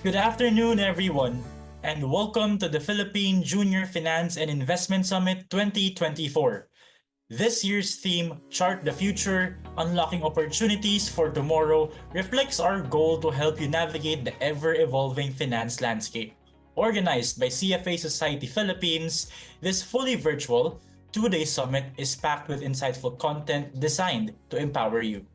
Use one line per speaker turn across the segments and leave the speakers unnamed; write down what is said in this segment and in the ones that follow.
Good afternoon, everyone, and welcome to the Philippine Junior Finance and Investment Summit 2024. This year's theme, Chart the Future, Unlocking Opportunities for Tomorrow, reflects our goal to help you navigate the ever-evolving finance landscape. Organized by CFA Society Philippines, this fully virtual, two-day summit is packed with insightful content designed to empower you.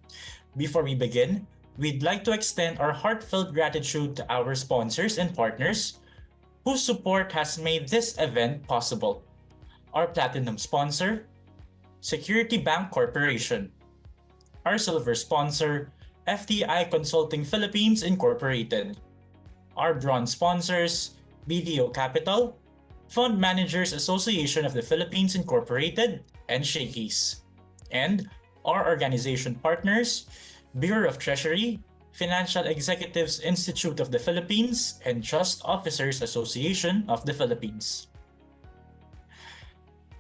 Before we begin, we'd like to extend our heartfelt gratitude to our sponsors and partners whose support has made this event possible. Our platinum sponsor, Security Bank Corporation. Our silver sponsor, FTI Consulting Philippines Incorporated. Our bronze sponsors, BDO Capital, Fund Managers Association of the Philippines Incorporated, and Shakey's. And our organization partners, Bureau of Treasury, Financial Executives Institute of the Philippines, and Trust Officers Association of the Philippines.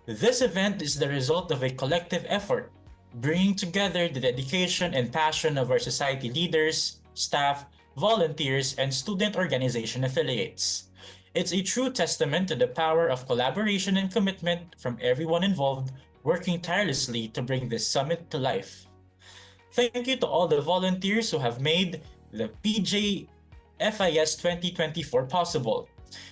This event is the result of a collective effort, bringing together the dedication and passion of our society leaders, staff, volunteers, and student organization affiliates. It's a true testament to the power of collaboration and commitment from everyone involved, working tirelessly to bring this summit to life. Thank you to all the volunteers who have made the PJFIS 2024 possible.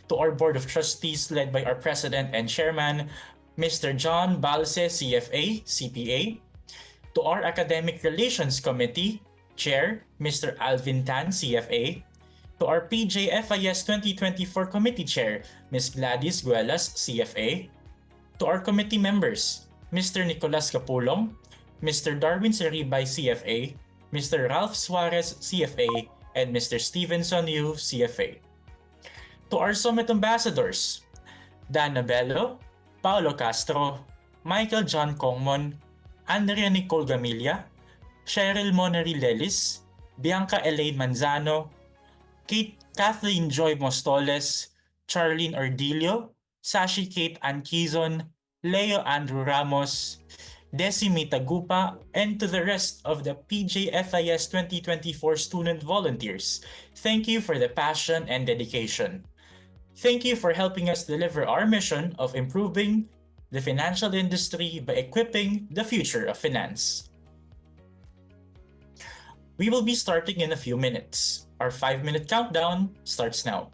To our Board of Trustees led by our President and Chairman, Mr. John Balse, CFA, CPA. To our Academic Relations Committee, Chair, Mr. Alvin Tan, CFA. To our PJFIS 2024 Committee Chair, Ms. Gladys Guelas, CFA. To our committee members, Mr. Nicolas Capulong, Mr. Darwin Seribay, CFA, Mr. Ralph Suarez, CFA, and Mr. Stevenson Yu, CFA. To our Summit Ambassadors, Dana Bello, Paolo Castro, Michael John Kongmon, Andrea Nicole Gamilla, Cheryl Monnery Lelis, Bianca Elaine Manzano, Kathleen Joy Mostoles, Charlene Ordilio, Sashi Kate Anquizon, Leo Andrew Ramos, Desi Tagupa, and to the rest of the PJFIS 2024 student volunteers, thank you for the passion and dedication. Thank you for helping us deliver our mission of improving the financial industry by equipping the future of finance. We will be starting in a few minutes. Our 5-minute countdown starts now.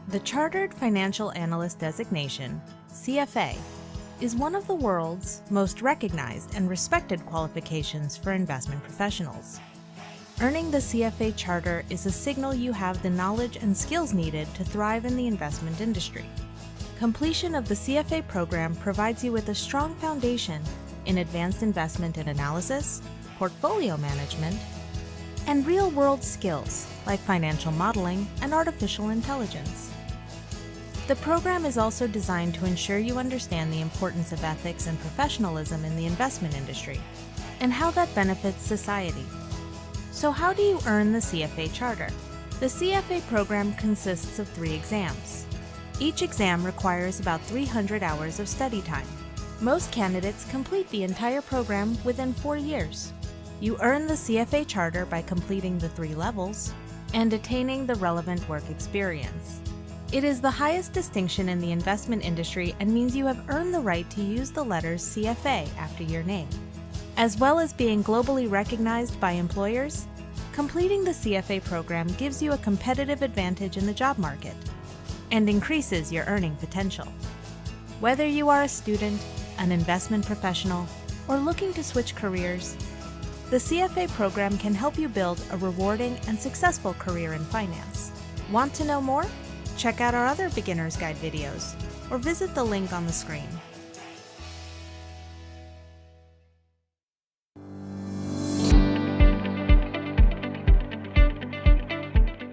The Chartered Financial Analyst designation, CFA, is one of the world's most recognized and respected qualifications for investment professionals. Earning the CFA charter is a signal you have the knowledge and skills needed to thrive in the investment industry. Completion of the CFA program provides you with a strong foundation in advanced investment and analysis, portfolio management, and real-world skills like financial modeling and artificial intelligence. The program is also designed to ensure you understand the importance of ethics and professionalism in the investment industry and how that benefits society. So how do you earn the CFA charter? The CFA program consists of 3 exams. Each exam requires about 300 hours of study time. Most candidates complete the entire program within 4 years. You earn the CFA charter by completing the 3 levels and attaining the relevant work experience. It is the highest distinction in the investment industry and means you have earned the right to use the letters CFA after your name. As well as being globally recognized by employers, completing the CFA program gives you a competitive advantage in the job market and increases your earning potential. Whether you are a student, an investment professional, or looking to switch careers, the CFA program can help you build a rewarding and successful career in finance. Want to know more? Check out our other beginner's guide videos or visit the link on the screen.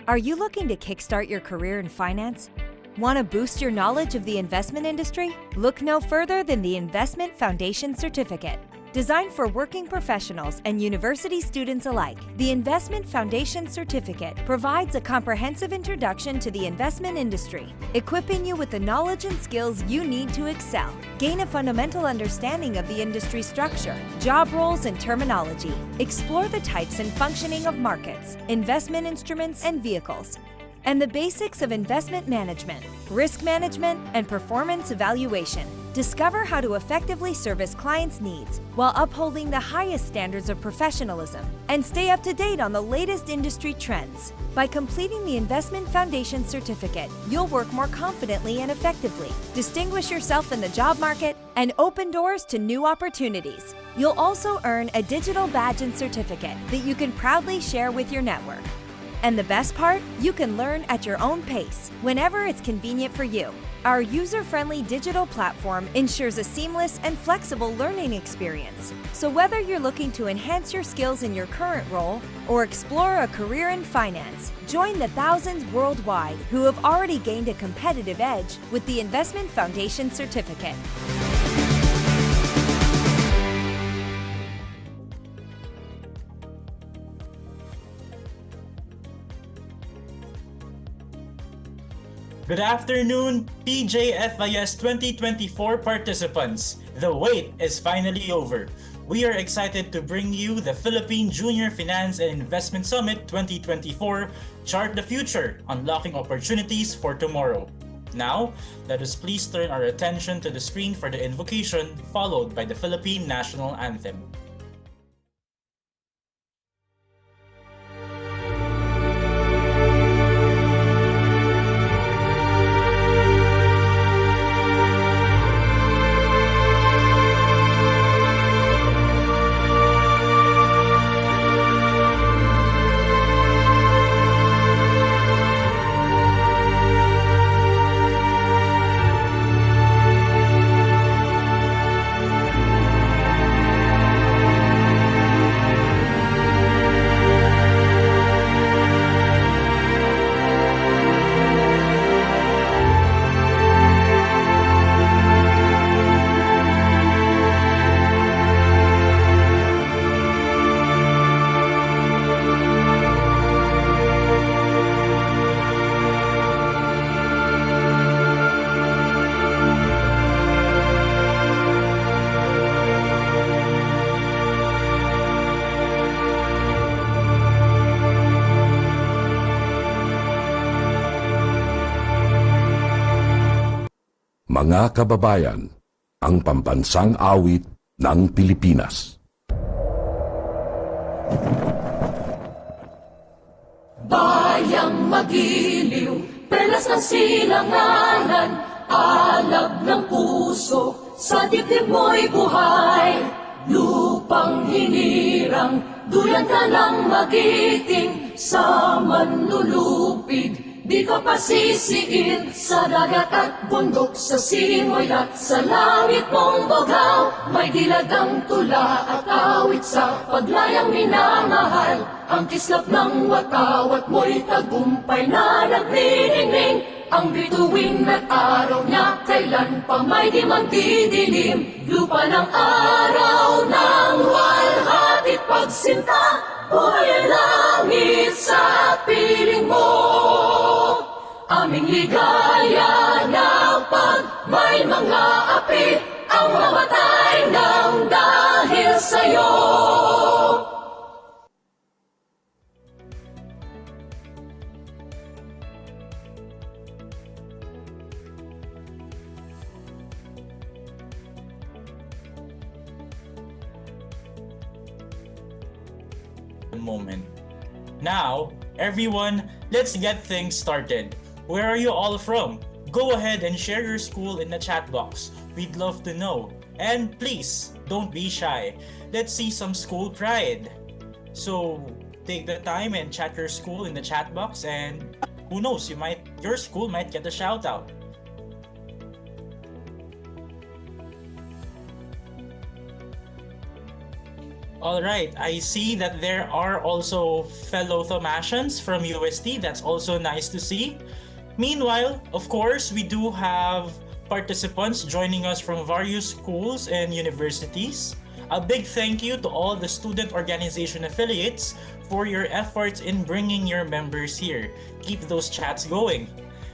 Are you looking to kickstart your career in finance? Want to boost your knowledge of the investment industry? Look no further than the Investment Foundation Certificate. Designed for working professionals and university students alike, the Investment Foundation Certificate provides a comprehensive introduction to the investment industry, equipping you with the knowledge and skills you need to excel. Gain a fundamental understanding of the industry structure, job roles and terminology. Explore the types and functioning of markets, investment instruments and vehicles, and the basics of investment management, risk management, and performance evaluation. Discover how to effectively service clients' needs while upholding the highest standards of professionalism and stay up to date on the latest industry trends. By completing the Investment Foundation Certificate, you'll work more confidently and effectively, distinguish yourself in the job market, and open doors to new opportunities. You'll also earn a digital badge and certificate that you can proudly share with your network. And the best part? You can learn at your own pace, whenever it's convenient for you. Our user-friendly digital platform ensures a seamless and flexible learning experience. So whether you're looking to enhance your skills in your current role or explore a career in finance, join the thousands worldwide who have already gained a competitive edge with the Investment Foundation Certificate.
Good afternoon, PJFIS 2024 participants. The wait is finally over. We are excited to bring you the Philippine Junior Finance and Investment Summit 2024, Chart the Future, Unlocking Opportunities for Tomorrow. Now, let us please turn our attention to the screen for the invocation, followed by the Philippine National Anthem.
Mga kababayan, ang pambansang awit ng Pilipinas.
Bayang magiliw, perlas ng silanganan, alab ng puso, sa dibdib mo'y buhay. Lupang hinirang, duyan ka ng magiting, sa manlulupig, di ka pasisiin sa dagat at bundok, sa simoy at sa langit mong bugaw. May dilagang tula at awit sa paglayang minamahal, ang kislap ng watawat mo'y tagumpay na nagniningning. Ang bituin at araw niya kailan pa may di magdidilim, lupa ng araw ng walhatit pagsinta, buhay ang langit sa piling mo. Aming ligaya na pag may mga api, ang mamatay ng dahil sa'yo.
Moment. Now, everyone, let's get things started. Where are you all from? Go ahead and share your school in the chat box. We'd love to know. And please, don't be shy. Let's see some school pride. So, take the time and chat your school in the chat box, and who knows, your school might get a shout out. All right, I see that there are also fellow Thomasians from UST. That's also nice to see. Meanwhile, of course, we do have participants joining us from various schools and universities. A big thank you to all the student organization affiliates for your efforts in bringing your members here. Keep those chats going.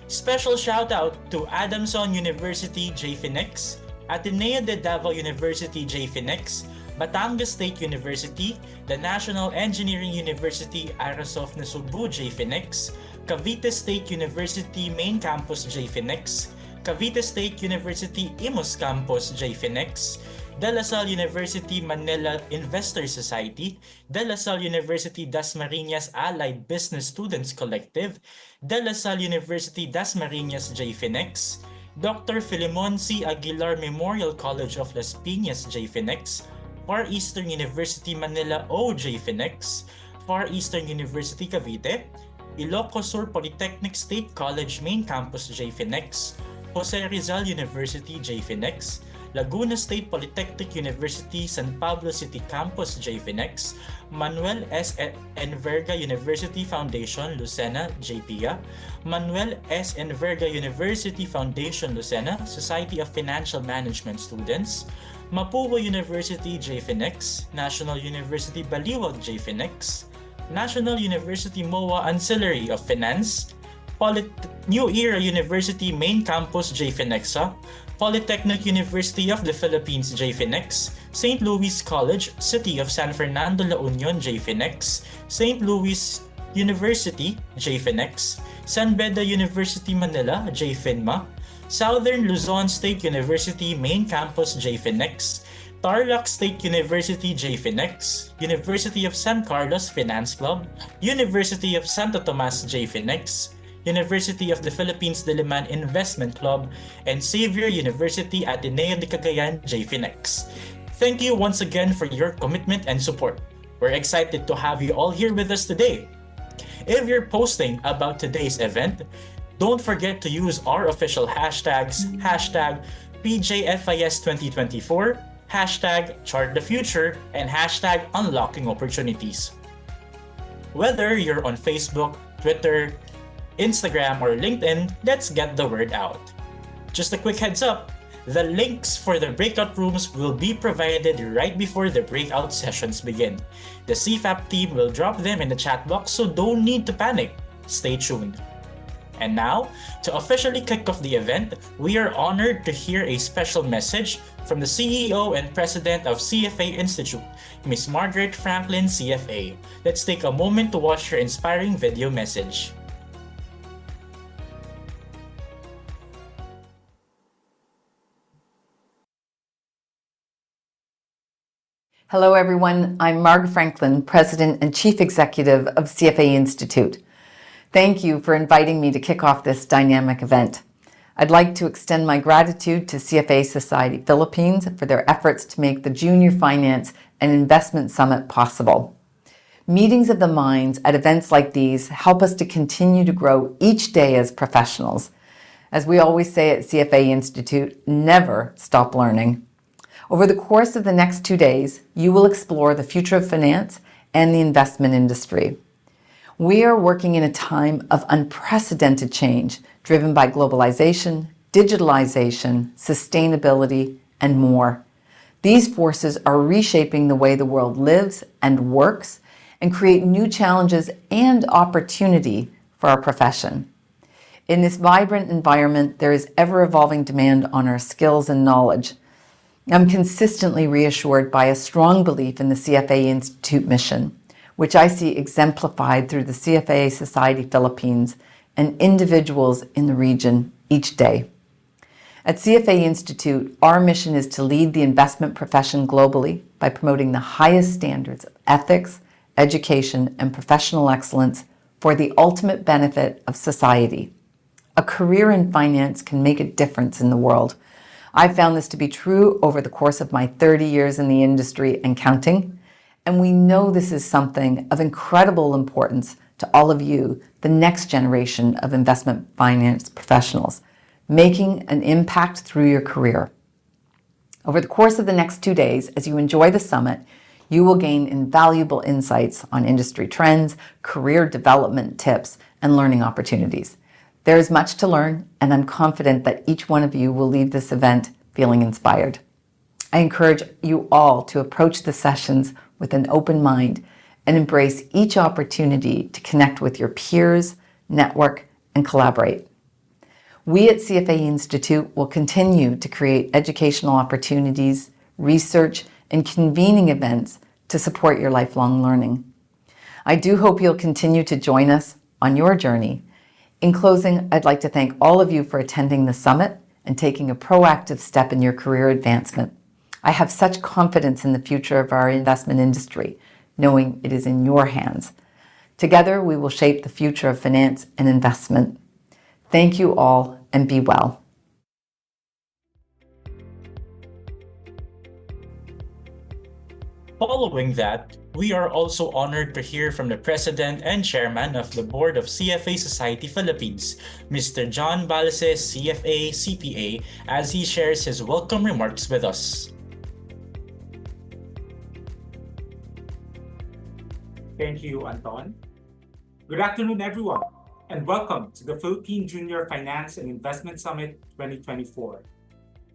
Special shout out to Adamson University J. Phoenix, Ateneo de Davao University J. Phoenix, Batangas State University, the National Engineering University Arasof Nasugbu J. Phoenix, Cavite State University Main Campus J. Phoenix, Cavite State University Imus Campus J. Phoenix, De La Salle University Manila Investor Society, De La Salle University Dasmariñas Allied Business Students Collective, De La Salle University Dasmariñas J. Phoenix, Dr. Filimon C. Aguilar Memorial College of Las Piñas J. Phoenix, Far Eastern University Manila O. J. Phoenix, Far Eastern University Cavite, Ilocos Sur Polytechnic State College Main Campus J. Phoenix, Jose Rizal University J. Phoenix, Laguna State Polytechnic University San Pablo City Campus J. Phoenix, Manuel S. Enverga University Foundation Lucena JPIA, Manuel S. Enverga University Foundation Lucena Society of Financial Management Students, Mapua University J. Phoenix, National University Baliwag J. Phoenix, National University MOA Ancillary of Finance, New Era University Main Campus J. Phoenixa, Polytechnic University of the Philippines J. Phoenix, St. Louis College, City of San Fernando La Union J. Phoenix, St. Louis University J. Phoenix, San Beda University Manila J. Phinma, Southern Luzon State University Main Campus J. Phoenix, Tarlac State University J. Phoenix, University of San Carlos Finance Club, University of Santo Tomas J. Phoenix, University of the Philippines Diliman Investment Club, and Xavier University Ateneo de Cagayan J. Phoenix. Thank you once again for your commitment and support. We're excited to have you all here with us today. If you're posting about today's event, don't forget to use our official hashtags, hashtag PJFIS2024, hashtag ChartTheFuture, and hashtag Unlocking Opportunities. Whether you're on Facebook, Twitter, Instagram, or LinkedIn, let's get the word out. Just a quick heads up, the links for the breakout rooms will be provided right before the breakout sessions begin. The CFAP team will drop them in the chat box, so don't need to panic. Stay tuned. And now, to officially kick off the event, we are honored to hear a special message from the CEO and President of CFA Institute, Ms. Margaret Franklin, CFA. Let's take a moment to watch her inspiring video message.
Hello, everyone. I'm Marg Franklin, President and Chief Executive of CFA Institute. Thank you for inviting me to kick off this dynamic event. I'd like to extend my gratitude to CFA Society Philippines for their efforts to make the Junior Finance and Investment Summit possible. Meetings of the minds at events like these help us to continue to grow each day as professionals. As we always say at CFA Institute, never stop learning. Over the course of the next 2 days, you will explore the future of finance and the investment industry. We are working in a time of unprecedented change, driven by globalization, digitalization, sustainability, and more. These forces are reshaping the way the world lives and works and create new challenges and opportunity for our profession. In this vibrant environment, there is ever-evolving demand on our skills and knowledge. I'm consistently reassured by a strong belief in the CFA Institute mission, which I see exemplified through the CFA Society Philippines and individuals in the region each day. At CFA Institute, our mission is to lead the investment profession globally by promoting the highest standards of ethics, education, and professional excellence for the ultimate benefit of society. A career in finance can make a difference in the world. I've found this to be true over the course of my 30 years in the industry and counting, and we know this is something of incredible importance to all of you, the next generation of investment finance professionals, making an impact through your career. Over the course of the next 2 days, as you enjoy the summit, you will gain invaluable insights on industry trends, career development tips, and learning opportunities. There is much to learn, and I'm confident that each one of you will leave this event feeling inspired. I encourage you all to approach the sessions with an open mind and embrace each opportunity to connect with your peers, network, and collaborate. We at CFA Institute will continue to create educational opportunities, research, and convening events to support your lifelong learning. I do hope you'll continue to join us on your journey. In closing, I'd like to thank all of you for attending the summit and taking a proactive step in your career advancement. I have such confidence in the future of our investment industry, knowing it is in your hands. Together, we will shape the future of finance and investment. Thank you all, and be well.
Following that, we are also honored to hear from the President and Chairman of the Board of CFA Society Philippines, Mr. John Balse, CFA CPA, as he shares his welcome remarks with us.
Thank you, Anton. Good afternoon, everyone, and welcome to the Philippine Junior Finance and Investment Summit 2024.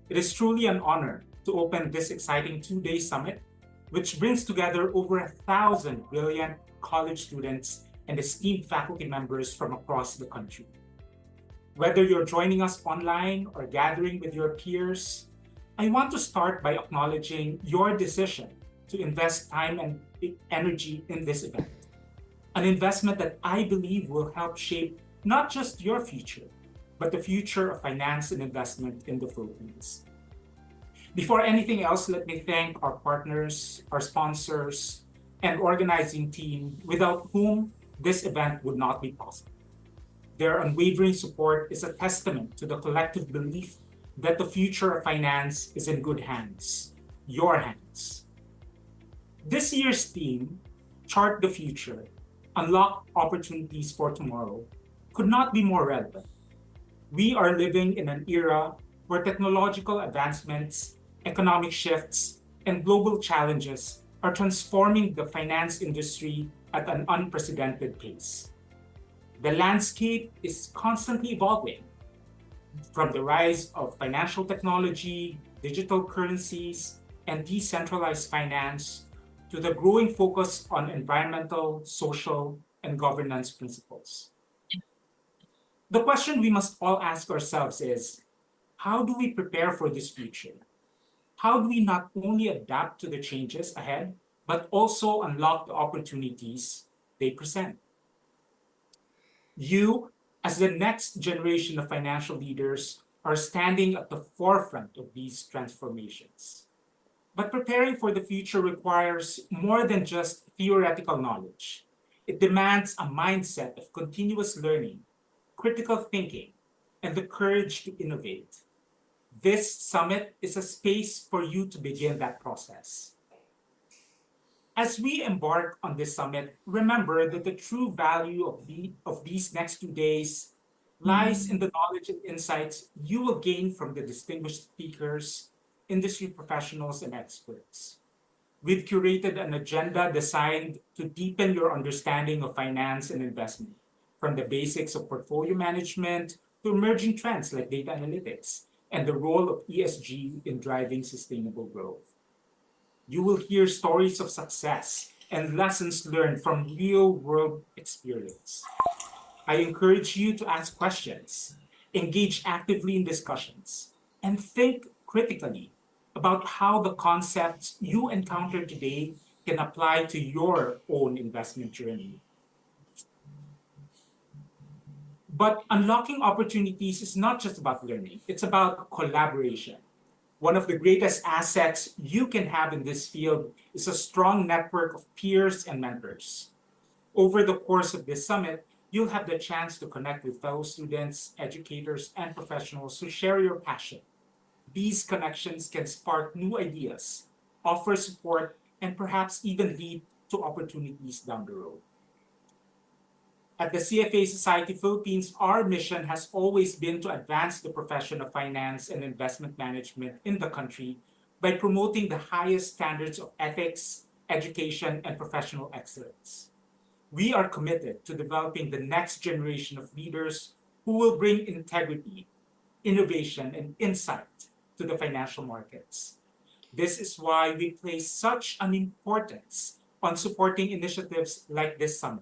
It is truly an honor to open this exciting 2-day summit, which brings together over 1,000 brilliant college students and esteemed faculty members from across the country. Whether you're joining us online or gathering with your peers, I want to start by acknowledging your decision to invest time and energy in this event. An investment that I believe will help shape not just your future, but the future of finance and investment in the Philippines. Before anything else, let me thank our partners, our sponsors, and organizing team without whom this event would not be possible. Their unwavering support is a testament to the collective belief that the future of finance is in good hands, your hands. This year's theme, Chart the Future, Unlock Opportunities for Tomorrow, could not be more relevant. We are living in an era where technological advancements, economic shifts, and global challenges are transforming the finance industry at an unprecedented pace. The landscape is constantly evolving, from the rise of financial technology, digital currencies, and decentralized finance, to the growing focus on environmental, social, and governance principles. The question we must all ask ourselves is, how do we prepare for this future? How do we not only adapt to the changes ahead, but also unlock the opportunities they present? You, as the next generation of financial leaders, are standing at the forefront of these transformations. But preparing for the future requires more than just theoretical knowledge. It demands a mindset of continuous learning, critical thinking, and the courage to innovate. This summit is a space for you to begin that process. As we embark on this summit, remember that the true value of these next 2 days lies in the knowledge and insights you will gain from the distinguished speakers, industry professionals, and experts. We've curated an agenda designed to deepen your understanding of finance and investment, from the basics of portfolio management to emerging trends like data analytics and the role of ESG in driving sustainable growth. You will hear stories of success and lessons learned from real world experience. I encourage you to ask questions, engage actively in discussions, and think critically about how the concepts you encounter today can apply to your own investment journey. But unlocking opportunities is not just about learning, it's about collaboration. One of the greatest assets you can have in this field is a strong network of peers and mentors. Over the course of this summit, you'll have the chance to connect with fellow students, educators, and professionals who share your passion. These connections can spark new ideas, offer support, and perhaps even lead to opportunities down the road. At the CFA Society Philippines, our mission has always been to advance the profession of finance and investment management in the country by promoting the highest standards of ethics, education, and professional excellence. We are committed to developing the next generation of leaders who will bring integrity, innovation, and insight to the financial markets. This is why we place such an importance on supporting initiatives like this summit.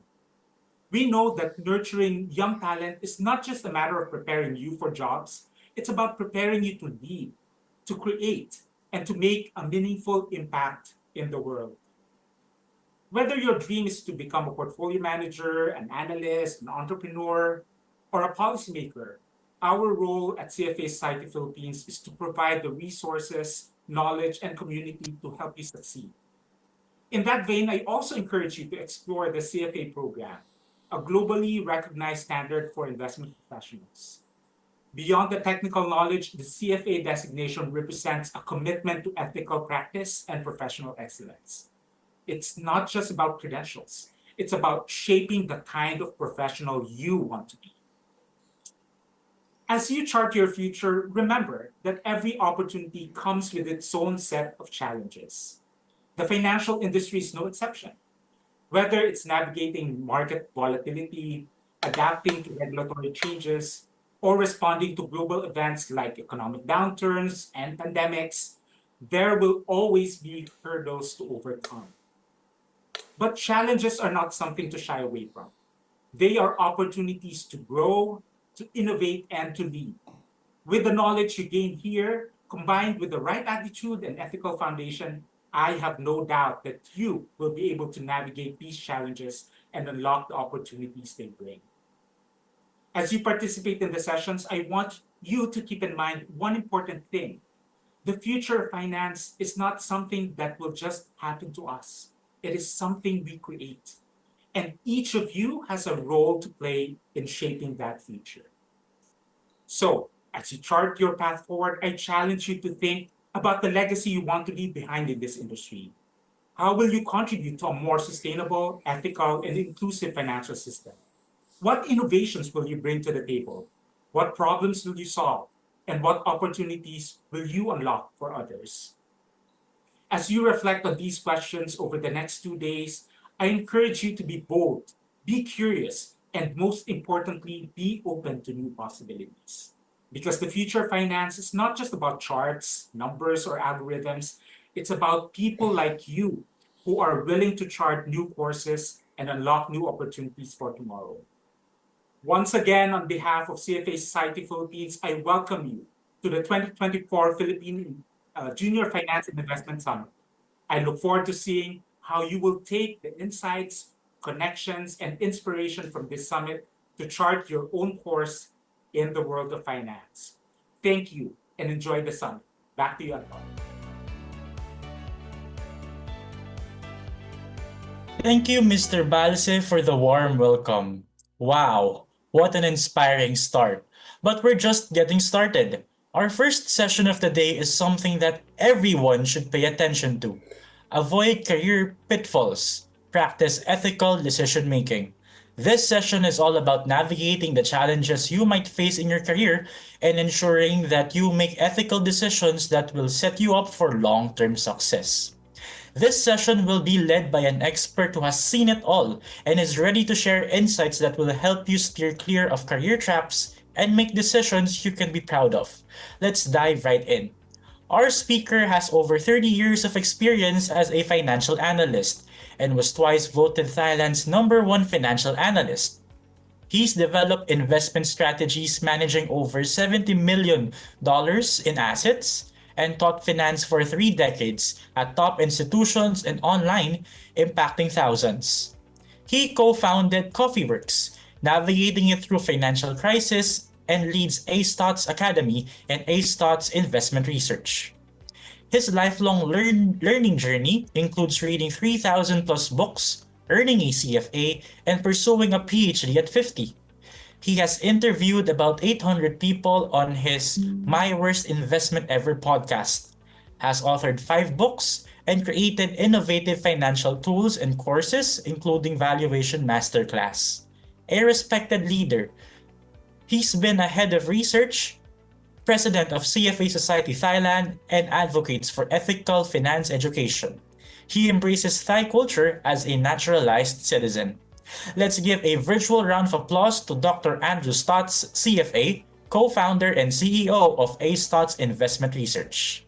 We know that nurturing young talent is not just a matter of preparing you for jobs, it's about preparing you to lead, to create, and to make a meaningful impact in the world. Whether your dream is to become a portfolio manager, an analyst, an entrepreneur, or a policymaker, our role at CFA Society Philippines is to provide the resources, knowledge, and community to help you succeed. In that vein, I also encourage you to explore the CFA program, a globally recognized standard for investment professionals. Beyond the technical knowledge, the CFA designation represents a commitment to ethical practice and professional excellence. It's not just about credentials, it's about shaping the kind of professional you want to be. As you chart your future, remember that every opportunity comes with its own set of challenges. The financial industry is no exception. Whether it's navigating market volatility, adapting to regulatory changes, or responding to global events like economic downturns and pandemics, there will always be hurdles to overcome. But challenges are not something to shy away from. They are opportunities to grow, to innovate, and to lead. With the knowledge you gain here, combined with the right attitude and ethical foundation, I have no doubt that you will be able to navigate these challenges and unlock the opportunities they bring. As you participate in the sessions, I want you to keep in mind one important thing. The future of finance is not something that will just happen to us. It is something we create. And each of you has a role to play in shaping that future. So, as you chart your path forward, I challenge you to think about the legacy you want to leave behind in this industry. How will you contribute to a more sustainable, ethical, and inclusive financial system? What innovations will you bring to the table? What problems will you solve? And what opportunities will you unlock for others? As you reflect on these questions over the next 2 days, I encourage you to be bold, be curious, and most importantly, be open to new possibilities. Because the future of finance is not just about charts, numbers, or algorithms, it's about people like you who are willing to chart new courses and unlock new opportunities for tomorrow. Once again, on behalf of CFA Society Philippines, I welcome you to the 2024 Philippine Junior Finance and Investment Summit. I look forward to seeing how you will take the insights, connections, and inspiration from this summit to chart your own course in the world of finance. Thank you and enjoy the summit. Back to you, Anton.
Thank you, Mr. Balse, for the warm welcome. Wow, what an inspiring start. But we're just getting started. Our first session of the day is something that everyone should pay attention to. avoid career pitfalls, practice ethical decision making. This session is all about navigating the challenges you might face in your career and ensuring that you make ethical decisions that will set you up for long term success. This session will be led by an expert who has seen it all and is ready to share insights that will help you steer clear of career traps and make decisions you can be proud of. Let's dive right in. Our speaker has over 30 years of experience as a financial analyst and was twice voted Thailand's #1 financial analyst. He's developed investment strategies managing over $70 million in assets and taught finance for 3 decades at top institutions and online, impacting thousands. He co-founded CoffeeWorks, navigating it through financial crisis, and leads A-Stot's Academy and A-Stot's Investment Research. His lifelong learning journey includes reading 3,000 plus books, earning a CFA, and pursuing a PhD at 50. He has interviewed about 800 people on his My Worst Investment Ever podcast, has authored 5 books, and created innovative financial tools and courses, including Valuation Masterclass. A respected leader, he's been a head of research, president of CFA Society Thailand, and advocates for ethical finance education. He embraces Thai culture as a naturalized citizen. Let's give a virtual round of applause to Dr. Andrew Stotts, CFA, co-founder and CEO of A Stotts Investment Research.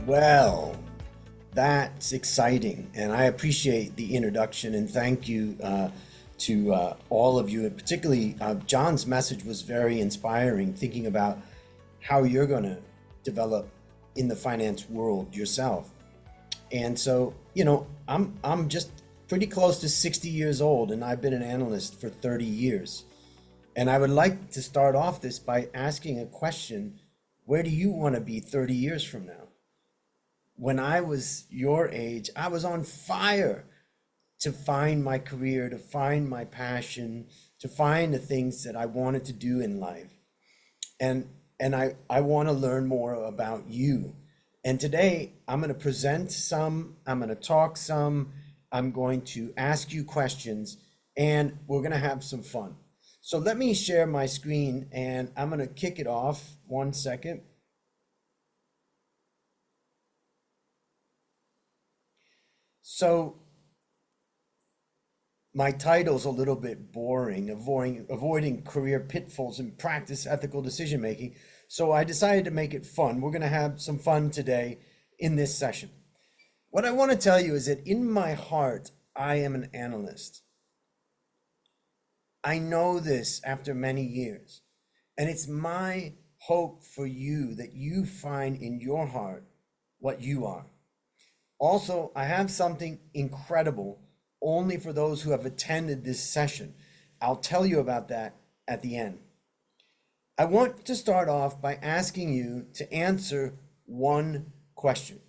Well, that's exciting, and I appreciate the introduction, and thank you to all of you, and particularly John's message was very inspiring, thinking about how you're going to develop in the finance world yourself. And so, I'm just pretty close to 60 years old, and I've been an analyst for 30 years. And I would like to start off this by asking a question: where do you want to be 30 years from now? When I was your age, I was on fire to find my career, to find my passion, to find the things that I wanted to do in life. And I want to learn more about you. And today I'm going to present some, I'm going to talk some, I'm going to ask you questions, and we're going to have some fun. So let me share my screen, and I'm going to kick it off. 1 second. So my title's a little bit boring, avoiding career pitfalls and practice ethical decision making. So I decided to make it fun. We're going to have some fun today in this session. What I want to tell you is that in my heart, I am an analyst. I know this after many years, and it's my hope for you that you find in your heart what you are. Also, I have something incredible only for those who have attended this session. I'll tell you about that at the end. I want to start off by asking you to answer one question.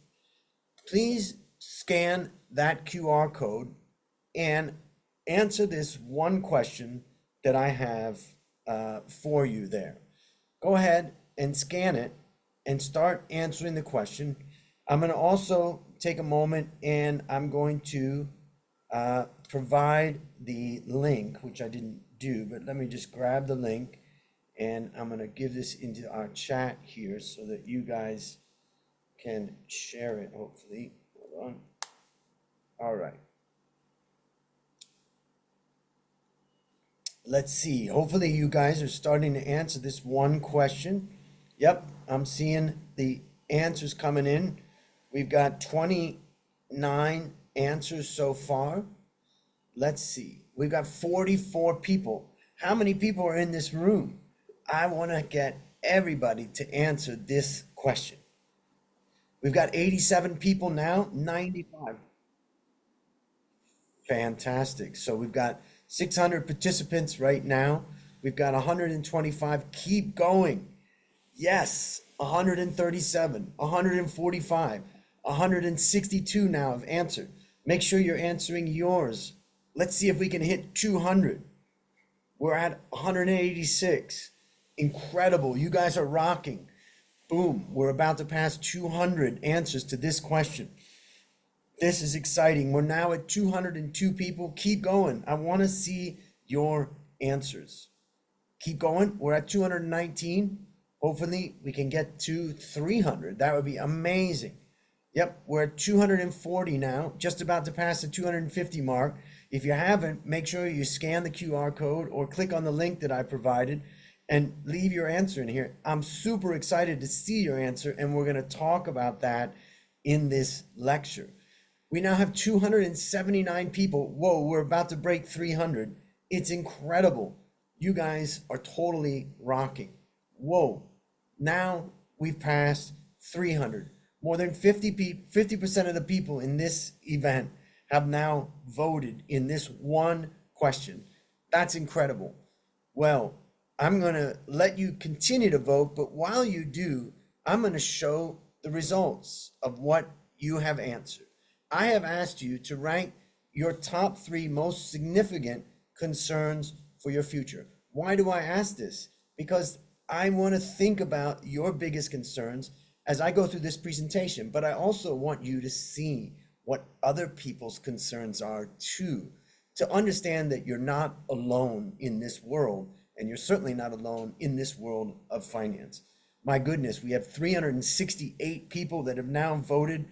Please scan that QR code and answer this one question that I have for you there. Go ahead and scan it and start answering the question. I'm going to also take a moment and I'm going to provide the link, which I didn't do, but let me just grab the link and I'm going to give this into our chat here so that you guys can share it, hopefully. Hold on. All right. Let's see. Hopefully you guys are starting to answer this one question. Yep, I'm seeing the answers coming in. We've got 29 answers so far. Let's see. We've got 44 people. How many people are in this room? I want to get everybody to answer this question. We've got 87 people now, 95. Fantastic. So we've got 600 participants right now. We've got 125. Keep going. Yes, 137, 145, 162 now have answered. Make sure you're answering yours. Let's see if we can hit 200. We're at 186. Incredible. You guys are rocking. Boom. We're about to pass 200 answers to this question. This is exciting. We're now at 202 people. Keep going. I want to see your answers. Keep going. We're at 219. Hopefully, we can get to 300. That would be amazing. Yep, we're at 240 now, just about to pass the 250 mark. If you haven't, make sure you scan the QR code or click on the link that I provided and leave your answer in here. I'm super excited to see your answer, and we're going to talk about that in this lecture. We now have 279 people. Whoa, we're about to break 300. It's incredible. You guys are totally rocking. Whoa, now we've passed 300. More than 50% of the people in this event have now voted in this one question. That's incredible. Well, I'm going to let you continue to vote, but while you do, I'm going to show the results of what you have answered. I have asked you to rank your top 3 most significant concerns for your future. Why do I ask this? Because I want to think about your biggest concerns as I go through this presentation, but I also want you to see what other people's concerns are too, to understand that you're not alone in this world, and you're certainly not alone in this world of finance. My goodness, we have 368 people that have now voted.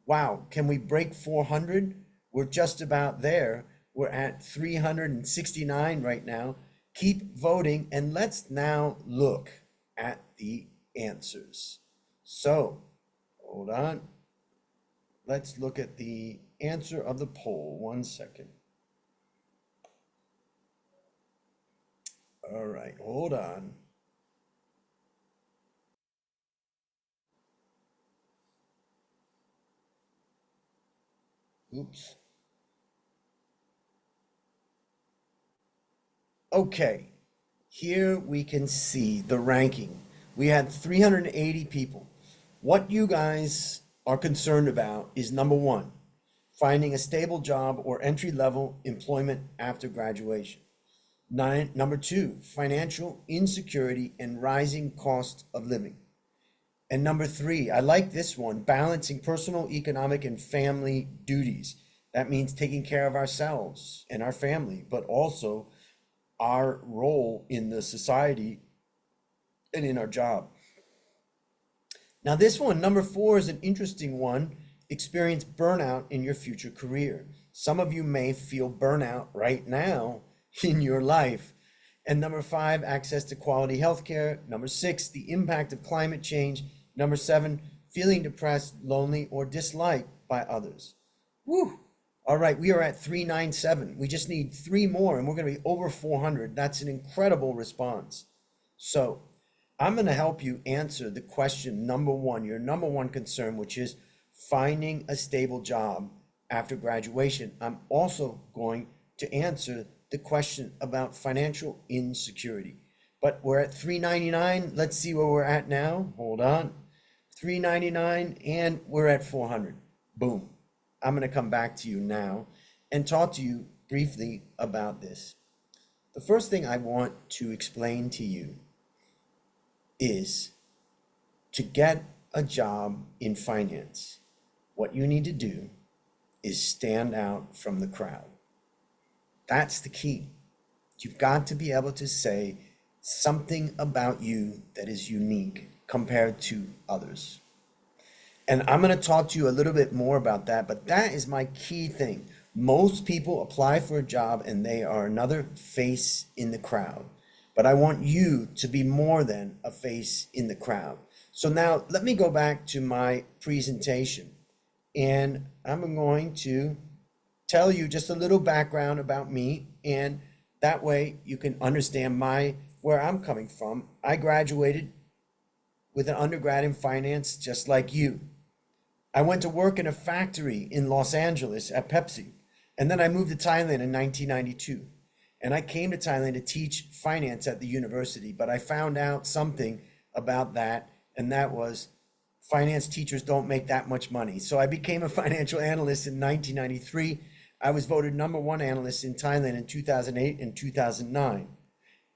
Wow, can we break 400? We're just about there. We're at 369 right now. Keep voting, and let's now look at the answers. So, hold on. Let's look at the answer of the poll. 1 second. All right, hold on. Oops. Okay, here we can see the ranking. We had 380 people. What you guys are concerned about is number 1, finding a stable job or entry-level employment after graduation. Number 2, financial insecurity and rising cost of living. And number 3, I like this one, balancing personal, economic, and family duties. That means taking care of ourselves and our family, but also our role in the society and in our job. Now this one, number 4, is an interesting one. Experience burnout in your future career. Some of you may feel burnout right now in your life. And number 5, access to quality healthcare. Number 6, the impact of climate change. Number 7, feeling depressed, lonely, or disliked by others. Woo! All right, we are at 397. We just need 3 more and we're going to be over 400. That's an incredible response. So I'm going to help you answer the question number 1, your number 1 concern, which is finding a stable job after graduation. I'm also going to answer the question about financial insecurity. But we're at 399. Let's see where we're at now. Hold on. 399 and we're at 400. Boom. I'm going to come back to you now and talk to you briefly about this. The first thing I want to explain to you is to get a job in finance, what you need to do is stand out from the crowd. That's the key. You've got to be able to say something about you that is unique compared to others. And I'm going to talk to you a little bit more about that, but that is my key thing. Most people apply for a job and they are another face in the crowd. But I want you to be more than a face in the crowd. So now let me go back to my presentation and I'm going to tell you just a little background about me, and that way you can understand where I'm coming from. I graduated with an undergrad in finance just like you. I went to work in a factory in Los Angeles at Pepsi, and then I moved to Thailand in 1992. And I came to Thailand to teach finance at the university, but I found out something about that, and that was finance teachers don't make that much money. So I became a financial analyst in 1993. I was voted #1 analyst in Thailand in 2008 and 2009.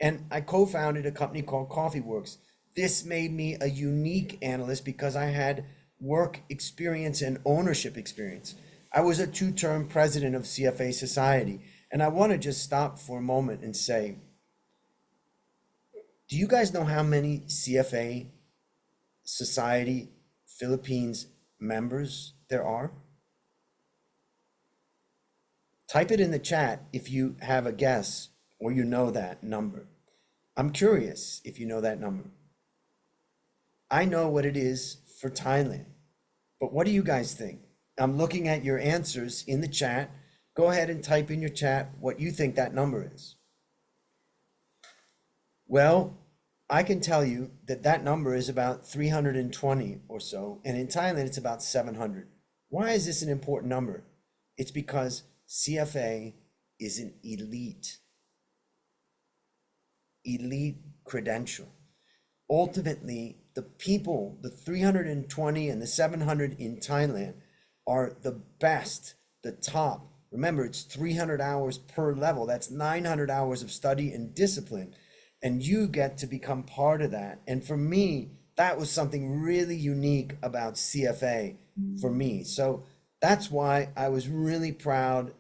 And I co-founded a company called CoffeeWorks. This made me a unique analyst because I had work experience and ownership experience. I was a two-term president of CFA Society. And I want to just stop for a moment and say, do you guys know how many CFA Society Philippines members there are? Type it in the chat if you have a guess or you know that number. I'm curious if you know that number. I know what it is for Thailand, but what do you guys think? I'm looking at your answers in the chat. Go ahead and type in your chat what you think that number is. Well, I can tell you that that number is about 320 or so, and in Thailand it's about 700. Why is this an important number? It's because CFA is an elite credential. Ultimately, the people, the 320 and the 700 in Thailand are the best, the top. Remember, it's 300 hours per level. That's 900 hours of study and discipline. And you get to become part of that. And for me, that was something really unique about CFA for me. So that's why I was really proud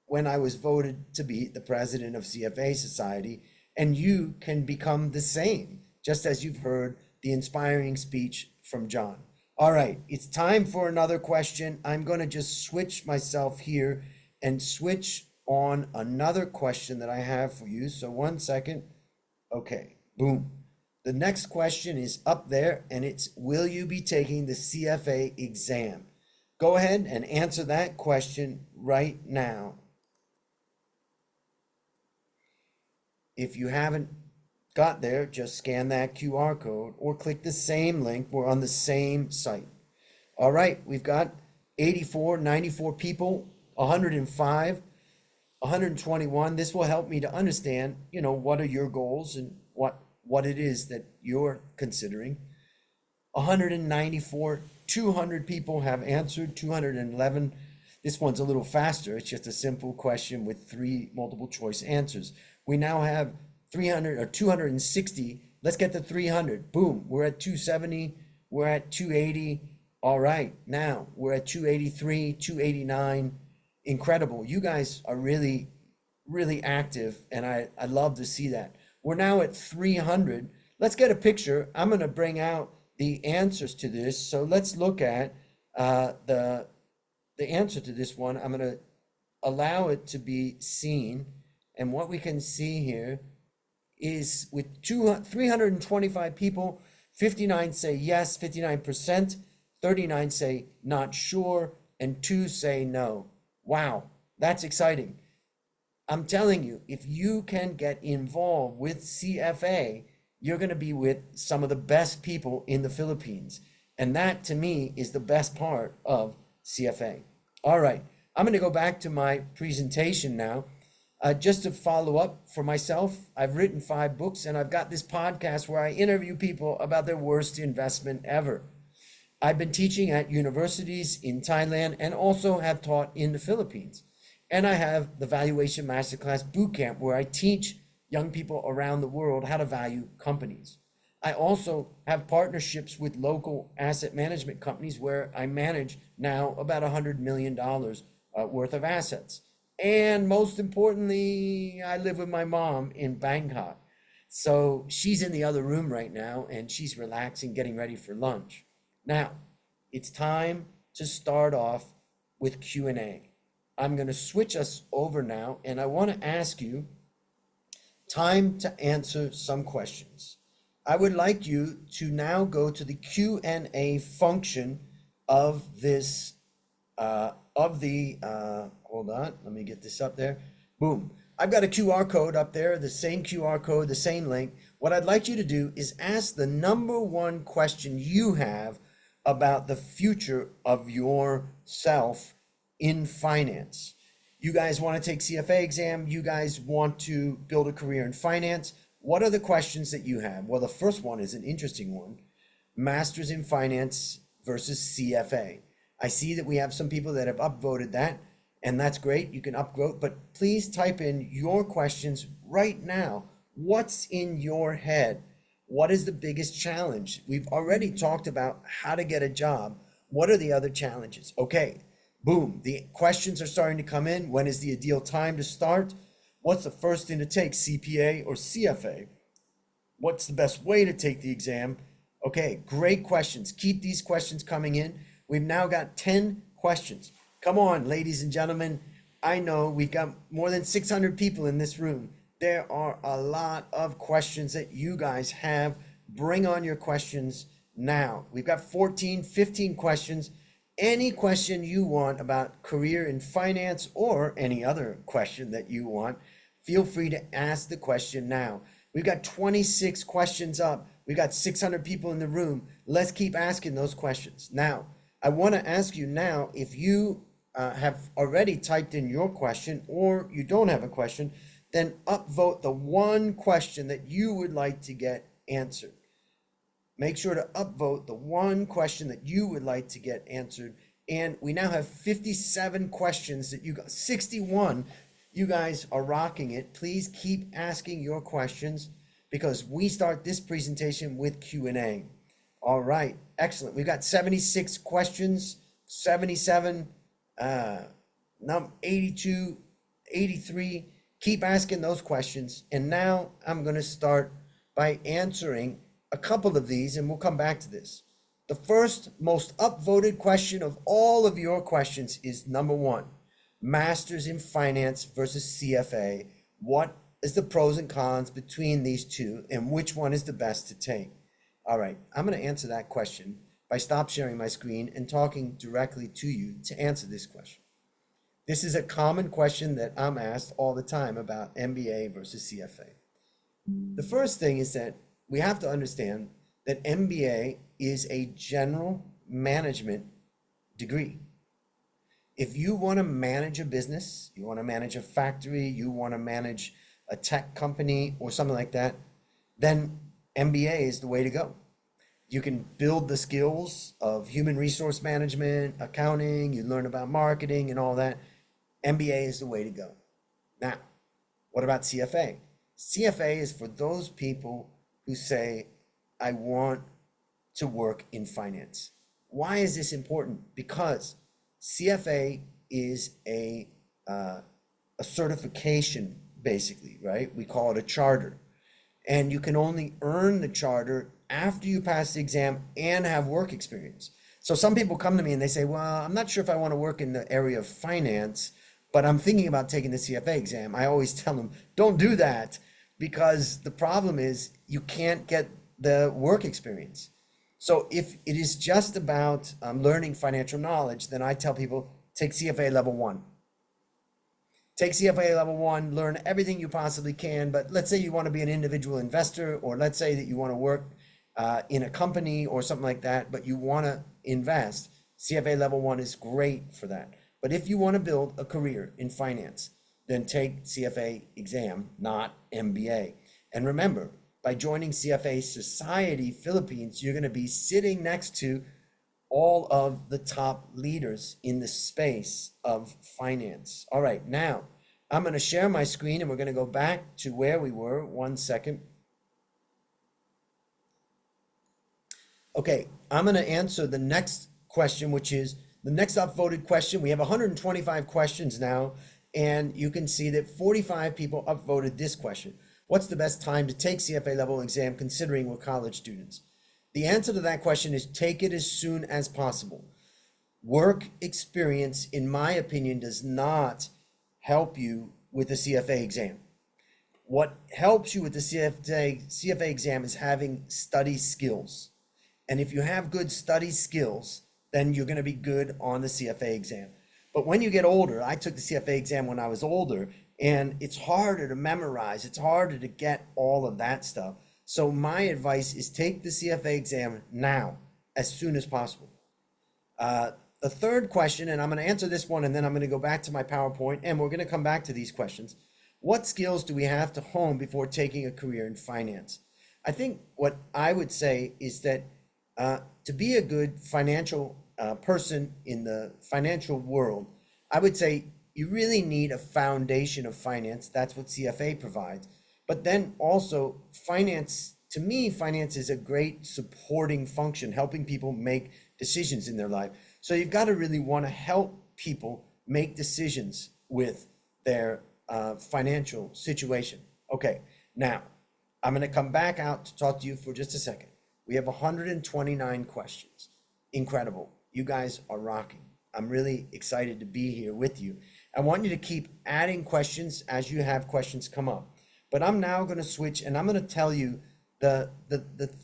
when I was voted to be the president of CFA Society. And you can become the same, just as you've heard the inspiring speech from John. All right, it's time for another question. I'm going to just switch myself here and switch on another question that I have for you. So 1 second. Okay, boom. The next question is up there and it's, will you be taking the CFA exam? Go ahead and answer that question right now. If you haven't got there, just scan that QR code or click the same link. We're on the same site. All right, we've got 84, 94 people, 105, 121. This will help me to understand, what are your goals and what it is that you're considering. 194, 200 people have answered, 211. This one's a little faster. It's just a simple question with 3 multiple choice answers. We now have 300 or 260. Let's get to 300. Boom, we're at 270. We're at 280. All right, now we're at 283, 289. Incredible. You guys are really, really active, and I love to see that. We're now at 300. Let's get a picture. I'm going to bring out the answers to this. So let's look at the answer to this one. I'm going to allow it to be seen. And what we can see here is with 325 people, 59 say yes, 59%, 39 say not sure, and 2 say no. Wow, that's exciting. I'm telling you, if you can get involved with CFA, you're going to be with some of the best people in the Philippines. And that, to me, is the best part of CFA. All right, I'm going to go back to my presentation now. Just to follow up for myself, I've written 5 books, and I've got this podcast where I interview people about their worst investment ever. I've been teaching at universities in Thailand and also have taught in the Philippines. And I have the Valuation Masterclass Bootcamp where I teach young people around the world how to value companies. I also have partnerships with local asset management companies where I manage now about $100 million worth of assets. And most importantly, I live with my mom in Bangkok. So she's in the other room right now and she's relaxing, getting ready for lunch. Now, it's time to start off with Q&A. I'm going to switch us over now, and I want to ask you time to answer some questions. I would like you to now go to the Q&A function of this, hold on, let me get this up there. Boom. I've got a QR code up there, the same QR code, the same link. What I'd like you to do is ask the number one question you have about the future of yourself in finance. You guys want to take CFA exam, you guys want to build a career in finance. What are the questions that you have? Well, the first one is an interesting one. Masters in Finance versus CFA. I see that we have some people that have upvoted that, and that's great. You can upvote, but please type in your questions right now. What's in your head? What is the biggest challenge? We've already talked about how to get a job. What are the other challenges? Okay, boom, the questions are starting to come in. When is the ideal time to start? What's the first thing to take, CPA or CFA? What's the best way to take the exam? Okay, great questions. Keep these questions coming in. We've now got 10 questions. Come on, ladies and gentlemen. I know we've got more than 600 people in this room. There are a lot of questions that you guys have. Bring on your questions now. We've got 14, 15 questions. Any question you want about career in finance or any other question that you want, feel free to ask the question now. We've got 26 questions up. We've got 600 people in the room. Let's keep asking those questions. Now, I want to ask you now, if you have already typed in your question or you don't have a question, then upvote the one question that you would like to get answered. Make sure to upvote the one question that you would like to get answered. And we now have 57 questions that you got, 61. You guys are rocking it. Please keep asking your questions because we start this presentation with Q&A. All right, excellent. We've got 76 questions, 77, 82, 83. Keep asking those questions. And now I'm going to start by answering a couple of these, and we'll come back to this. The first most upvoted question of all of your questions is number one, Masters in Finance versus CFA. What is the pros and cons between these two, and which one is the best to take? All right, I'm going to answer that question by stop sharing my screen and talking directly to you to answer this question. This is a common question that I'm asked all the time about MBA versus CFA. The first thing is that we have to understand that MBA is a general management degree. If you want to manage a business, you want to manage a factory, you want to manage a tech company or something like that, then MBA is the way to go. You can build the skills of human resource management, accounting, you learn about marketing and all that. MBA is the way to go. Now, what about CFA? CFA is for those people who say, I want to work in finance. Why is this important? Because CFA is a certification, basically, right? We call it a charter. And you can only earn the charter after you pass the exam and have work experience. So some people come to me and they say, well, I'm not sure if I want to work in the area of finance, but I'm thinking about taking the CFA exam. I always tell them, don't do that, because the problem is you can't get the work experience. So if it is just about learning financial knowledge, then I tell people, take CFA level 1. Take CFA level 1, learn everything you possibly can, but let's say you want to be an individual investor, or let's say that you want to work in a company or something like that, but you want to invest. CFA level 1 is great for that. But if you want to build a career in finance, then take CFA exam, not MBA. And remember, by joining CFA Society Philippines, you're going to be sitting next to all of the top leaders in the space of finance. All right, now I'm going to share my screen and we're going to go back to where we were. 1 second. Okay, I'm going to answer the next question, which is the next upvoted question. We have 125 questions now, and you can see that 45 people upvoted this question. What's the best time to take CFA level exam considering we're college students? The answer to that question is take it as soon as possible. Work experience, in my opinion, does not help you with the CFA exam. What helps you with the CFA exam is having study skills. And if you have good study skills, then you're going to be good on the CFA exam. But when you get older, I took the CFA exam when I was older, and it's harder to memorize. It's harder to get all of that stuff. So my advice is take the CFA exam now, as soon as possible. The third question, and I'm going to answer this one, and then I'm going to go back to my PowerPoint, and we're going to come back to these questions. What skills do we have to hone before taking a career in finance? I think what I would say is that to be a good financial person in the financial world, I would say you really need a foundation of finance. That's what CFA provides. But then also finance, to me, finance is a great supporting function, helping people make decisions in their life. So you've got to really want to help people make decisions with their financial situation. Okay, now I'm going to come back out to talk to you for just a second. We have 129 questions. Incredible. You guys are rocking. I'm really excited to be here with you. I want you to keep adding questions as you have questions come up. But I'm now going to switch and I'm going to tell you the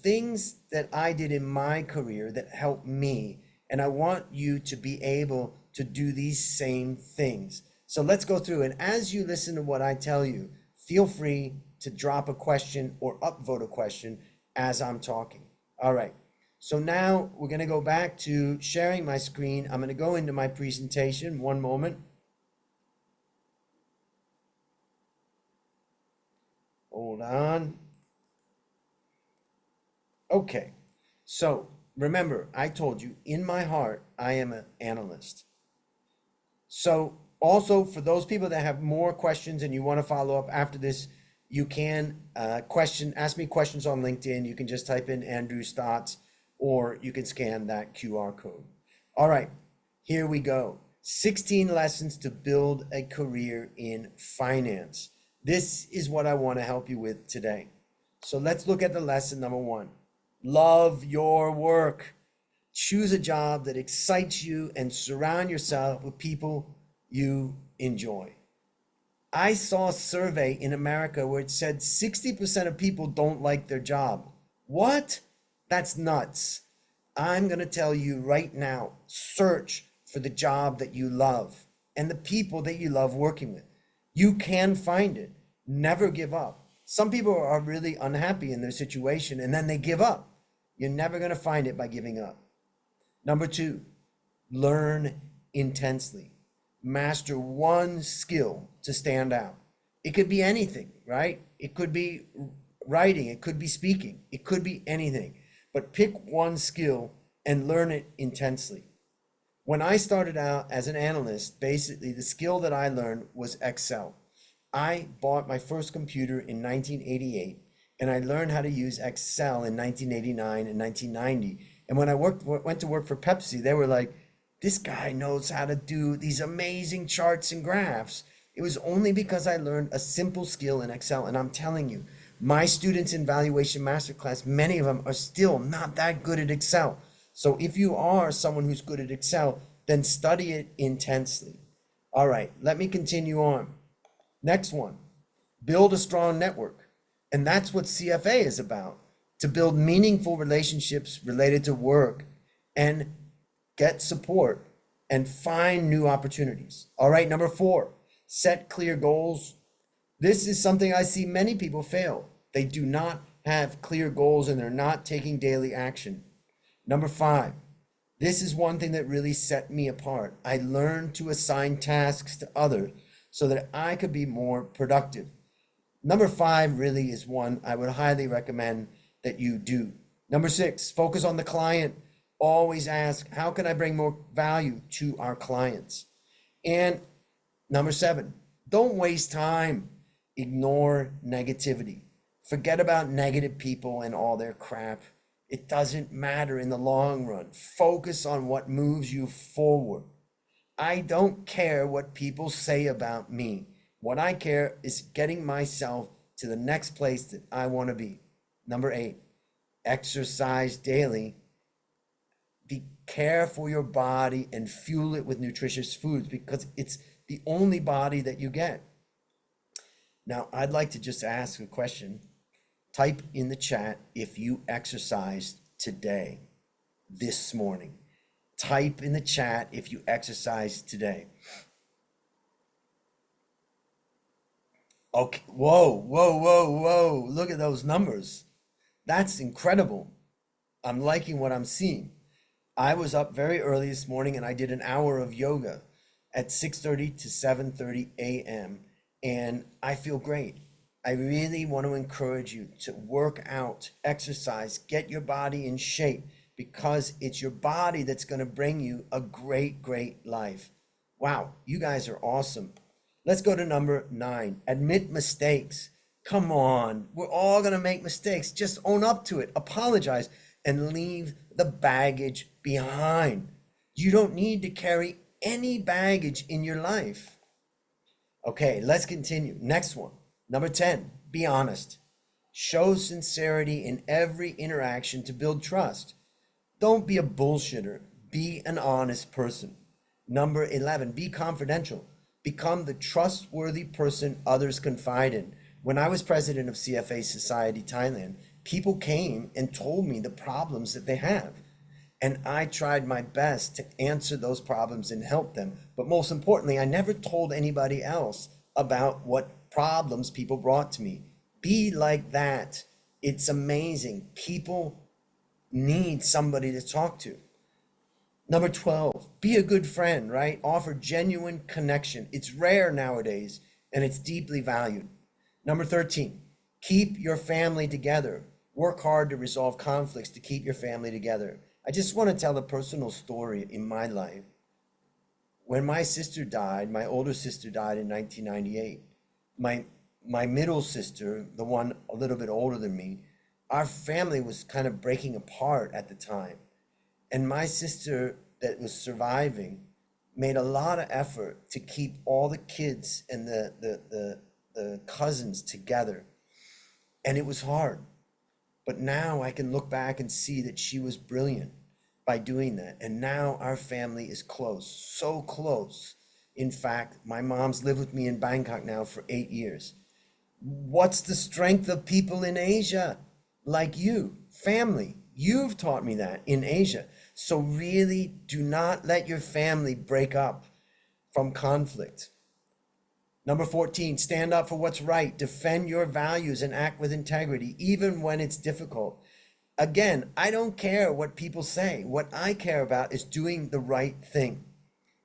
things that I did in my career that helped me. And I want you to be able to do these same things. So let's go through. And as you listen to what I tell you, feel free to drop a question or upvote a question as I'm talking. All right. So now we're going to go back to sharing my screen. I'm going to go into my presentation. One moment. Hold on. Okay. So remember, I told you in my heart, I am an analyst. So also for those people that have more questions and you want to follow up after this, you can ask me questions on LinkedIn. You can just type in Andrew's thoughts, or you can scan that QR code. All right, here we go. 16 lessons to build a career in finance. This is what I want to help you with today. So let's look at the lesson number 1. Love your work. Choose a job that excites you and surround yourself with people you enjoy. I saw a survey in America where it said 60% of people don't like their job. What? That's nuts. I'm going to tell you right now, search for the job that you love and the people that you love working with. You can find it. Never give up. Some people are really unhappy in their situation and then they give up. You're never going to find it by giving up. Number 2, learn intensely. Master one skill to stand out. It could be anything, right? It could be writing, it could be speaking, it could be anything. But pick one skill and learn it intensely. When I started out as an analyst, basically the skill that I learned was Excel. I bought my first computer in 1988 and I learned how to use Excel in 1989 and 1990. And when I went to work for Pepsi, they were like, this guy knows how to do these amazing charts and graphs. It was only because I learned a simple skill in Excel. And I'm telling you, my students in Valuation Masterclass, many of them are still not that good at Excel. So if you are someone who's good at Excel, then study it intensely. All right, let me continue on. Next one, build a strong network. And that's what CFA is about, to build meaningful relationships related to work and get support and find new opportunities. All right, number 4, set clear goals. This is something I see many people fail. They do not have clear goals and they're not taking daily action. Number 5, this is one thing that really set me apart. I learned to assign tasks to others so that I could be more productive. Number 5 really is one I would highly recommend that you do. Number 6, focus on the client. Always ask, how can I bring more value to our clients? And number 7, don't waste time. Ignore negativity. Forget about negative people and all their crap. It doesn't matter in the long run. Focus on what moves you forward. I don't care what people say about me. What I care is getting myself to the next place that I want to be. Number 8, exercise daily. Care for your body and fuel it with nutritious foods because it's the only body that you get. Now, I'd like to just ask a question. Type in the chat if you exercised today, this morning. Type in the chat if you exercised today. Okay, whoa. Look at those numbers. That's incredible. I'm liking what I'm seeing. I was up very early this morning and I did an hour of yoga at 6:30 to 7:30 a.m. and I feel great. I really want to encourage you to work out, exercise, get your body in shape because it's your body that's going to bring you a great, great life. Wow, you guys are awesome. Let's go to number 9. Admit mistakes. Come on, we're all gonna make mistakes. Just own up to it, apologize, and leave the baggage behind. You don't need to carry any baggage in your life. Okay, let's continue. Next one. Number 10, be honest. Show sincerity in every interaction to build trust. Don't be a bullshitter. Be an honest person. Number 11, be confidential. Become the trustworthy person others confide in. When I was president of CFA Society Thailand, people came and told me the problems that they have. And I tried my best to answer those problems and help them. But most importantly, I never told anybody else about what problems people brought to me. Be like that. It's amazing. People need somebody to talk to. Number 12, be a good friend, right? Offer genuine connection. It's rare nowadays and it's deeply valued. Number 13, keep your family together. Work hard to resolve conflicts to keep your family together. I just want to tell a personal story in my life. When my sister died, my older sister died in 1998. My middle sister, the one a little bit older than me, our family was kind of breaking apart at the time. And my sister that was surviving made a lot of effort to keep all the kids and the cousins together. And it was hard. But now I can look back and see that she was brilliant by doing that. And now our family is close, so close. In fact, my mom's lived with me in Bangkok now for 8 years. What's the strength of people in Asia? Like you, family. You've taught me that in Asia. So really do not let your family break up from conflict. Number 14, stand up for what's right. Defend your values and act with integrity, even when it's difficult. Again, I don't care what people say. What I care about is doing the right thing.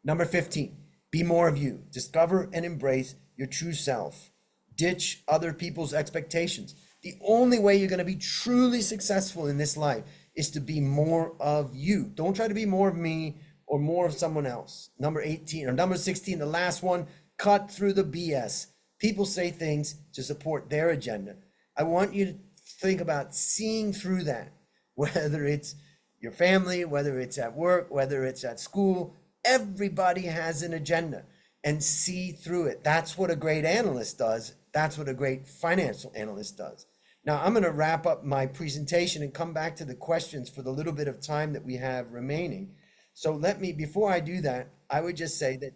Number 15, be more of you. Discover and embrace your true self. Ditch other people's expectations. The only way you're going to be truly successful in this life is to be more of you. Don't try to be more of me or more of someone else. Number 18 or number 16, the last one, cut through the BS. People say things to support their agenda. I want you to think about seeing through that, whether it's your family, whether it's at work, whether it's at school. Everybody has an agenda, and see through it. That's what a great analyst does. That's what a great financial analyst does. Now, I'm going to wrap up my presentation and come back to the questions for the little bit of time that we have remaining. So before I do that, I would just say that,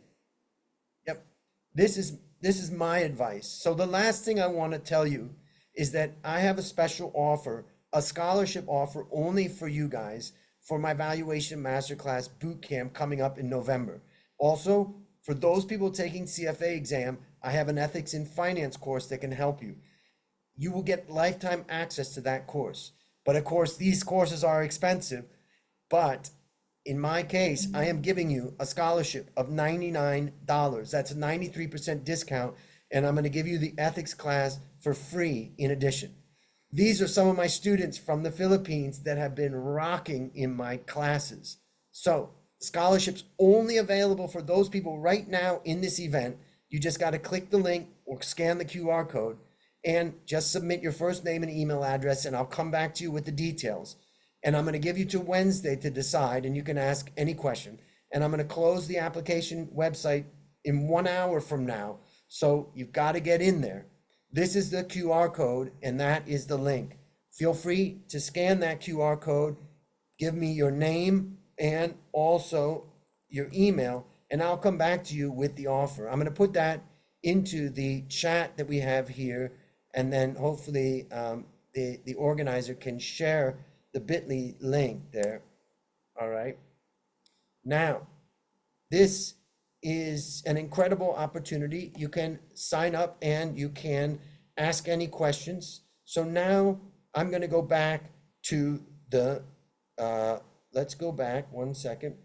yep, this is my advice. So the last thing I want to tell you is that I have a special offer, a scholarship offer only for you guys for my Valuation Masterclass Bootcamp coming up in November. Also, for those people taking CFA exam, I have an Ethics in Finance course that can help you. You will get lifetime access to that course. But of course, these courses are expensive. But in my case, I am giving you a scholarship of $99. That's a 93% discount. And I'm going to give you the ethics class for free in addition. These are some of my students from the Philippines that have been rocking in my classes. So scholarships only available for those people right now in this event. You just got to click the link or scan the QR code and just submit your first name and email address, and I'll come back to you with the details. And I'm going to give you to Wednesday to decide, and you can ask any question. And I'm going to close the application website in 1 hour from now. So you've got to get in there. This is the QR code, and that is the link. Feel free to scan that QR code, give me your name and also your email, and I'll come back to you with the offer. I'm going to put that into the chat that we have here, and then hopefully the organizer can share the bit.ly link there. All right. Now, this is an incredible opportunity. You can sign up and you can ask any questions. So now I'm going to go back to the, let's go back 1 second.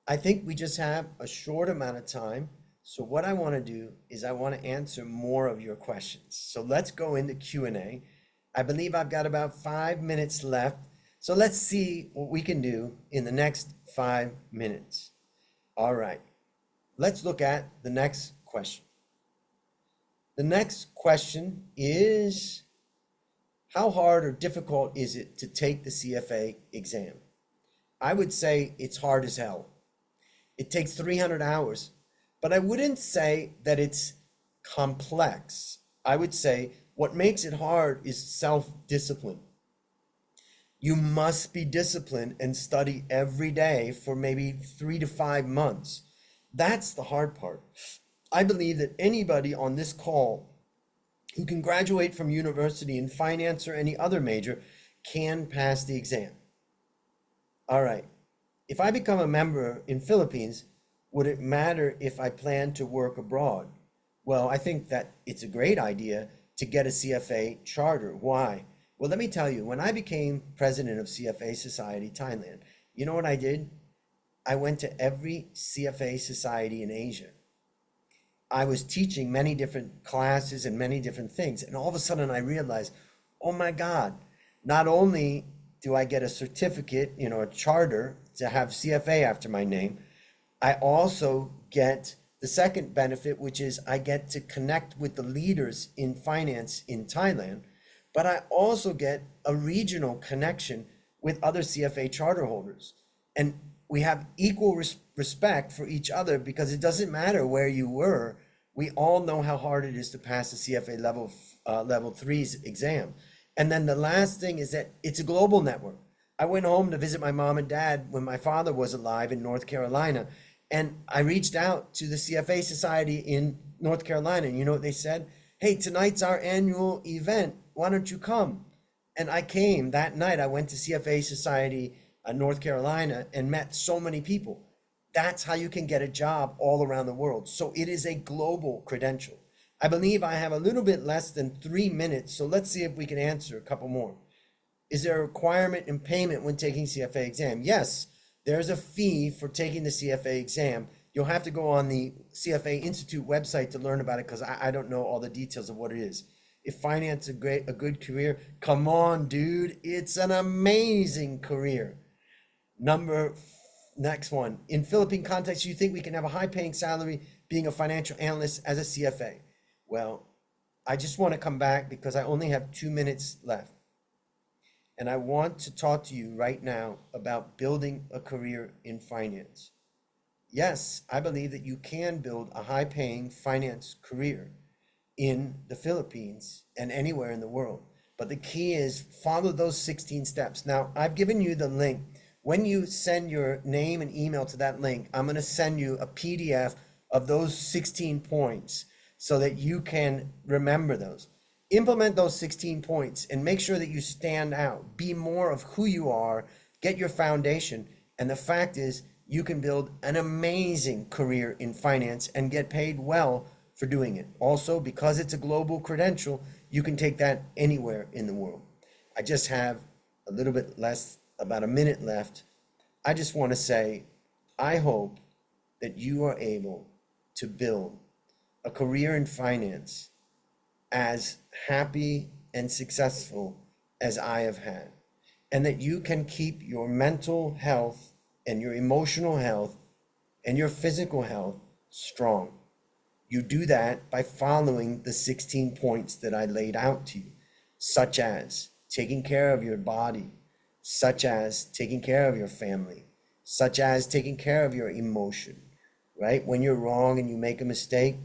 I think we just have a short amount of time. So what I want to do is I want to answer more of your questions. So let's go into Q&A. I believe I've got about 5 minutes left. So let's see what we can do in the next 5 minutes. All right, let's look at the next question. The next question is, how hard or difficult is it to take the CFA exam? I would say it's hard as hell. It takes 300 hours, but I wouldn't say that it's complex. I would say what makes it hard is self-discipline. You must be disciplined and study every day for maybe 3 to 5 months. That's the hard part. I believe that anybody on this call who can graduate from university in finance or any other major can pass the exam. All right. If I become a member in Philippines, would it matter if I plan to work abroad? Well, I think that it's a great idea to get a CFA charter. Why? Well, let me tell you, when I became president of CFA Society Thailand, you know what I did? I went to every CFA society in Asia. I was teaching many different classes and many different things. And all of a sudden I realized, oh my God, not only do I get a certificate, a charter to have CFA after my name, I also get the second benefit, which is I get to connect with the leaders in finance in Thailand, but I also get a regional connection with other CFA charter holders. And we have equal respect for each other because it doesn't matter where you were. We all know how hard it is to pass the CFA level 3's exam. And then the last thing is that it's a global network. I went home to visit my mom and dad when my father was alive in North Carolina. And I reached out to the CFA Society in North Carolina. And you know what they said? Hey, tonight's our annual event. Why don't you come? And I came that night. I went to CFA Society North Carolina and met so many people. That's how you can get a job all around the world. So it is a global credential. I believe I have a little bit less than 3 minutes. So let's see if we can answer a couple more. Is there a requirement in payment when taking CFA exam? Yes, there's a fee for taking the CFA exam. You'll have to go on the CFA Institute website to learn about it because I don't know all the details of what it is. If finance is a good career, come on, dude, it's an amazing career. Next one. In Philippine context, you think we can have a high-paying salary being a financial analyst as a CFA? Well, I just want to come back because I only have 2 minutes left. And I want to talk to you right now about building a career in finance. Yes, I believe that you can build a high-paying finance career in the Philippines and anywhere in the world. But the key is follow those 16 steps. Now, I've given you the link. When you send your name and email to that link, I'm going to send you a PDF of those 16 points so that you can remember those. Implement those 16 points and make sure that you stand out. Be more of who you are, get your foundation. And the fact is, you can build an amazing career in finance and get paid well for doing it. Also, because it's a global credential, you can take that anywhere in the world. I just have a little bit less, about a minute left. I just want to say, I hope that you are able to build a career in finance as happy and successful as I have had, and that you can keep your mental health and your emotional health and your physical health strong. You do that by following the 16 points that I laid out to you, such as taking care of your body, such as taking care of your family, such as taking care of your emotion, right? When you're wrong and you make a mistake,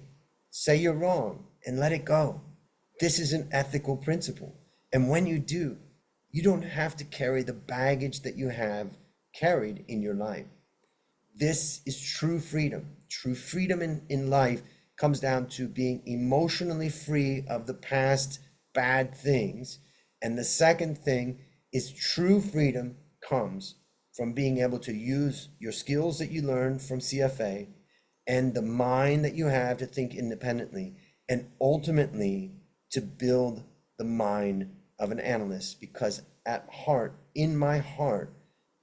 say you're wrong and let it go. This is an ethical principle. And when you do, you don't have to carry the baggage that you have carried in your life. This is true freedom. True freedom in life comes down to being emotionally free of the past bad things. And the second thing is true freedom comes from being able to use your skills that you learned from CFA and the mind that you have to think independently, and ultimately to build the mind of an analyst, because at heart, in my heart,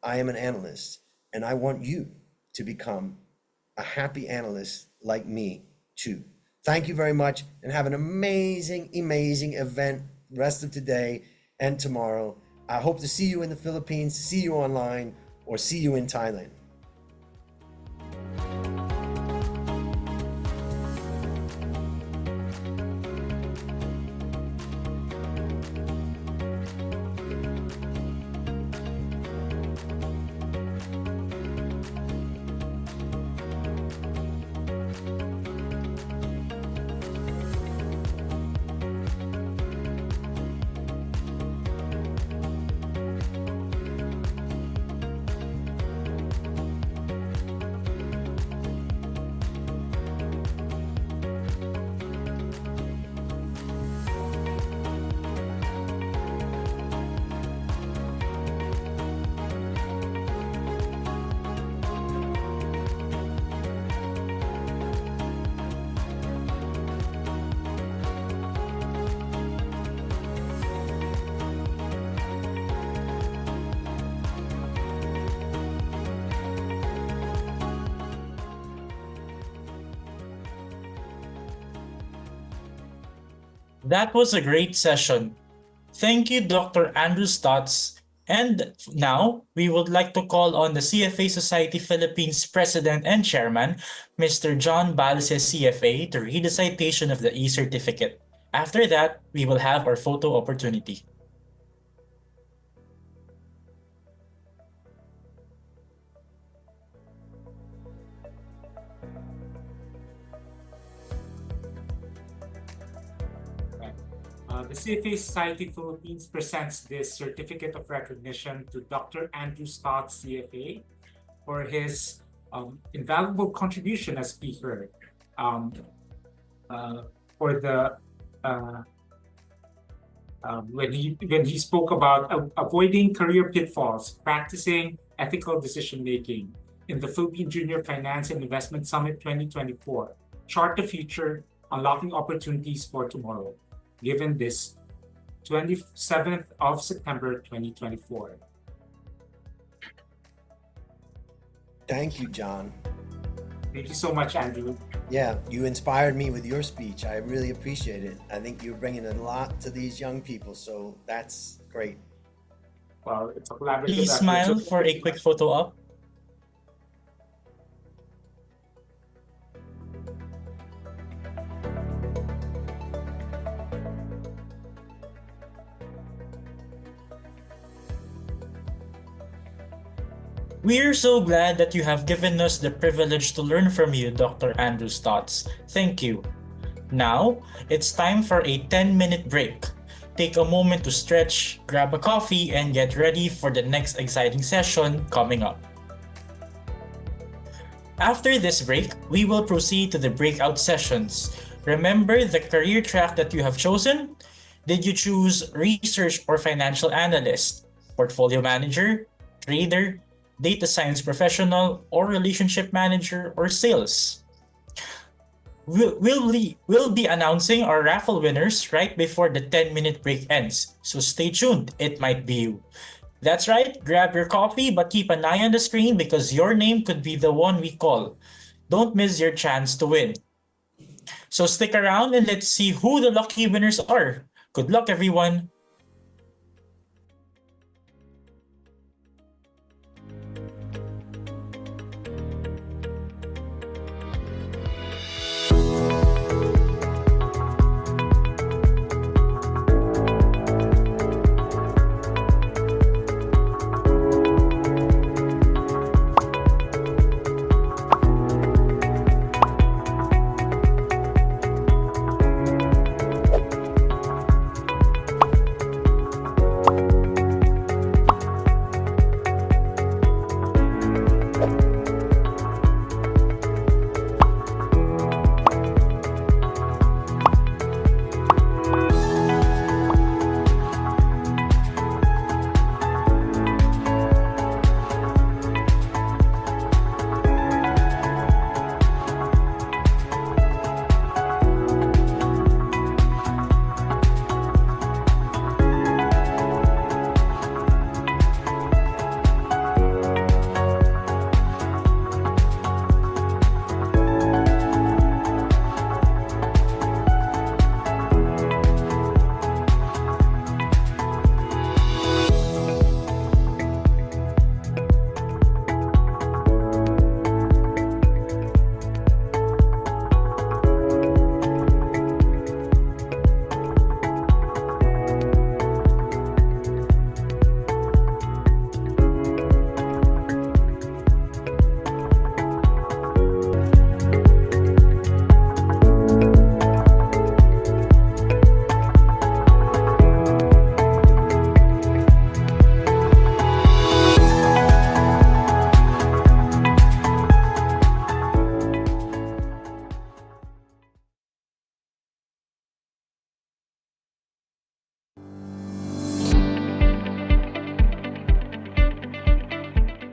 I am an analyst, and I want you to become a happy analyst like me too. Thank you very much, and have an amazing, amazing event rest of today and tomorrow. I hope to see you in the Philippines, see you online, or see you in Thailand.
That was a great session. Thank you, Dr. Andrew Stotts. And now, we would like to call on the CFA Society Philippines President and Chairman, Mr. John Balse CFA, to read the citation of the e-certificate. After that, we will have our photo opportunity.
The CFA Society Philippines presents this certificate of recognition to Dr. Andrew Stott, CFA, for his invaluable contribution as speaker for the when he spoke about avoiding career pitfalls, practicing ethical decision making in the Philippine Junior Finance and Investment Summit 2024. Chart the future, unlocking opportunities for tomorrow. Given this 27th of September 2024.
Thank you, John.
Thank you so much, Andrew.
Yeah, you inspired me with your speech. I really appreciate it. I think you're bringing a lot to these young people, so that's great.
Well, it's a collaborative
Please
effort.
smile for a quick photo op. We're so glad that you have given us the privilege to learn from you, Dr. Andrew Stotts. Thank you. Now, it's time for a 10-minute break. Take a moment to stretch, grab a coffee, and get ready for the next exciting session coming up. After this break, we will proceed to the breakout sessions. Remember the career track that you have chosen? Did you choose research or financial analyst, portfolio manager, trader, data science professional, or relationship manager, or sales? We'll be announcing our raffle winners right before the 10-minute break ends, so stay tuned, it might be you. That's right, grab your coffee but keep an eye on the screen because your name could be the one we call. Don't miss your chance to win. So stick around and let's see who the lucky winners are. Good luck, everyone!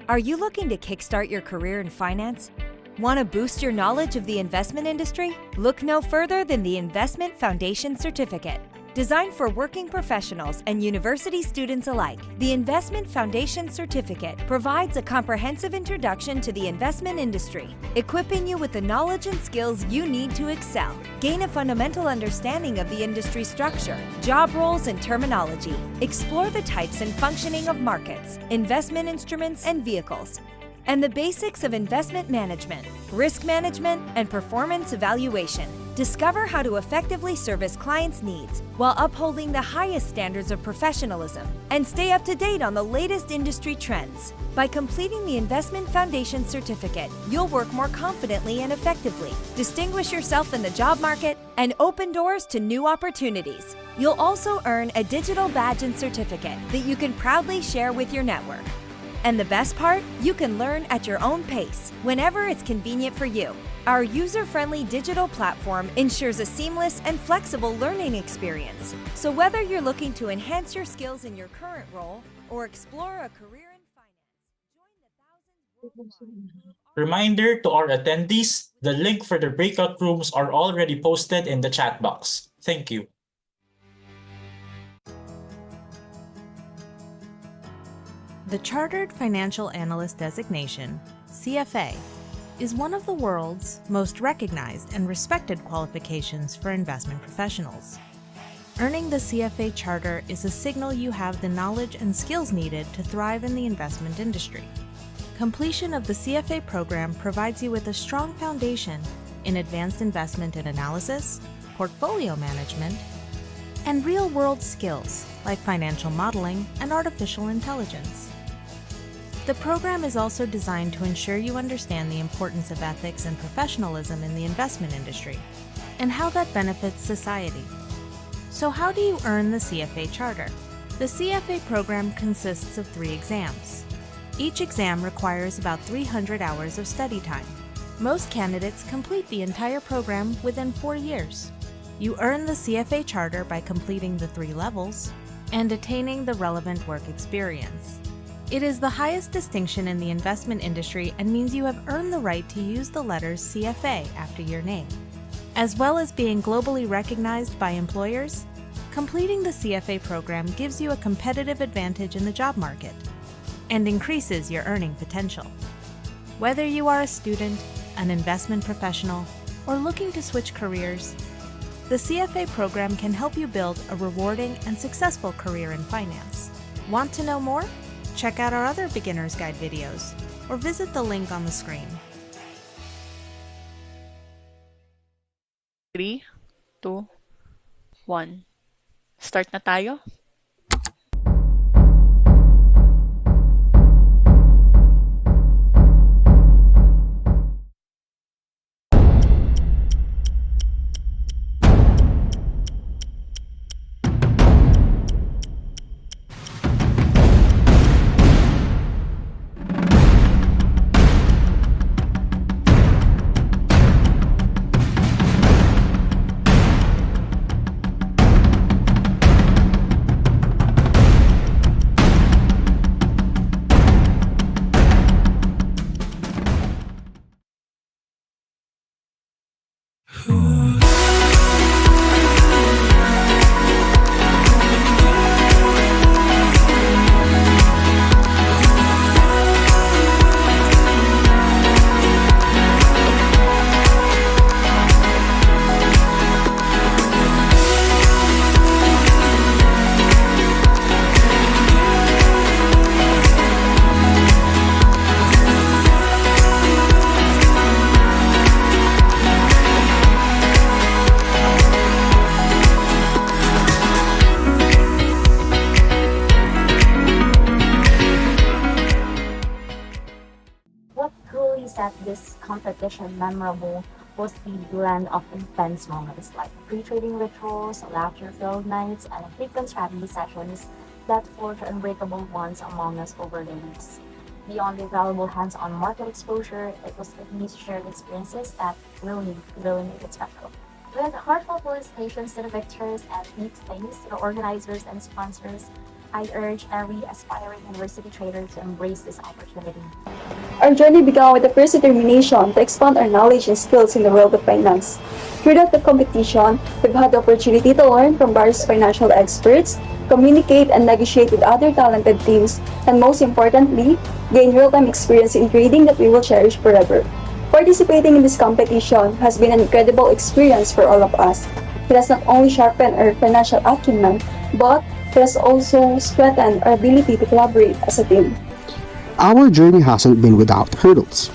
Are you looking to kickstart your career in finance? Want to boost your knowledge of the investment industry? Look no further than the Investment Foundation Certificate. Designed for working professionals and university students alike, the Investment Foundation Certificate provides a comprehensive introduction to the investment industry, equipping you with the knowledge and skills you need to excel. Gain a fundamental understanding of the industry structure, job roles and terminology. Explore the types and functioning of markets, investment instruments and vehicles, and the basics of investment management, risk management, and performance evaluation. Discover how to effectively service clients' needs while upholding the highest standards of professionalism and stay up to date on the latest industry trends. By completing the Investment Foundation Certificate, you'll work more confidently and effectively, distinguish yourself in the job market, and open doors to new opportunities. You'll also earn a digital badge and certificate that you can proudly share with your network. And the best part? You can learn at your own pace, whenever it's convenient for you. Our user-friendly digital platform ensures a seamless and flexible learning experience. So whether you're looking to enhance your skills in your current role or explore a career in finance, join the thousands worldwide.
Reminder to our attendees, the link for the breakout rooms are already posted in the chat box. Thank you.
The Chartered Financial Analyst designation, CFA, is one of the world's most recognized and respected qualifications for investment professionals. Earning the CFA charter is a signal you have the knowledge and skills needed to thrive in the investment industry. Completion of the CFA program provides you with a strong foundation in advanced investment and analysis, portfolio management, and real-world skills like financial modeling and artificial intelligence. The program is also designed to ensure you understand the importance of ethics and professionalism in the investment industry and how that benefits society. So how do you earn the CFA charter? The CFA program consists of 3 exams. Each exam requires about 300 hours of study time. Most candidates complete the entire program within 4 years. You earn the CFA charter by completing the 3 levels and attaining the relevant work experience. It is the highest distinction in the investment industry and means you have earned the right to use the letters CFA after your name. As well as being globally recognized by employers, completing the CFA program gives you a competitive advantage in the job market and increases your earning potential. Whether you are a student, an investment professional, or looking to switch careers, the CFA program can help you build a rewarding and successful career in finance. Want to know more? Check out our other beginner's guide videos or visit the link on the screen.
3, 2, 1. Start na tayo?
Set this competition memorable was the blend of intense moments like pre-trading rituals, laughter-filled nights, and frequent strategy sessions that forged unbreakable bonds among us over the weeks. Beyond the valuable hands-on market exposure, it was these shared experiences that really made it special. With heartfelt felicitations to the victors and deep thanks to the organizers and sponsors, I urge every aspiring university trader to embrace this opportunity.
Our journey began with the fierce determination to expand our knowledge and skills in the world of finance. Throughout the competition, we've had the opportunity to learn from various financial experts, communicate and negotiate with other talented teams, and most importantly, gain real-time experience in trading that we will cherish forever. Participating in this competition has been an incredible experience for all of us. It has not only sharpened our financial acumen, but it has also strengthened our ability to collaborate as a team.
Our journey hasn't been without hurdles.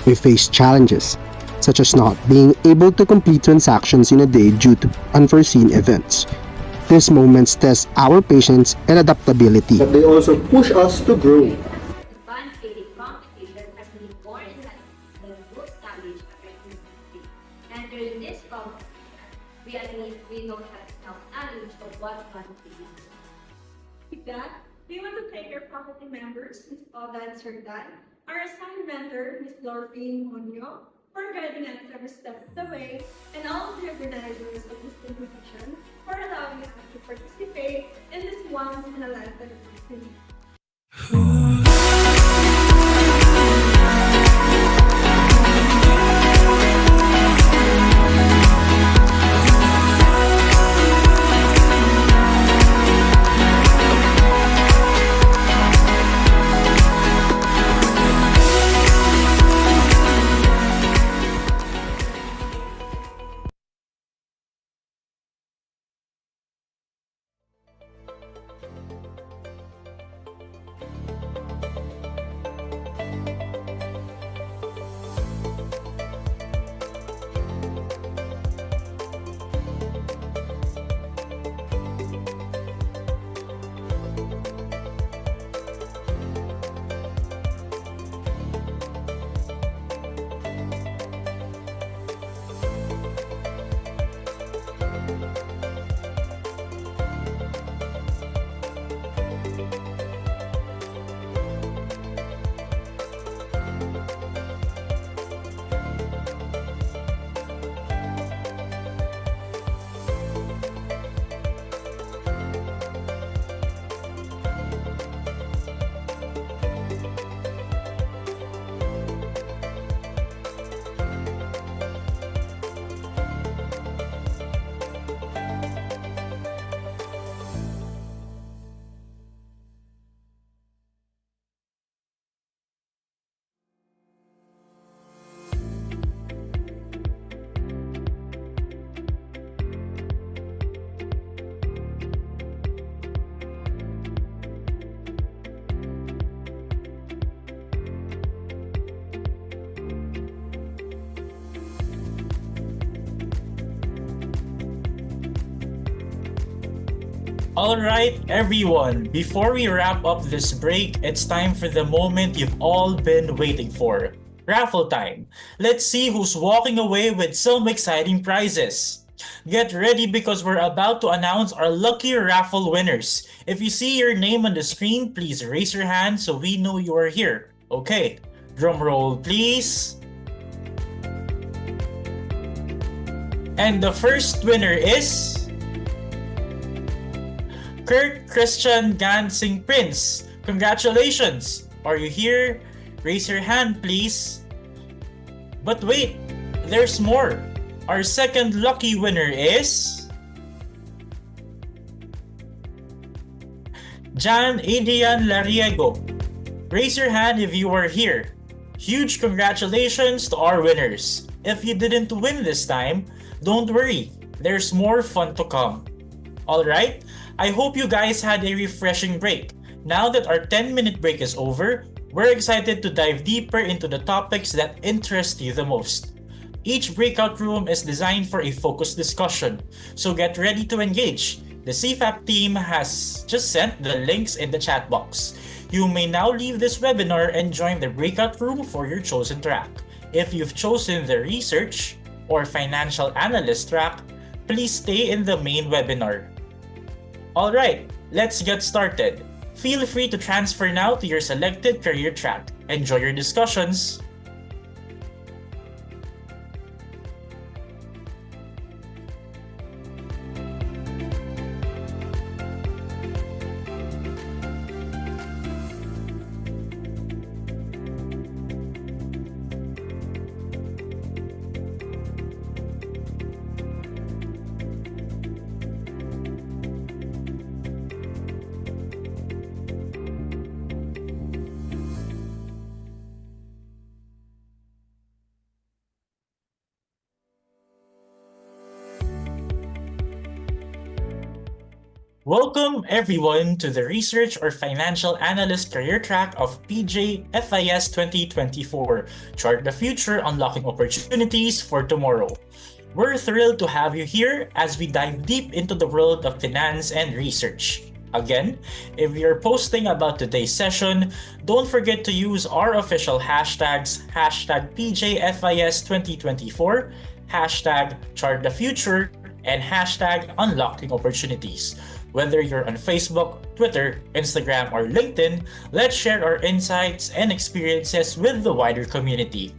We faced challenges, such as not being able to complete transactions in a day due to unforeseen events. These moments test our patience and adaptability.
But they also push us to grow.
Advanced trading competition has been more intense than most established activity. And during this competition, we admit we don't have enough knowledge of what quantity is.
With that, we want to thank our faculty members, Ms. Odan Serdan, our assigned mentor, Ms. Dorothy Monyo, for guiding us every step of the way, and all of the organizers of this competition for allowing us to participate in this once-in-a-lifetime opportunity.
Alright, everyone, before we wrap up this break, it's time for the moment you've all been waiting for. Raffle time. Let's see who's walking away with some exciting prizes. Get ready because we're about to announce our lucky raffle winners. If you see your name on the screen, please raise your hand so we know you are here. Okay, drum roll please. And the first winner is Kurt Christian Gansing Prince. Congratulations! Are you here? Raise your hand, please. But wait, there's more. Our second lucky winner is Jan Adrian Lariego. Raise your hand if you are here. Huge congratulations to our winners. If you didn't win this time, don't worry. There's more fun to come. Alright? I hope you guys had a refreshing break. Now that our 10-minute break is over, we're excited to dive deeper into the topics that interest you the most. Each breakout room is designed for a focused discussion, so get ready to engage. The CFAP team has just sent the links in the chat box. You may now leave this webinar and join the breakout room for your chosen track. If you've chosen the research or financial analyst track, please stay in the main webinar. Alright, let's get started. Feel free to transfer now to your selected career track. Enjoy your discussions! Welcome everyone to the Research or Financial Analyst Career Track of PJ FIS 2024. Chart the future, unlocking opportunities for tomorrow. We're thrilled to have you here as we dive deep into the world of finance and research. Again, if you're posting about today's session, don't forget to use our official hashtags hashtag PJFIS2024, hashtag ChartTheFuture, and hashtag Unlocking Opportunities. Whether you're on Facebook, Twitter, Instagram, or LinkedIn, let's share our insights and experiences with the wider community.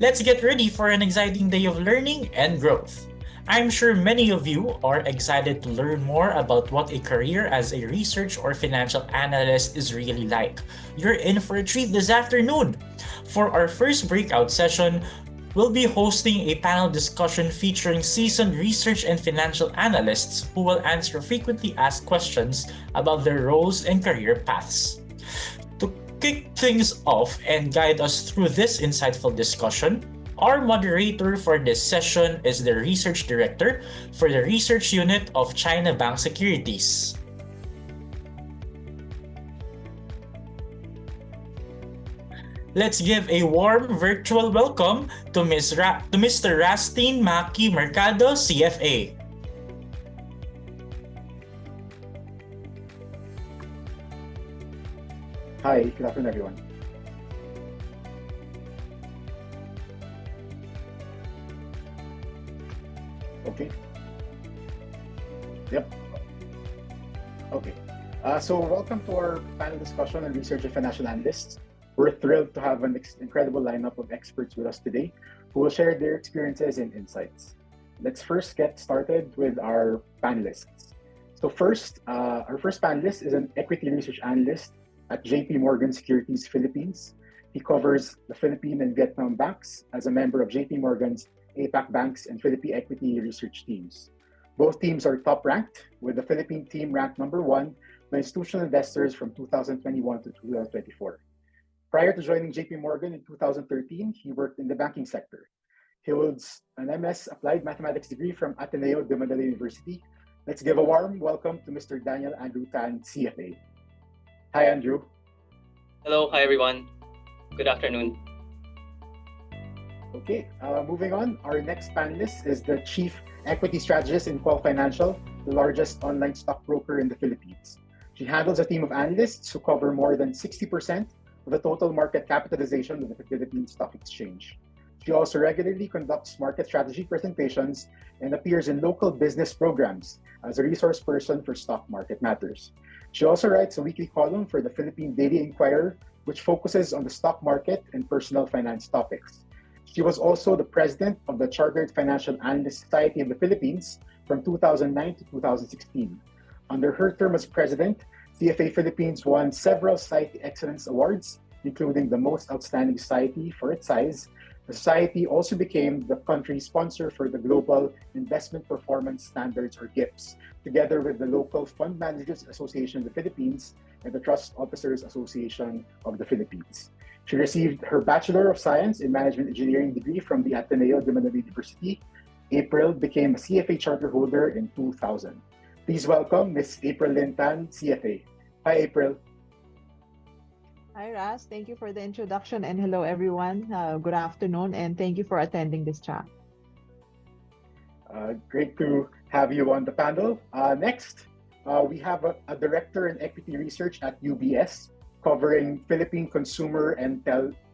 Let's get ready for an exciting day of learning and growth. I'm sure many of you are excited to learn more about what a career as a research or financial analyst is really like. You're in for a treat this afternoon. For our first breakout session, we'll be hosting a panel discussion featuring seasoned research and financial analysts who will answer frequently asked questions about their roles and career paths. To kick things off and guide us through this insightful discussion, our moderator for this session is the Research Director for the Research Unit of China Bank Securities. Let's give a warm virtual welcome to Mr. Rastin Maki Mercado, CFA.
Hi, good afternoon, everyone. Okay. Yep. Okay. So welcome to our panel discussion on research and financial analysts. We're thrilled to have an incredible lineup of experts with us today who will share their experiences and insights. Let's first get started with our panelists. So first, our first panelist is an equity research analyst at JP Morgan Securities Philippines. He covers the Philippine and Vietnam banks as a member of JP Morgan's APAC Banks and Philippine Equity Research teams. Both teams are top ranked, with the Philippine team ranked number 1 by institutional investors from 2021 to 2024. Prior to joining JP Morgan in 2013, he worked in the banking sector. He holds an MS Applied Mathematics degree from Ateneo de Manila University. Let's give a warm welcome to Mr. Daniel Andrew Tan, CFA. Hi, Andrew.
Hello, hi everyone. Good afternoon.
Okay, moving on, our next panelist is the Chief Equity Strategist in Qual Financial, the largest online stockbroker in the Philippines. She handles a team of analysts who cover more than 60% of the total market capitalization of the Philippine Stock Exchange. She also regularly conducts market strategy presentations and appears in local business programs as a resource person for stock market matters. She also writes a weekly column for the Philippine Daily Inquirer, which focuses on the stock market and personal finance topics. She was also the president of the Chartered Financial Analyst Society of the Philippines from 2009 to 2016. Under her term as president, CFA Philippines won several Society Excellence Awards, including the Most Outstanding Society for its size. The Society also became the country's sponsor for the Global Investment Performance Standards, or GIPS, together with the local Fund Managers Association of the Philippines and the Trust Officers Association of the Philippines. She received her Bachelor of Science in Management Engineering degree from the Ateneo de Manila University. April became a CFA charter holder in 2000. Please welcome Ms. April Lintan, CFA. Hi, April.
Hi, Ras. Thank you for the introduction, and hello, everyone. Good afternoon, and thank you for attending this chat.
Great to have you on the panel. Next, we have a director in equity research at UBS, covering Philippine consumer and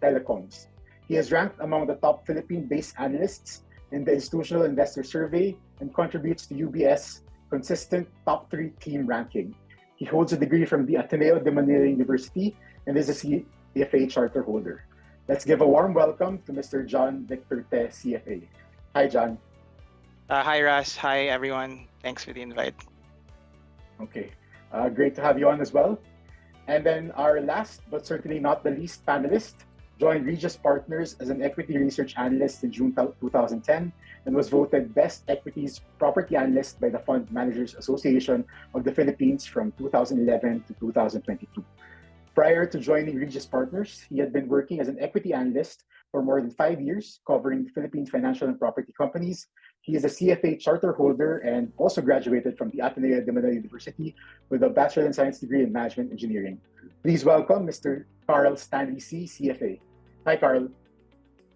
telecoms. He is ranked among the top Philippine-based analysts in the Institutional Investor Survey and contributes to UBS' consistent top 3 team ranking. He holds a degree from the Ateneo de Manila University and is a CFA charter holder. Let's give a warm welcome to Mr. John Victor Te, CFA. Hi, John.
Hi, Ras. Hi, everyone. Thanks for the invite.
Okay, great to have you on as well. And then our last, but certainly not the least, panelist joined Regis Partners as an equity research analyst in June 2010 and was voted Best Equities Property Analyst by the Fund Managers Association of the Philippines from 2011 to 2022. Prior to joining Regis Partners, he had been working as an equity analyst for more than 5 years, covering Philippine financial and property companies. He is a CFA charter holder and also graduated from the Ateneo de Manila University with a Bachelor in Science degree in Management Engineering. Please welcome Mr. Carl Stanley C., CFA. Hi, Carl.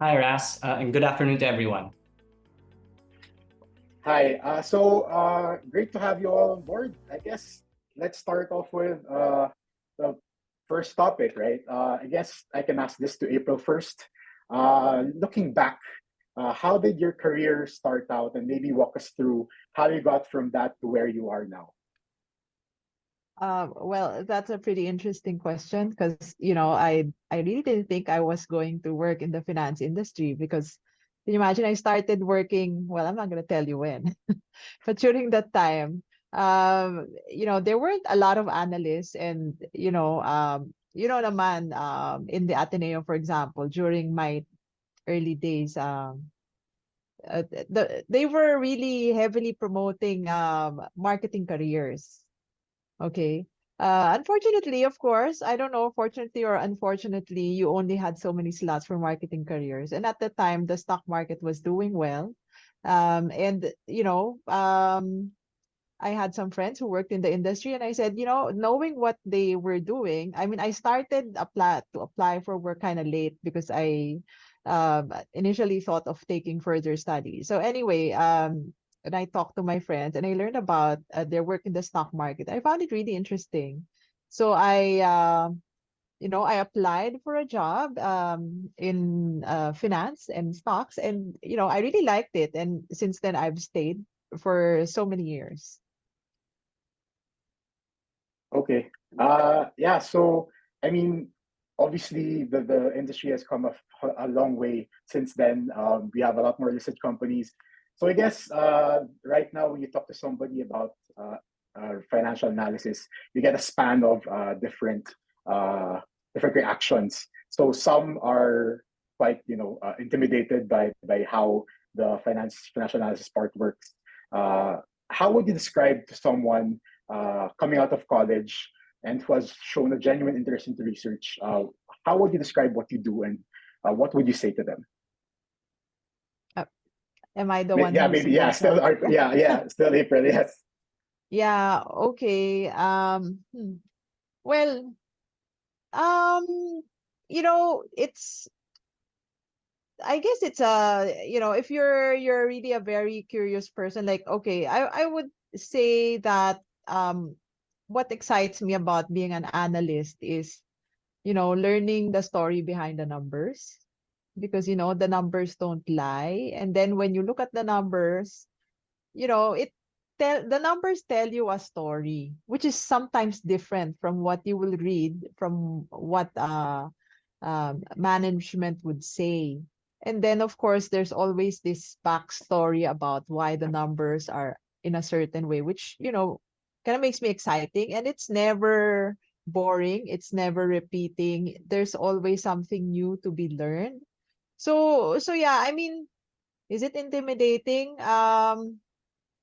Hi, Ras, and good afternoon to everyone.
Hi. Great to have you all on board. I guess let's start off with the first topic, right? I guess I can ask this to April 1st. Looking back, how did your career start out, and maybe walk us through how you got from that to where you are now?
Well, that's a pretty interesting question because, I really didn't think I was going to work in the finance industry because can you imagine I started working, well, I'm not going to tell you when, but during that time, there weren't a lot of analysts and, naman, in the Ateneo, for example, during my early days, they were really heavily promoting marketing careers. Okay. Unfortunately, of course, I don't know, fortunately or unfortunately, you only had so many slots for marketing careers. And at the time, the stock market was doing well. And, I had some friends who worked in the industry, and I said, knowing what they were doing, I mean, I started to apply for work kind of late because I initially thought of taking further studies. So anyway, and I talked to my friends and I learned about their work in the stock market. I found it really interesting. So I applied for a job in finance and stocks, and I really liked it. And since then, I've stayed for so many years.
Okay. Yeah. So, I mean, obviously, the industry has come a long way since then. We have a lot more listed companies. So, I guess right now, when you talk to somebody about financial analysis, you get a span of different reactions. So, some are quite, intimidated by how the financial analysis part works. How would you describe to someone coming out of college and who has shown a genuine interest into research, how would you describe what you do, and what would you say to them?
Am I the one?
Yeah,
who's
maybe. Yeah, still. Yeah, still April. Yes.
Yeah. Okay. Well, it's. I guess it's if you're really a very curious person, like, okay, I would say that what excites me about being an analyst is, learning the story behind the numbers, because the numbers don't lie. And then when you look at the numbers, the numbers tell you a story, which is sometimes different from what you will read from what management would say. And then, of course, there's always this backstory about why the numbers are in a certain way, which, kind of makes me exciting. And it's never boring. It's never repeating. There's always something new to be learned. So yeah, I mean, is it intimidating?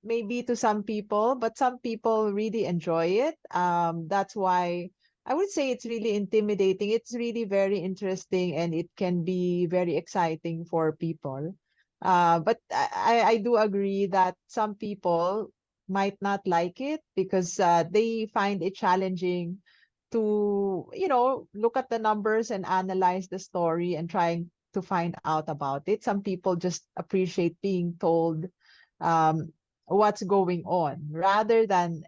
Maybe to some people, but some people really enjoy it. That's why I would say it's really intimidating. It's really very interesting, and it can be very exciting for people. But I do agree that some people might not like it because they find it challenging to, look at the numbers and analyze the story and trying to find out about it. Some people just appreciate being told um, what's going on rather than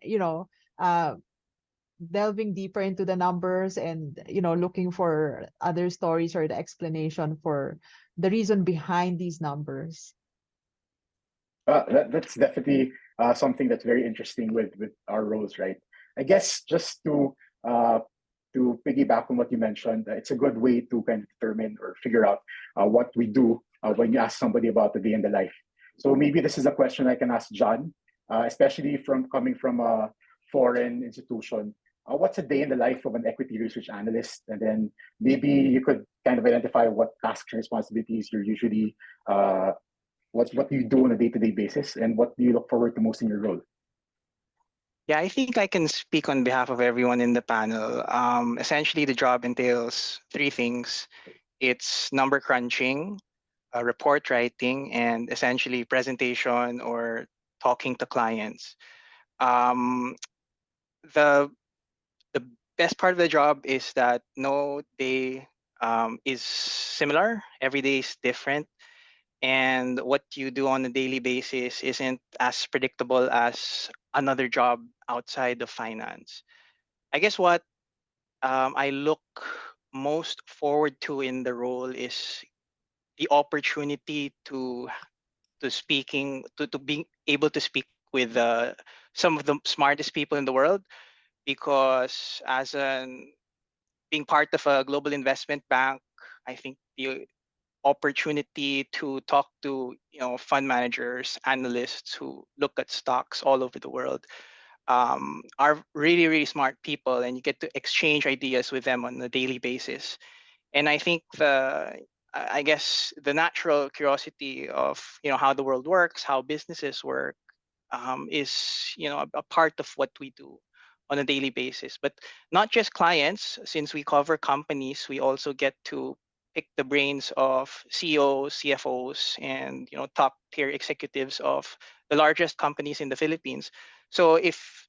delving deeper into the numbers and looking for other stories or the explanation for the reason behind these numbers.
That's definitely something that's very interesting with our roles, right? I guess just to piggyback on what you mentioned, it's a good way to kind of determine or figure out what we do when you ask somebody about the day in the life. So maybe this is a question I can ask John, especially from coming from a foreign institution. What's a day in the life of an equity research analyst? And then maybe you could kind of identify what tasks and responsibilities you're usually, what do you do on a day-to-day basis, and what do you look forward to most in your role?
Yeah, I think I can speak on behalf of everyone in the panel. Essentially, the job entails three things. It's number crunching, report writing and essentially presentation or talking to clients. Um, the the best part of the job is that no day is similar. Every day is different, and what you do on a daily basis isn't as predictable as another job outside of finance. I guess what I look most forward to in the role is the opportunity to being able to speak with some of the smartest people in the world, because as an being part of a global investment bank, I think the opportunity to talk to fund managers, analysts who look at stocks all over the world are really really smart people, and you get to exchange ideas with them on a daily basis. And I think I guess the natural curiosity of how the world works, how businesses work, is a part of what we do on a daily basis. But not just clients, since we cover companies, we also get to pick the brains of CEOs, CFOs, and top tier executives of the largest companies in the Philippines. So if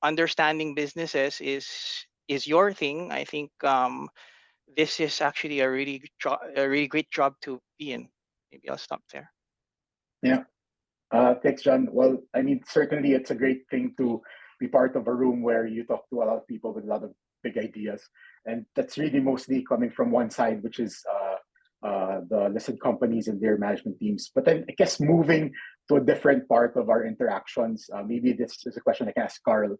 understanding businesses is your thing, I think this is actually a really great job to be in. Maybe I'll stop there.
Yeah. Thanks, John. Well, I mean, certainly it's a great thing to be part of a room where you talk to a lot of people with a lot of big ideas. And that's really mostly coming from one side, which is the listed companies and their management teams. But then I guess moving to a different part of our interactions, maybe this is a question I can ask Carl.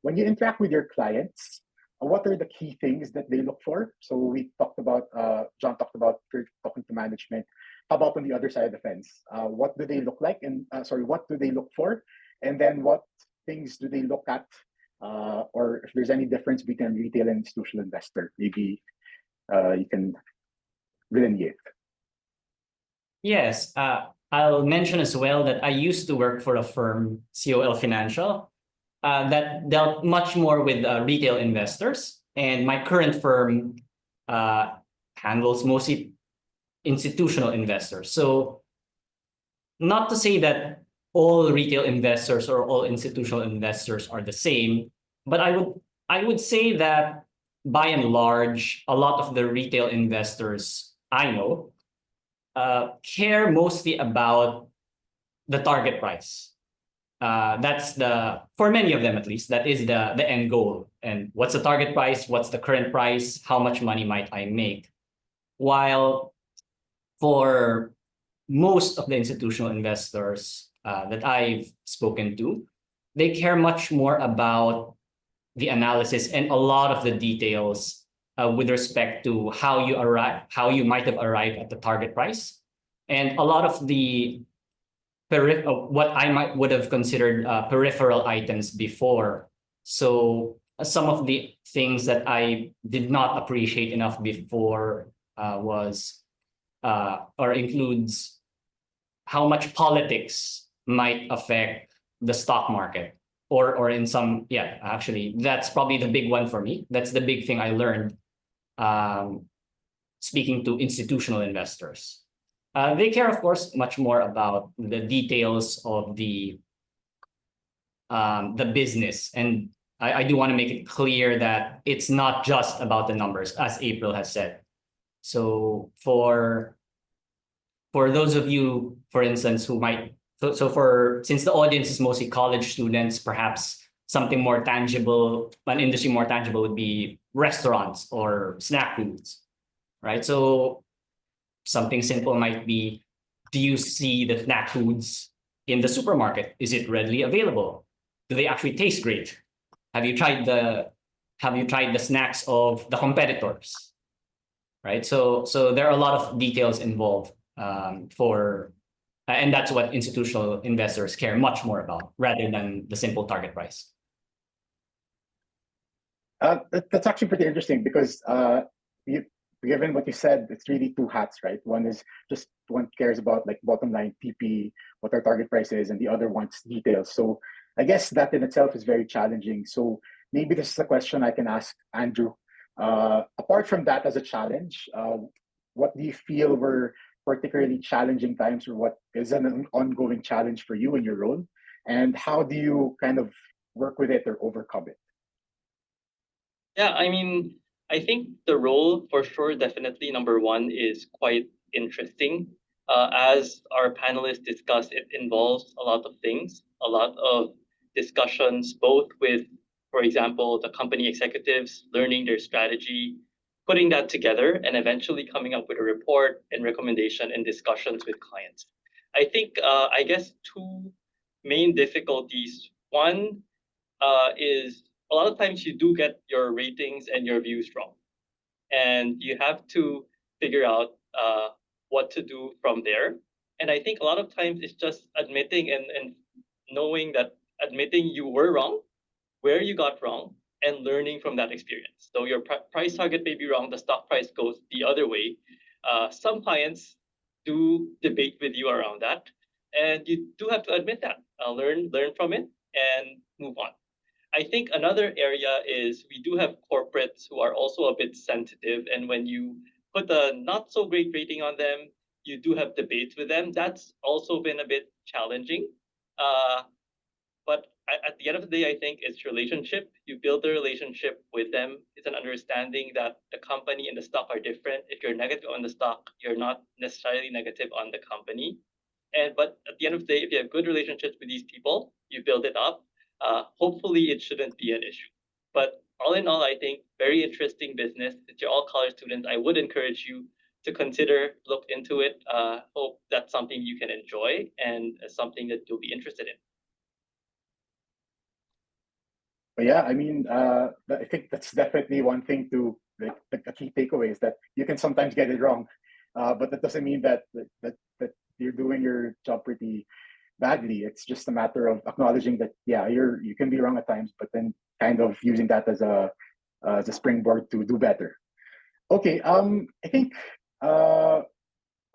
When you interact with your clients, what are the key things that they look for? So we talked about, John talked about talking to management. How about on the other side of the fence? What do they look like? And what do they look for? And then what things do they look at? Or if there's any difference between retail and institutional investor, maybe you can delineate.
Yes, I'll mention as well that I used to work for a firm, COL Financial, that dealt much more with retail investors. And my current firm handles mostly institutional investors. So not to say that all retail investors or all institutional investors are the same, but I would say that by and large, a lot of the retail investors I know care mostly about the target price. That's for many of them at least, that is the end goal. And what's the target price? What's the current price? How much money might I make? While for most of the institutional investors that I've spoken to, they care much more about the analysis and a lot of the details with respect to how you might have arrived at the target price, and a lot of the what I would have considered peripheral items before. So some of the things that I did not appreciate enough before was or includes how much politics might affect the stock market, or in some, yeah, actually that's probably the big one for me. That's the big thing I learned speaking to institutional investors. They care, of course, much more about the details of the business. And I do want to make it clear that it's not just about the numbers, as April has said. So for those of you, for instance, who might, since the audience is mostly college students, perhaps something more tangible, an industry more tangible would be restaurants or snack foods, right? So something simple might be, do you see the snack foods in the supermarket? Is it readily available? Do they actually taste great? Have you tried the snacks of the competitors? Right. So there are a lot of details involved and that's what institutional investors care much more about rather than the simple target price.
That's actually pretty interesting because given what you said, it's really two hats, right? One is just one cares about like bottom line TP, what our target price is, and the other wants details. So I guess that in itself is very challenging. So maybe this is a question I can ask Andrew. Apart from that as a challenge, what do you feel were particularly challenging times, or what is an ongoing challenge for you in your role, and how do you kind of work with it or overcome it?
Yeah, I mean, I think the role for sure, definitely number one is quite interesting. As our panelists discussed, it involves a lot of things, a lot of discussions, both with, for example, the company executives, learning their strategy, putting that together, and eventually coming up with a report and recommendation and discussions with clients. I think, I guess, two main difficulties. One is a lot of times you do get your ratings and your views wrong, and you have to figure out what to do from there. And I think a lot of times it's just admitting and knowing that admitting you were wrong, where you got wrong, and learning from that experience. So your price target may be wrong, the stock price goes the other way. Some clients do debate with you around that, and you do have to admit that, learn from it, and move on. I think another area is we do have corporates who are also a bit sensitive, and when you put a not so great rating on them, you do have debates with them. That's also been a bit challenging. But at the end of the day, I think it's relationship. You build the relationship with them. It's an understanding that the company and the stock are different. If you're negative on the stock, you're not necessarily negative on the company. But at the end of the day, if you have good relationships with these people, you build it up. Hopefully, it shouldn't be an issue. But all in all, I think very interesting business. If you're all college students, I would encourage you to consider, look into it. Hope that's something you can enjoy and something that you'll be interested in.
But yeah, I mean, I think that's definitely one thing to the key takeaway is that you can sometimes get it wrong, but that doesn't mean that you're doing your job pretty badly. It's just a matter of acknowledging that you can be wrong at times, but then kind of using that as a springboard to do better. Okay, I think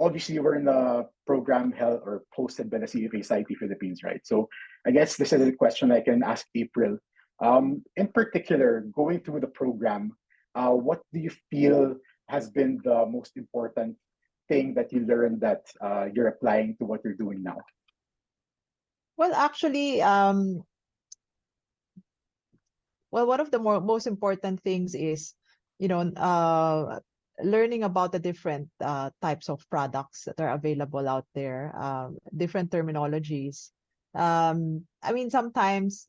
obviously we're in the program held or hosted by the CFA Society Philippines, right? So I guess this is a question I can ask April. In particular, going through the program, what do you feel has been the most important thing that you learned that you're applying to what you're doing now?
Well, actually, one of the most important things is, learning about the different types of products that are available out there, different terminologies. I mean, sometimes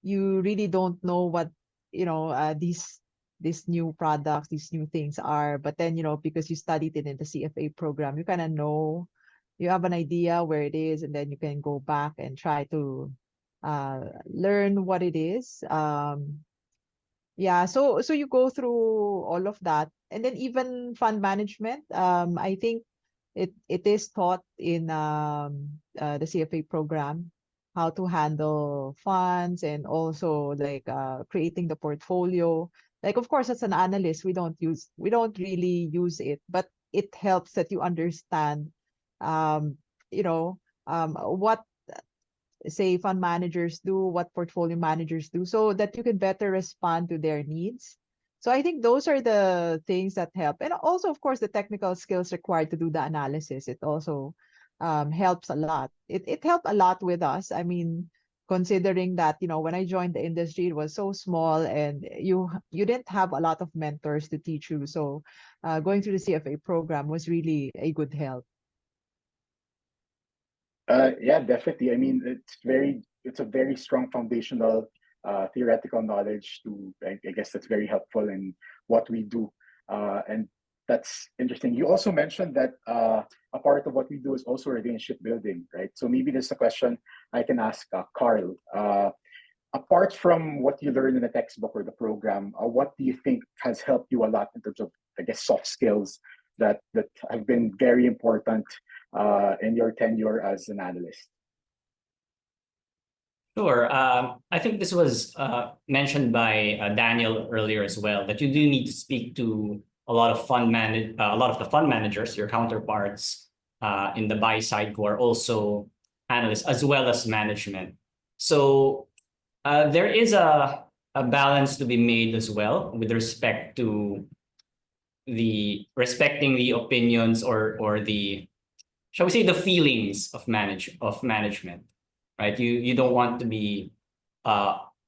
you really don't know what these new products, these new things are, but then because you studied it in the CFA program, you kind of know, you have an idea where it is, and then you can go back and try to learn what it is. Yeah, so you go through all of that, and then even fund management. I think it is taught in the CFA program, how to handle funds, and also creating the portfolio. Like, of course, as an analyst, we don't really use it, but it helps that you understand, what say fund managers do, what portfolio managers do, so that you can better respond to their needs. So I think those are the things that help. And also, of course, the technical skills required to do the analysis. It also helps a lot. It helped a lot with us. I mean, considering that, when I joined the industry, it was so small and you didn't have a lot of mentors to teach you. So going through the CFA program was really a good help.
Yeah, definitely. I mean, it's a very strong foundational theoretical knowledge I guess that's very helpful in what we do. And that's interesting. You also mentioned that a part of what we do is also relationship building, right? So maybe there's a question I can ask Carl. Apart from what you learn in the textbook or the program, what do you think has helped you a lot in terms of, I guess, soft skills that have been very important in your tenure as an analyst?
Sure. I think this was mentioned by Daniel earlier as well, that you do need to speak to a lot of the fund managers, your counterparts in the buy side, who are also analysts as well as management. So there is a balance to be made as well with respect to the respecting the opinions or the, shall we say, the feelings of management, right? You don't want to be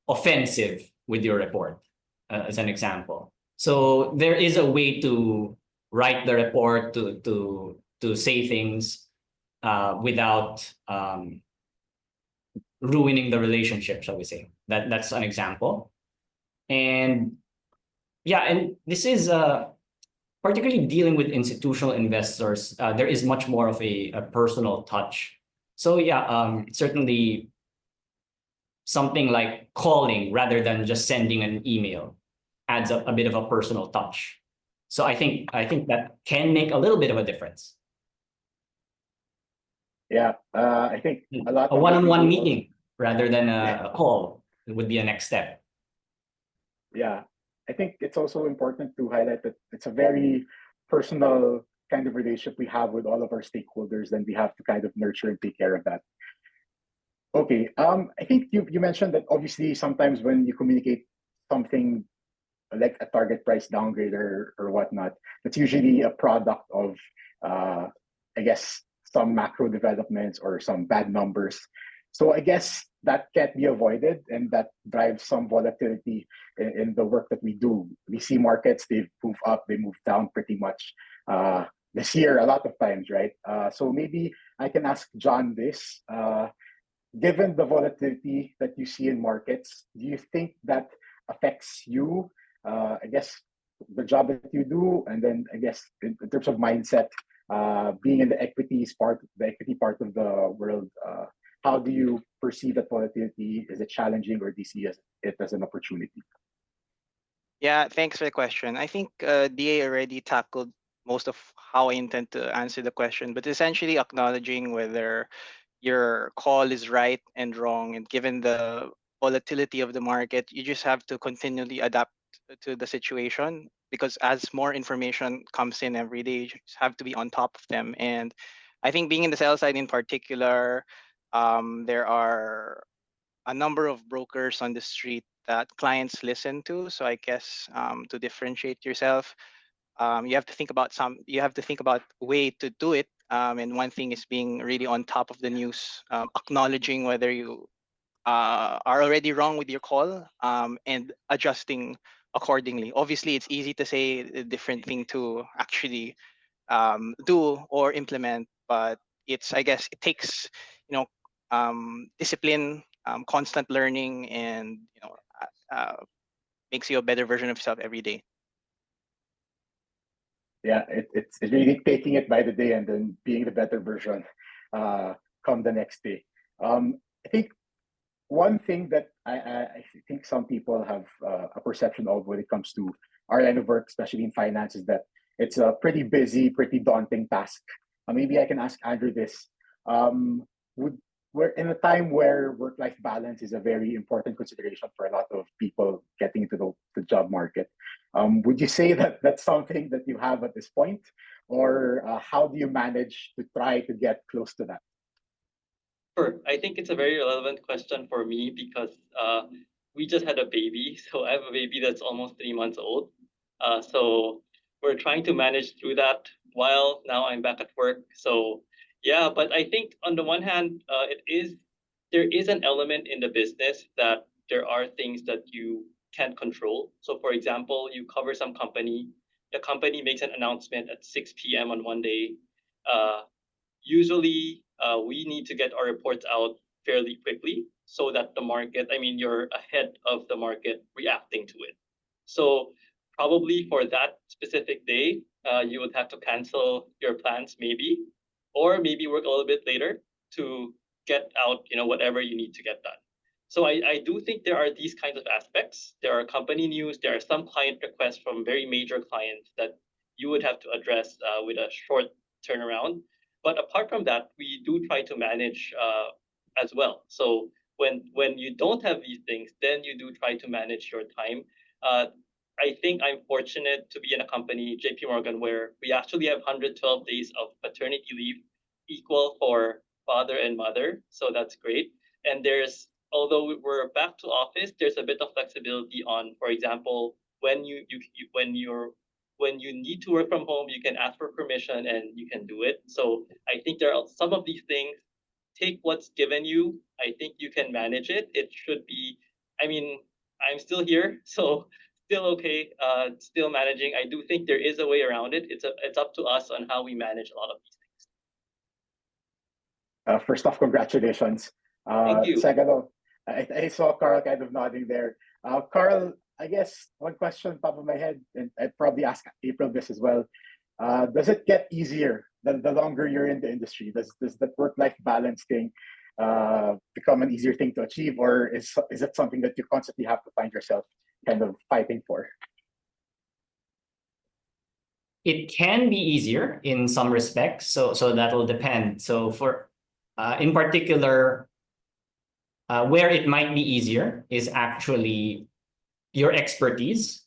offensive with your report, as an example. So there is a way to write the report to say things without ruining the relationship, shall we say. That's an example. And yeah, and this is particularly dealing with institutional investors. There is much more of a personal touch. So yeah, certainly something like calling rather than just sending an email adds a bit of a personal touch. So I think that can make a little bit of a difference.
Yeah, I think a lot
A
of what we
one-on-one
do
meeting rather than a call would be a next step.
yeah, I think it's also important to highlight that it's a very personal kind of relationship we have with all of our stakeholders, and we have to kind of nurture and take care of that. Okay, I think you mentioned that obviously sometimes when you communicate something like a target price downgrade or whatnot, that's usually a product of, I guess, some macro developments or some bad numbers. So I guess that can't be avoided, and that drives some volatility in the work that we do. We see markets, they move up, they move down pretty much this year a lot of times, right? So maybe I can ask John this. Given the volatility that you see in markets, do you think that affects you? I guess the job that you do, and then I guess in terms of mindset, being in the equity part of the world, how do you perceive that volatility? Is it challenging, or do you see it as an opportunity?
Yeah, thanks for the question. I think DA already tackled most of how I intend to answer the question, but essentially acknowledging whether your call is right and wrong, and given the volatility of the market, you just have to continually adapt to the situation, because as more information comes in every day, you just have to be on top of them. And I think being in the sell side in particular, there are a number of brokers on the street that clients listen to. So I guess to differentiate yourself, you have to think about way to do it. And one thing is being really on top of the news, acknowledging whether you are already wrong with your call, and adjusting accordingly. Obviously, it's easy to say a different thing to actually do or implement, but I guess it takes, discipline, constant learning, and makes you a better version of yourself every day.
Yeah, it's really taking it by the day and then being the better version come the next day. I think one thing that I think some people have a perception of when it comes to our line of work, especially in finance, is that it's a pretty busy, pretty daunting task. Maybe I can ask Andrew this. Would We're in a time where work-life balance is a very important consideration for a lot of people getting into the job market. Would you say that that's something that you have at this point, or how do you manage to try to get close to that?
Sure. I think it's a very relevant question for me because we just had a baby. So I have a baby that's almost 3 months old. So we're trying to manage through that while now I'm back at work. So yeah, but I think on the one hand, there is an element in the business that there are things that you can't control. So for example, you cover some company, the company makes an announcement at 6 p.m. on one day. Usually we need to get our reports out fairly quickly so that the market, I mean, you're ahead of the market reacting to it. So probably for that specific day, you would have to cancel your plans maybe, or maybe work a little bit later to get out, whatever you need to get done. So I do think there are these kinds of aspects. There are company news. There are some client requests from very major clients that you would have to address with a short turnaround. But apart from that, we do try to manage as well. So when you don't have these things, then you do try to manage your time. I think I'm fortunate to be in a company, JP Morgan, where we actually have 112 days of paternity leave, equal for father and mother. So that's great. And although we're back to office, there's a bit of flexibility on, for example, when when you need to work from home, you can ask for permission and you can do it. So I think there are some of these things. Take what's given you. I think you can manage it. It should be. I mean, I'm still here, so still okay. Still managing. I do think there is a way around it. It's up to us on how we manage a lot of these things.
First off, congratulations.
Thank you.
Second off, I saw Carl kind of nodding there. Carl, I guess one question top of my head, and I'd probably ask April this as well. Does it get easier the longer you're in the industry? Does that work-life balance thing become an easier thing to achieve, or is it something that you constantly have to find yourself kind of fighting for?
It can be easier in some respects, so that'll depend. So for in particular, where it might be easier is actually your expertise.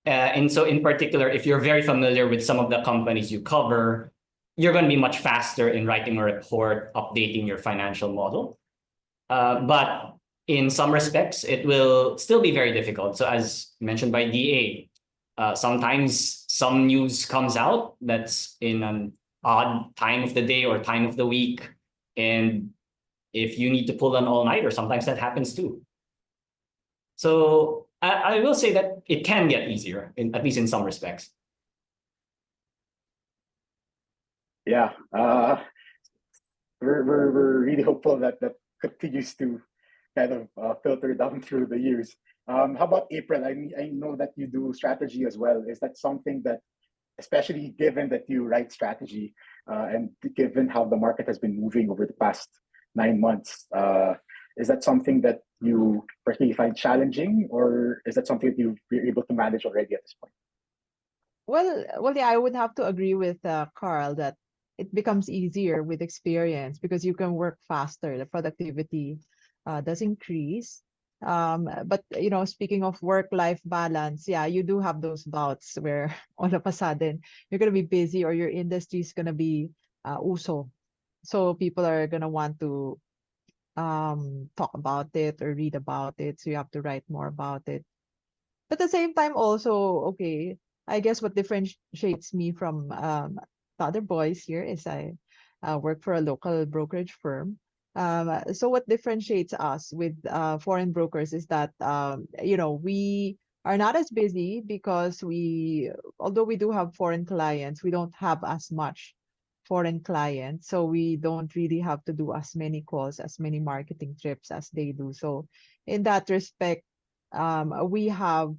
And so in particular, if you're very familiar with some of the companies you cover, you're going to be much faster in writing a report, updating your financial model. But in some respects, it will still be very difficult. So as mentioned by DA, sometimes some news comes out that's in an odd time of the day or time of the week. And if you need to pull an all-nighter, sometimes that happens too. So I will say that it can get easier, at least in some respects.
Yeah, we're really hopeful that that continues to kind of filter down through the years. How about April? I know that you do strategy as well. Is that something that, especially given that you write strategy and given how the market has been moving over the past 9 months, is that something that you personally find challenging, or is that something that you're able to manage already at this point?
Well, yeah, I would have to agree with Carl that it becomes easier with experience because you can work faster. The productivity does increase. But speaking of work-life balance, yeah, you do have those bouts where all of a sudden you're gonna be busy or your industry is gonna be uso. So people are gonna want to talk about it or read about it. So you have to write more about it. But at the same time, also, okay, I guess what differentiates me from the other boys here is I work for a local brokerage firm. So what differentiates us with foreign brokers is that we are not as busy because although we do have foreign clients, we don't have as much foreign clients, so we don't really have to do as many calls, as many marketing trips as they do. So in that respect, we have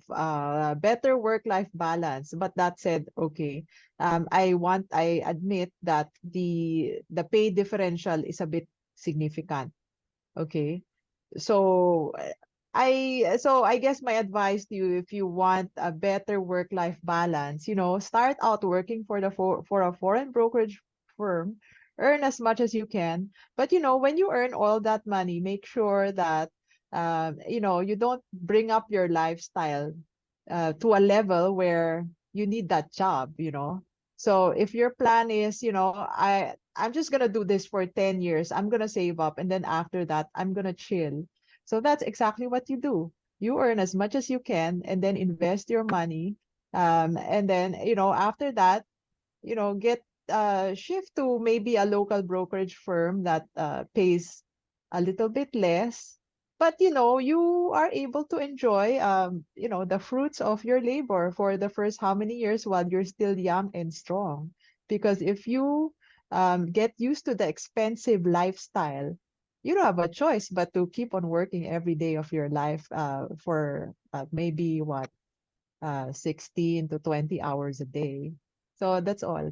better work-life balance. But that said, okay, I admit that the pay differential is a bit significant. Okay, so I guess my advice to you, if you want a better work-life balance, start out working for a foreign brokerage firm, earn as much as you can. But when you earn all that money, make sure that you don't bring up your lifestyle to a level where you need that job. So if your plan is, I'm just gonna do this for 10 years, I'm gonna save up, and then after that, I'm gonna chill. So that's exactly what you do. You earn as much as you can and then invest your money. And then, after that, get shift to maybe a local brokerage firm that pays a little bit less, but you are able to enjoy the fruits of your labor for the first how many years while you're still young and strong. Because if you get used to the expensive lifestyle, you don't have a choice but to keep on working every day of your life for maybe 16 to 20 hours a day. So that's all.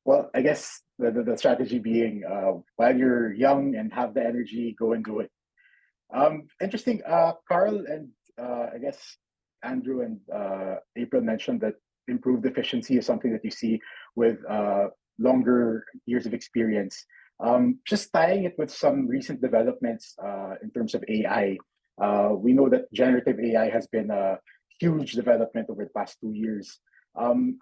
Well, I guess the strategy being while you're young and have the energy, go and do it. Interesting. Carl and I guess Andrew and April mentioned that improved efficiency is something that you see with longer years of experience. Just tying it with some recent developments in terms of AI, we know that generative AI has been a huge development over the past 2 years.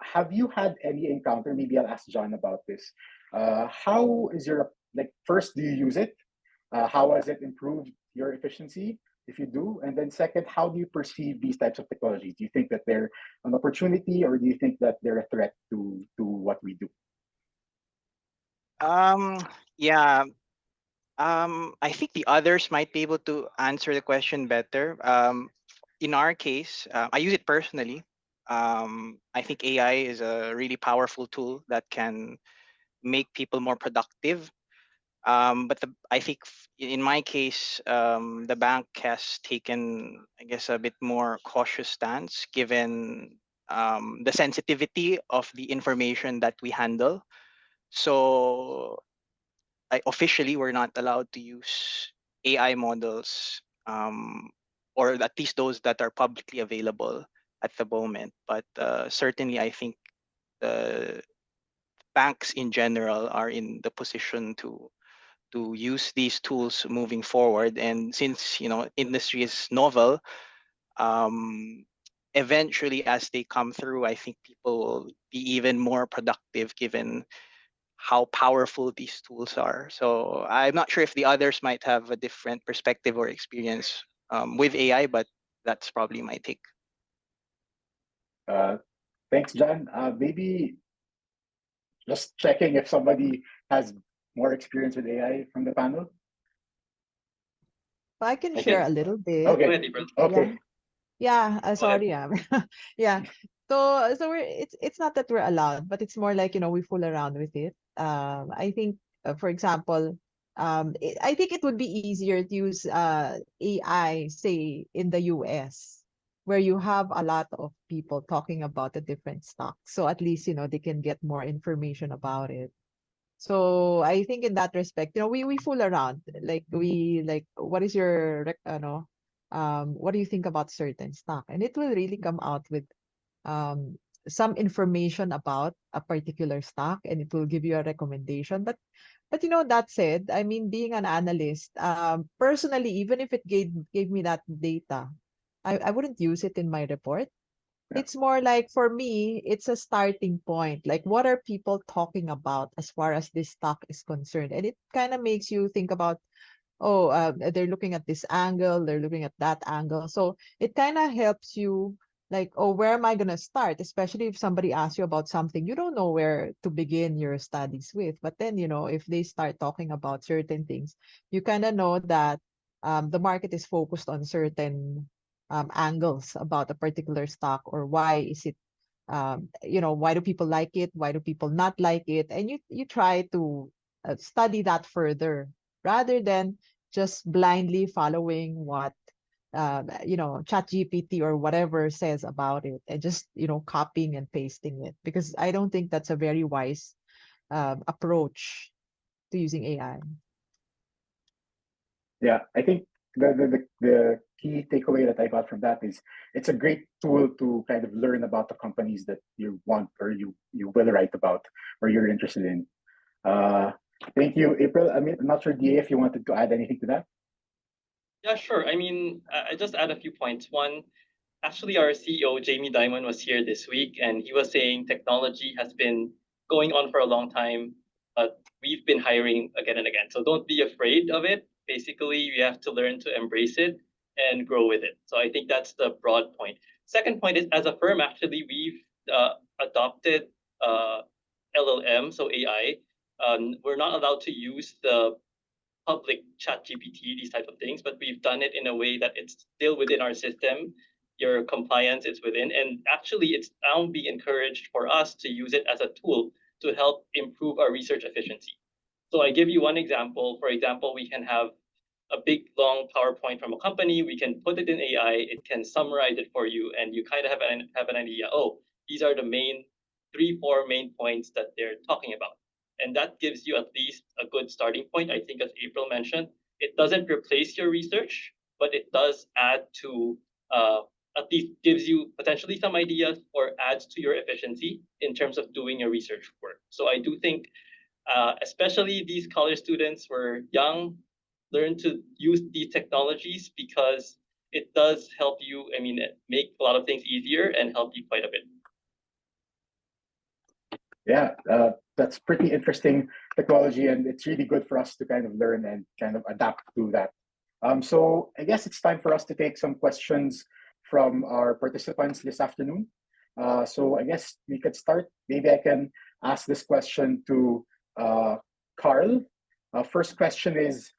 Have you had any encounter? Maybe I'll ask John about this. How is your, like, first, do you use it? How has it improved your efficiency? If you do, and then second, how do you perceive these types of technologies? Do you think that they're an opportunity, or do you think that they're a threat to what we do?
Yeah. I think the others might be able to answer the question better. In our case, I use it personally. I think AI is a really powerful tool that can make people more productive. I think in my case, the bank has taken, I guess, a bit more cautious stance given the sensitivity of the information that we handle. So officially, we're not allowed to use AI models, or at least those that are publicly available at the moment. But certainly, I think the banks in general are in the position to use these tools moving forward. And since industry is novel, um, eventually as they come through, I think people will be even more productive given how powerful these tools are. So I'm not sure if the others might have a different perspective or experience with AI, but that's probably my take.
Thanks, John. Maybe just checking if somebody has more experience with AI from the panel.
I can share a little bit.
Okay. Okay.
Yeah, sorry. Yeah. So it's not that we're allowed, but it's more like, we fool around with it. I think, for example, I think it would be easier to use AI, say, in the US, where you have a lot of people talking about the different stocks. So at least, they can get more information about it. So I think in that respect, we fool around. Like what is your what do you think about certain stock? And it will really come out with um some information about a particular stock, and it will give you a recommendation. But that said, I mean, being an analyst, personally, even if it gave me that data, I wouldn't use it in my report. It's more like, for me, it's a starting point. Like, what are people talking about as far as this stock is concerned? And it kind of makes you think about, oh, they're looking at this angle, they're looking at that angle. So it kind of helps you, like, oh, where am I going to start? Especially if somebody asks you about something, you don't know where to begin your studies with. But then, if they start talking about certain things, you kind of know that the market is focused on certain angles about a particular stock, or why is it, why do people like it, why do people not like it, and you try to study that further, rather than just blindly following what ChatGPT or whatever says about it, and just copying and pasting it, because I don't think that's a very wise approach to using AI.
Yeah, I think the key takeaway that I got from that is it's a great tool to kind of learn about the companies that you want, or you will write about, or you're interested in. Thank you, April. I mean, I'm not sure, DA, if you wanted to add anything to that.
Yeah, sure. I mean, I just add a few points. One, actually, our CEO, Jamie Dimon, was here this week, and he was saying technology has been going on for a long time, but we've been hiring again and again. So don't be afraid of it. Basically, you have to learn to embrace it and grow with it. So I think that's the broad point. Second point is, as a firm, actually, we've adopted LLM, so AI. We're not allowed to use the public chat GPT, these type of things, but we've done it in a way that it's still within our system. Your compliance is within, and actually it's now being encouraged for us to use it as a tool to help improve our research efficiency. So I give you one example. For example, we can have a big long PowerPoint from a company. We can put it in AI. It can summarize it for you, and you kind of have an idea. Oh, these are the main 3, 4 main points that they're talking about, and that gives you at least a good starting point. I think, as April mentioned, it doesn't replace your research, but it does add to at least gives you potentially some ideas, or adds to your efficiency in terms of doing your research work. So I do think, especially these college students who are young, learn to use these technologies, because it does help you, I mean, make a lot of things easier and help you quite a bit.
Yeah, that's pretty interesting technology, and it's really good for us to kind of learn and kind of adapt to that So I guess it's time for us to take some questions from our participants this afternoon. So I guess we could start. Maybe I can ask this question to Carl. First question is,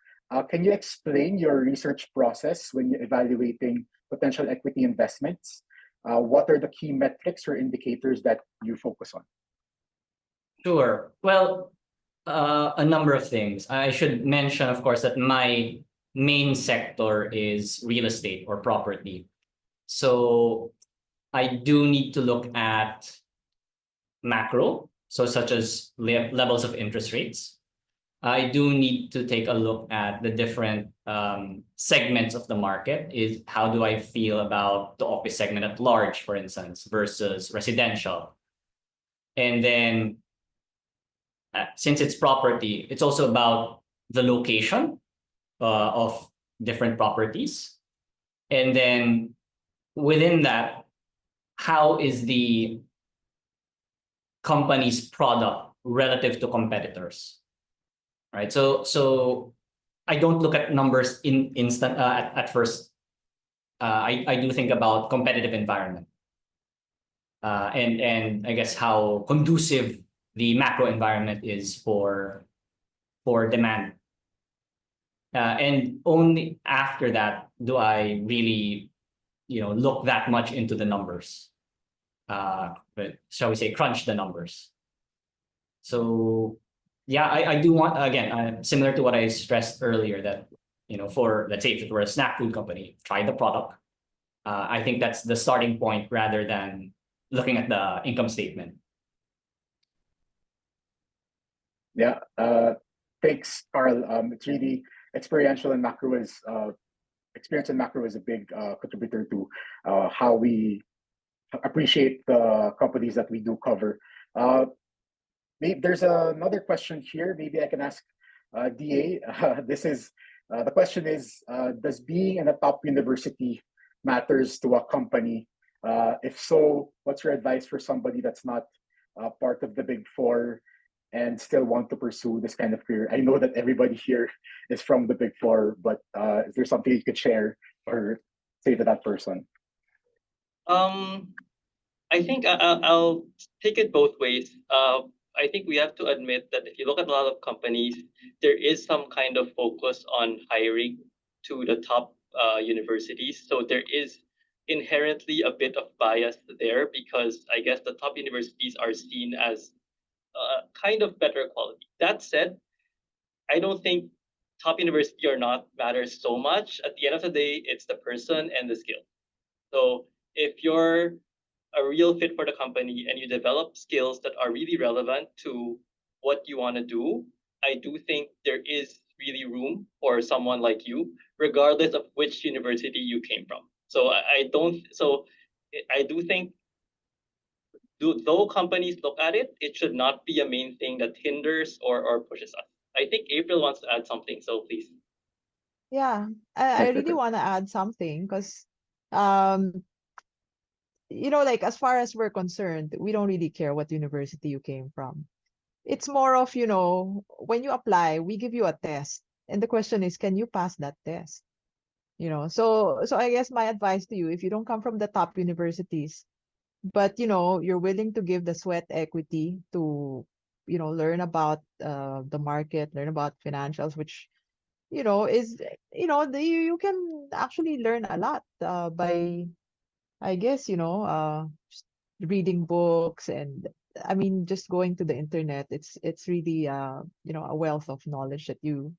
can you explain your research process when you're evaluating potential equity investments? What are the key metrics or indicators that you focus on?
Sure. Well, a number of things. I should mention, of course, that my main sector is real estate or property. So I do need to look at macro, so such as levels of interest rates. I do need to take a look at the different segments of the market. Is how do I feel about the office segment at large, for instance, versus residential? And then since it's property, it's also about the location of different properties. And then within that, how is the company's product relative to competitors? Right. So I don't look at numbers in instant at first. I do think about competitive environment. And I guess how conducive the macro environment is for demand. And only after that do I really, look that much into the numbers. But shall we say, crunch the numbers. So yeah, I do want, again, similar to what I stressed earlier, that for, let's say, if it were a snack food company, try the product. I think that's the starting point rather than looking at the income statement.
Yeah, thanks, Carl. It's really experiential, and macro is experience in macro is a big contributor to how we appreciate the companies that we do cover. Maybe there's another question here. Maybe I can ask DA. This is the question is: does being in a top university matters to a company? If so, what's your advice for somebody that's not part of the Big Four and still want to pursue this kind of career? I know that everybody here is from the Big Four, but is there something you could share or say to that person?
I think I'll take it both ways. I think we have to admit that if you look at a lot of companies, there is some kind of focus on hiring to the top universities. So there is inherently a bit of bias there, because I guess the top universities are seen as kind of better quality. That said, I don't think top university or not matters so much. At the end of the day, it's the person and the skill. So if you're a real fit for the company and you develop skills that are really relevant to what you want to do, I do think there is really room for someone like you, regardless of which university you came from. So I do think, though companies look at it, it should not be a main thing that hinders or pushes us. I think April wants to add something, so please.
Yeah, I really want to add something because, like as far as we're concerned, we don't really care what university you came from. It's more of, when you apply, we give you a test. And the question is, can you pass that test? So I guess my advice to you, if you don't come from the top universities, but you're willing to give the sweat equity to learn about the market, learn about financials, which is you can actually learn a lot by, I guess, just reading books, and I mean just going to the internet. It's really a wealth of knowledge that you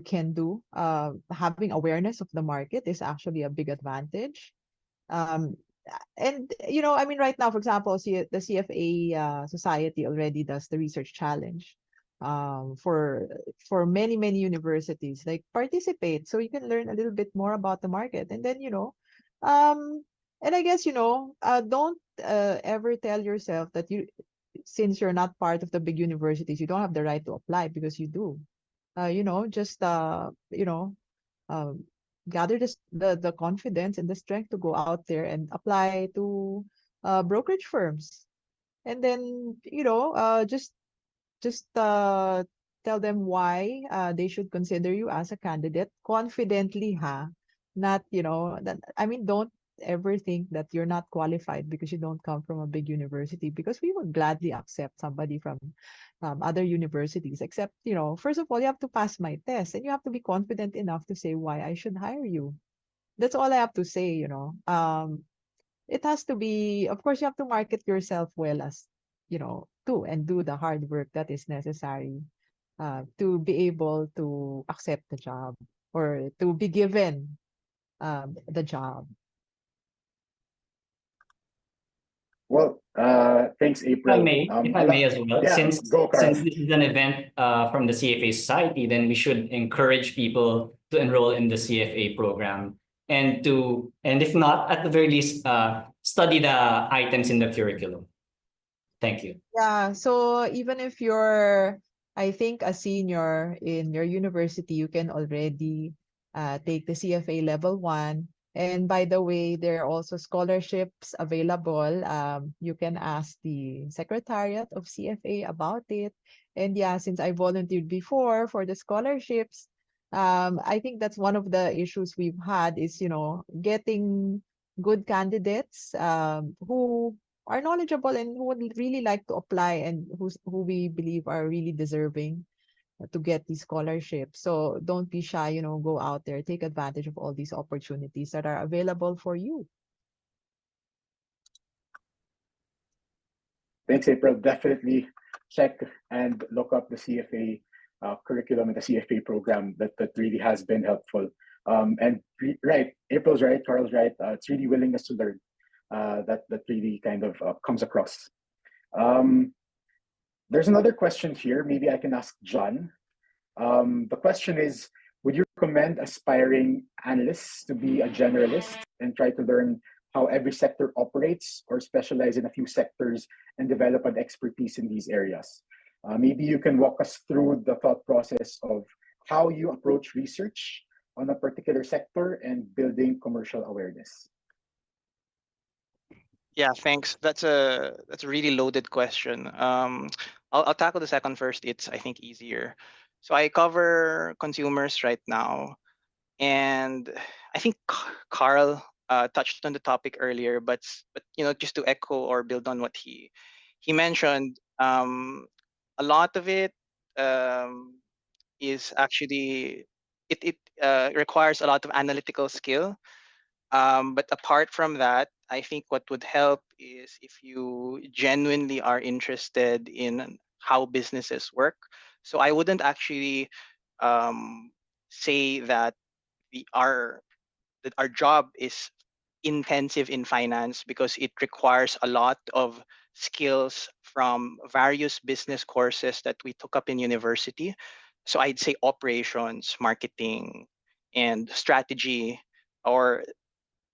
can do. Having awareness of the market is actually a big advantage. um and I mean, right now, for example, the CFA society already does the research challenge for many universities. Like, participate so you can learn a little bit more about the market. And then um and I guess don't ever tell yourself that since you're not part of the big universities, you don't have the right to apply, because you do. Just um, gather the confidence and the strength to go out there and apply to brokerage firms. And then just tell them why they should consider you as a candidate confidently, not, I mean, don't ever think that you're not qualified because you don't come from a big university, because we would gladly accept somebody from other universities, except, first of all, you have to pass my test and you have to be confident enough to say why I should hire you. That's all I have to say. It has to be, of course, you have to market yourself well as, too, and do the hard work that is necessary to be able to accept the job or to be given the job.
Well, thanks, April.
If I may as well,
Yeah,
since
go, Carl.
this is an event from the CFA Society, then we should encourage people to enroll in the CFA program and if not, at the very least, study the items in the curriculum. Thank you.
Yeah, so even if you're, I think, a senior in your university, you can already take the CFA level 1. And by the way, there are also scholarships available. You can ask the Secretariat of CFA about it. And yeah, since I volunteered before for the scholarships, I think that's one of the issues we've had is, getting good candidates who are knowledgeable and who would really like to apply, and who we believe are really deserving to get these scholarships. So don't be shy, go out there, take advantage of all these opportunities that are available for you.
Thanks, April. Definitely check and look up the CFA curriculum and the CFA program. That really has been helpful. Right, April's right, Carl's right. It's really willingness to learn that really kind of comes across. There's another question here. Maybe I can ask John. The question is, would you recommend aspiring analysts to be a generalist and try to learn how every sector operates, or specialize in a few sectors and develop an expertise in these areas? Maybe you can walk us through the thought process of how you approach research on a particular sector and building commercial awareness.
Yeah, thanks. That's a really loaded question. I'll tackle the second first. It's, I think, easier. So I cover consumers right now, and I think Carl touched on the topic earlier, but just to echo or build on what he mentioned, a lot of it is actually it requires a lot of analytical skill. But apart from that, I think what would help is if you genuinely are interested in how businesses work. So I wouldn't actually say that our job is intensive in finance, because it requires a lot of skills from various business courses that we took up in university. So I'd say operations, marketing, and strategy, or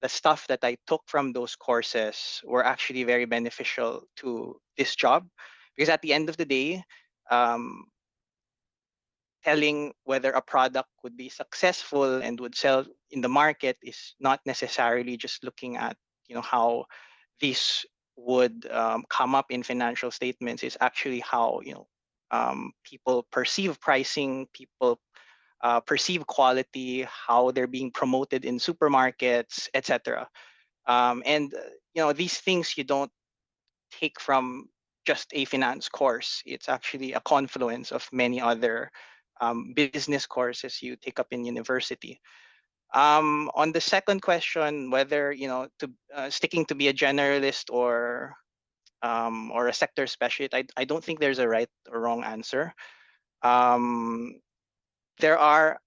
the stuff that I took from those courses, were actually very beneficial to this job, because at the end of the day, um, telling whether a product would be successful and would sell in the market is not necessarily just looking at how these would come up in financial statements. Is actually how people perceive pricing, people perceive quality, how they're being promoted in supermarkets, etc. And these things you don't take from just a finance course. It's actually a confluence of many other business courses you take up in university. On the second question, whether to sticking to be a generalist or a sector specialist, I don't think there's a right or wrong answer. There are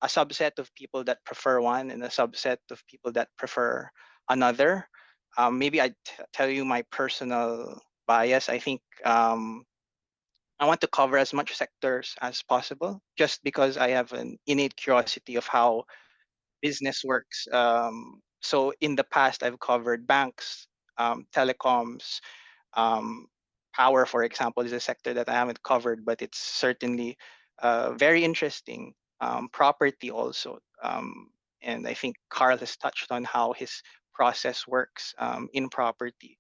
a subset of people that prefer one and a subset of people that prefer another. Maybe tell you my personal bias. I think I want to cover as much sectors as possible, just because I have an innate curiosity of how business works. So in the past, I've covered banks, telecoms, um, power, for example, is a sector that I haven't covered, but it's certainly very interesting. Property also, and I think Carl has touched on how his process works in property.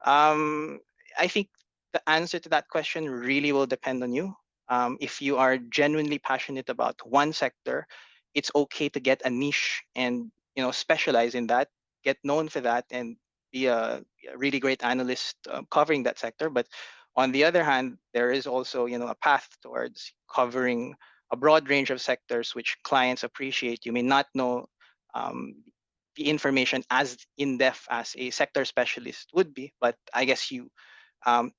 Um, I think the answer to that question really will depend on you. If you are genuinely passionate about one sector, it's okay to get a niche and specialize in that, get known for that, and be a really great analyst covering that sector. But on the other hand, there is also a path towards covering a broad range of sectors which clients appreciate. You may not know the information as in depth as a sector specialist would be, but I guess you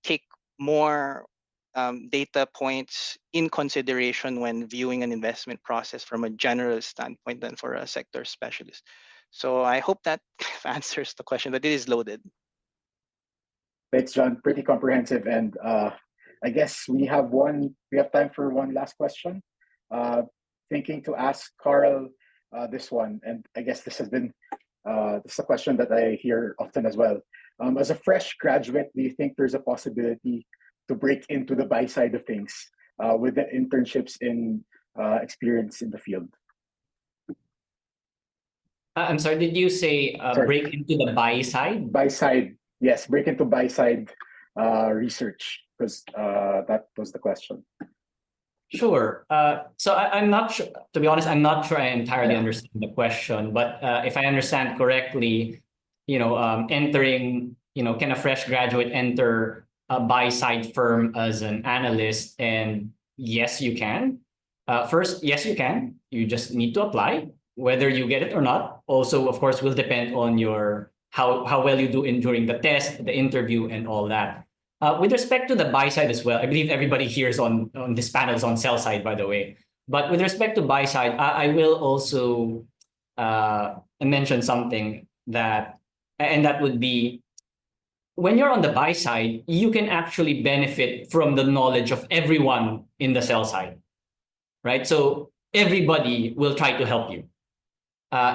take more data points in consideration when viewing an investment process from a general standpoint than for a sector specialist. So I hope that answers the question, but it is loaded.
Thanks, John. Pretty comprehensive, and I guess we have time for one last question. Thinking to ask Carl this one, and I guess this is a question that I hear often as well. As a fresh graduate, do you think there's a possibility to break into the buy side of things with the internships in experience in the field?
I'm sorry, did you say break into the buy side?
Buy side, yes, break into buy side research, because that was the question.
Sure. So I'm not sure, to be honest, I'm not sure I entirely understand the question, but if I understand correctly, entering, can a fresh graduate enter a buy side firm as an analyst? And yes, you can. First, yes, you can. You just need to apply. Whether you get it or not, also, of course, will depend on how well you do during the test, the interview, and all that. With respect to the buy side as well, I believe everybody here is on this panel is on sell side, by the way. But with respect to buy side, I will also mention something and that would be, when you're on the buy side, you can actually benefit from the knowledge of everyone in the sell side, right? So everybody will try to help you.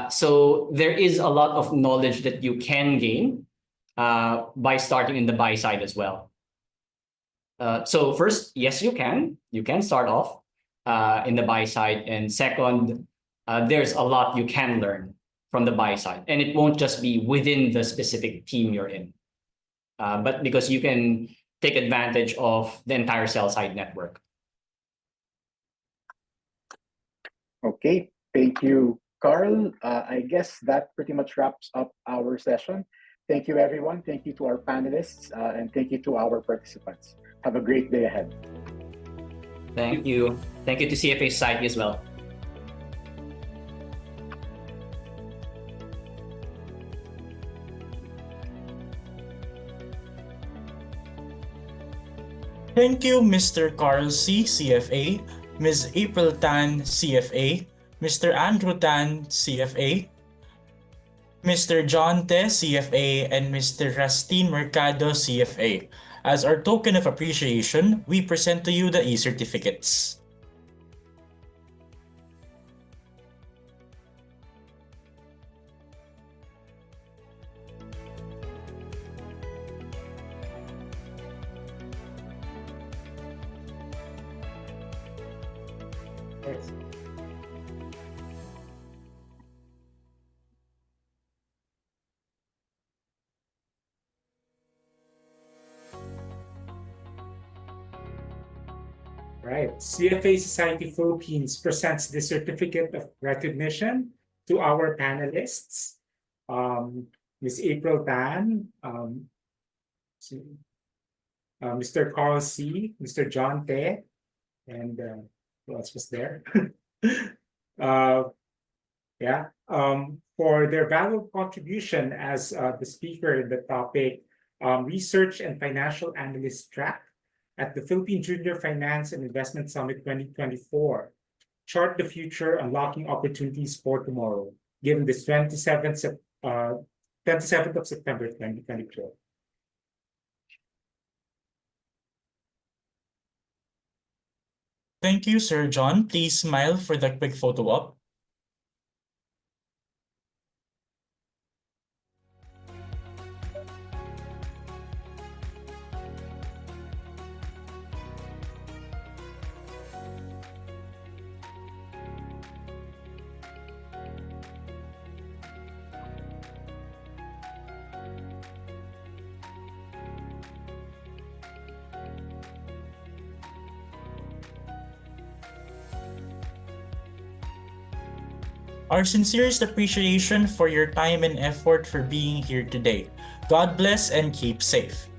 So there is a lot of knowledge that you can gain by starting in the buy side as well. So first, yes, you can start off in the buy side, and second, there's a lot you can learn from the buy side, and it won't just be within the specific team you're in, but because you can take advantage of the entire sell side network.
Okay, thank you, Carl. I guess that pretty much wraps up our session. Thank you, everyone. Thank you to our panelists, and thank you to our participants. Have a great day ahead.
Thank you. Thank you to CFA Society as well.
Thank you, Mr. Carl C., CFA, Ms. April Tan, CFA, Mr. Andrew Tan, CFA, Mr. John Te, CFA, and Mr. Rastin Mercado, CFA. As our token of appreciation, we present to you the e-certificates.
Right. CFA Society Philippines presents the certificate of recognition to our panelists. Ms. April Tan, Mr. Carl C., Mr. John Te, and who else was there? For their valuable contribution as the speaker in the topic, Research and Financial Analyst Track at the Philippine Junior Finance and Investment Summit 2024. Chart the future, unlocking opportunities for tomorrow, given this 27th of September 2024.
Thank you, Sir John. Please smile for the quick photo op. Our sincerest appreciation for your time and effort for being here today. God bless and keep safe.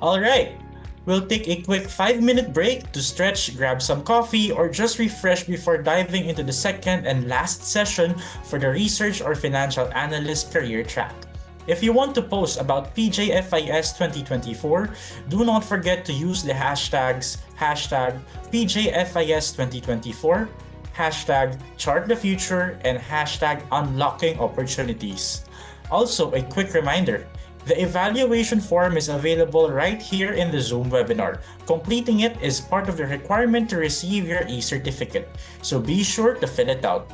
Alright, we'll take a quick 5-minute break to stretch, grab some coffee, or just refresh before diving into the second and last session for the research or financial analyst career track. If you want to post about PJFIS 2024, do not forget to use the hashtags #PJFIS 2024, #ChartTheFuture, and #UnlockingOpportunities. Also, a quick reminder, the evaluation form is available right here in the Zoom webinar. Completing it is part of the requirement to receive your e-certificate, so be sure to fill it out.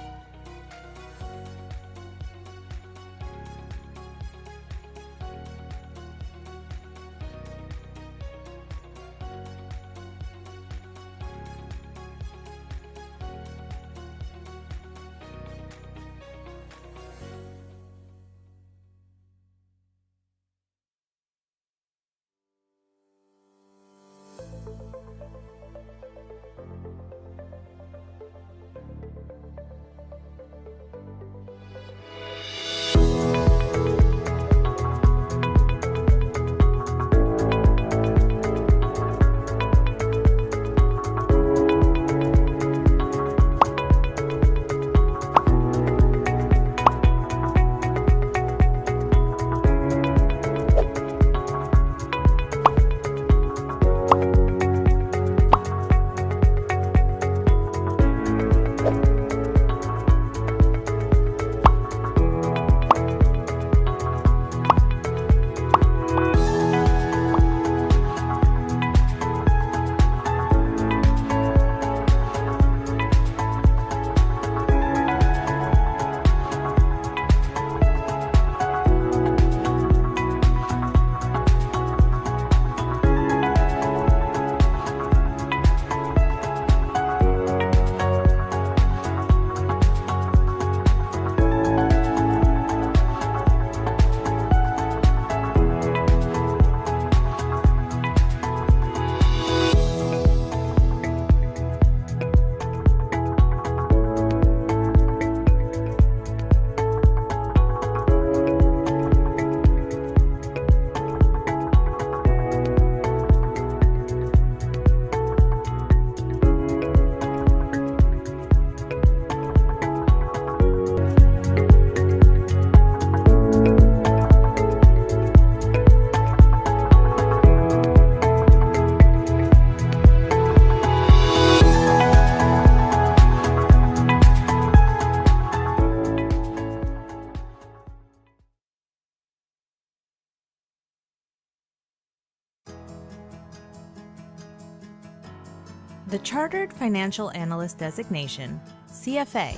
The Chartered Financial Analyst designation, CFA,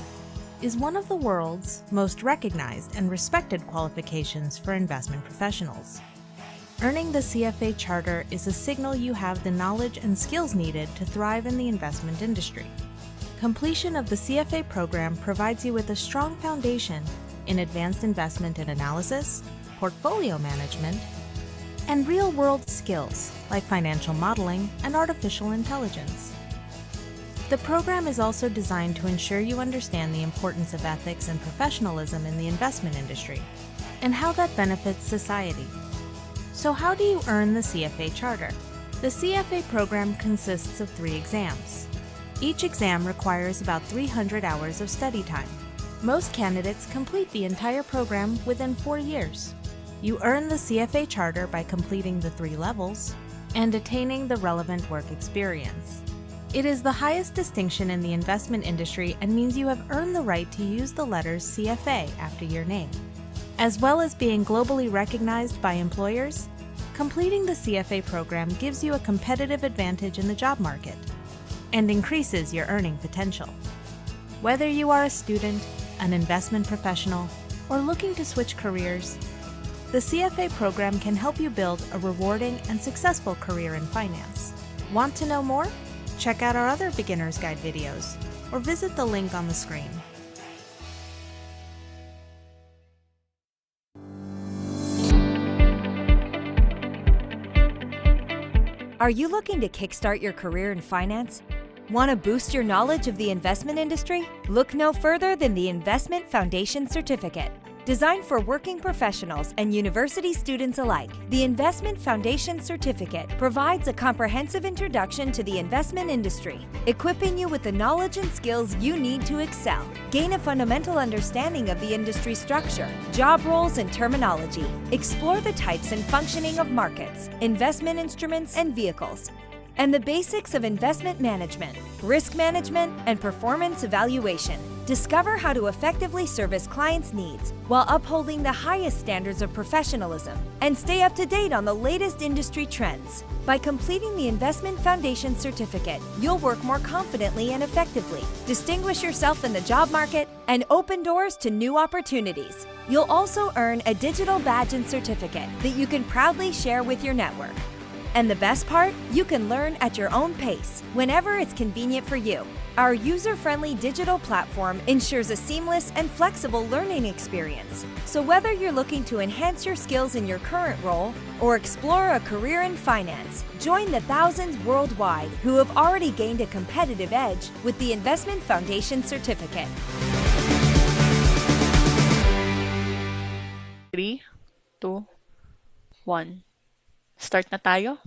is one of the world's most recognized and respected qualifications for investment professionals. Earning the CFA charter is a signal you have the knowledge and skills needed to thrive in the investment industry. Completion of the CFA program provides you with a strong foundation in advanced investment and analysis, portfolio management, and real-world skills like financial modeling and artificial intelligence. The program is also designed to ensure you understand the importance of ethics and professionalism in the investment industry and how that benefits society. So how do you earn the CFA charter? The CFA program consists of 3 exams. Each exam requires about 300 hours of study time. Most candidates complete the entire program within 4 years. You earn the CFA charter by completing the 3 levels and attaining the relevant work experience. It is the highest distinction in the investment industry and means you have earned the right to use the letters CFA after your name. As well as being globally recognized by employers, completing the CFA program gives you a competitive advantage in the job market and increases your earning potential. Whether you are a student, an investment professional, or looking to switch careers, the CFA program can help you build a rewarding and successful career in finance. Want to know more? Check out our other beginner's guide videos or visit the link on the screen.
Are you looking to kickstart your career in finance? Want to boost your knowledge of the investment industry? Look no further than the Investment Foundation Certificate. Designed for working professionals and university students alike, the Investment Foundation Certificate provides a comprehensive introduction to the investment industry, equipping you with the knowledge and skills you need to excel. Gain a fundamental understanding of the industry structure, job roles and terminology. Explore the types and functioning of markets, investment instruments and vehicles, and the basics of investment management, risk management, and performance evaluation. Discover how to effectively service clients' needs while upholding the highest standards of professionalism and stay up to date on the latest industry trends. By completing the Investment Foundation Certificate, you'll work more confidently and effectively, distinguish yourself in the job market, and open doors to new opportunities. You'll also earn a digital badge and certificate that you can proudly share with your network. And the best part? You can learn at your own pace, whenever it's convenient for you. Our user-friendly digital platform ensures a seamless and flexible learning experience. So whether you're looking to enhance your skills in your current role or explore a career in finance, join the thousands worldwide who have already gained a competitive edge with the Investment Foundation Certificate.
3, 2, 1. Start na tayo?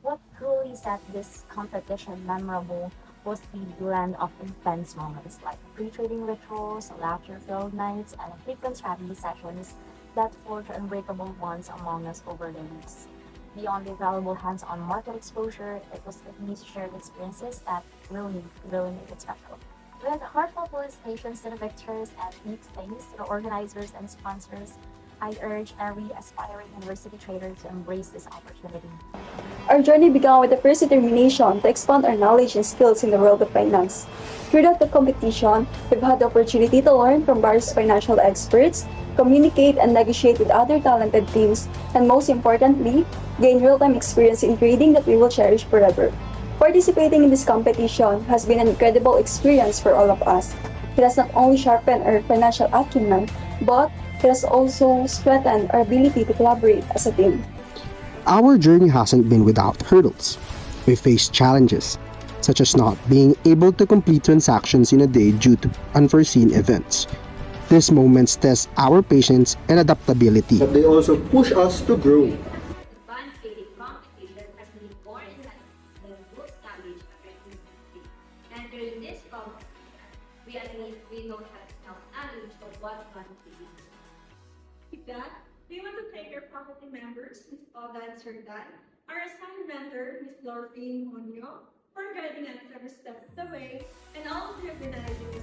What truly set this competition memorable was the blend of intense moments like pre-trading rituals, laughter-filled nights, and frequent strategy sessions that forged unbreakable bonds among us over the weeks. Beyond the valuable hands-on market exposure, it was these shared experiences that really made it special. With heartfelt felicitations to the victors and deep thanks to the organizers and sponsors, I urge every aspiring university trader to embrace this opportunity.
Our journey began with the first determination to expand our knowledge and skills in the world of finance. Throughout the competition, we've had the opportunity to learn from various financial experts, communicate and negotiate with other talented teams, and most importantly, gain real-time experience in trading that we will cherish forever. Participating in this competition has been an incredible experience for all of us. It has not only sharpened our financial acumen, but it has also strengthened our ability to collaborate as a team.
Our journey hasn't been without hurdles. We faced challenges, such as not being able to complete transactions in a day due to unforeseen events. These moments test our patience and adaptability.
But they also push us to grow.
Advanced trading competition has been born in the book knowledge of creativity. And during this competition, we know how knowledge of what one is.
With that, we want to thank our faculty members, Ms. Oda and Sir Dan, our assigned mentor, Ms. Dorfin Monyo, for guiding us every step of the way, and all of the organizers of this.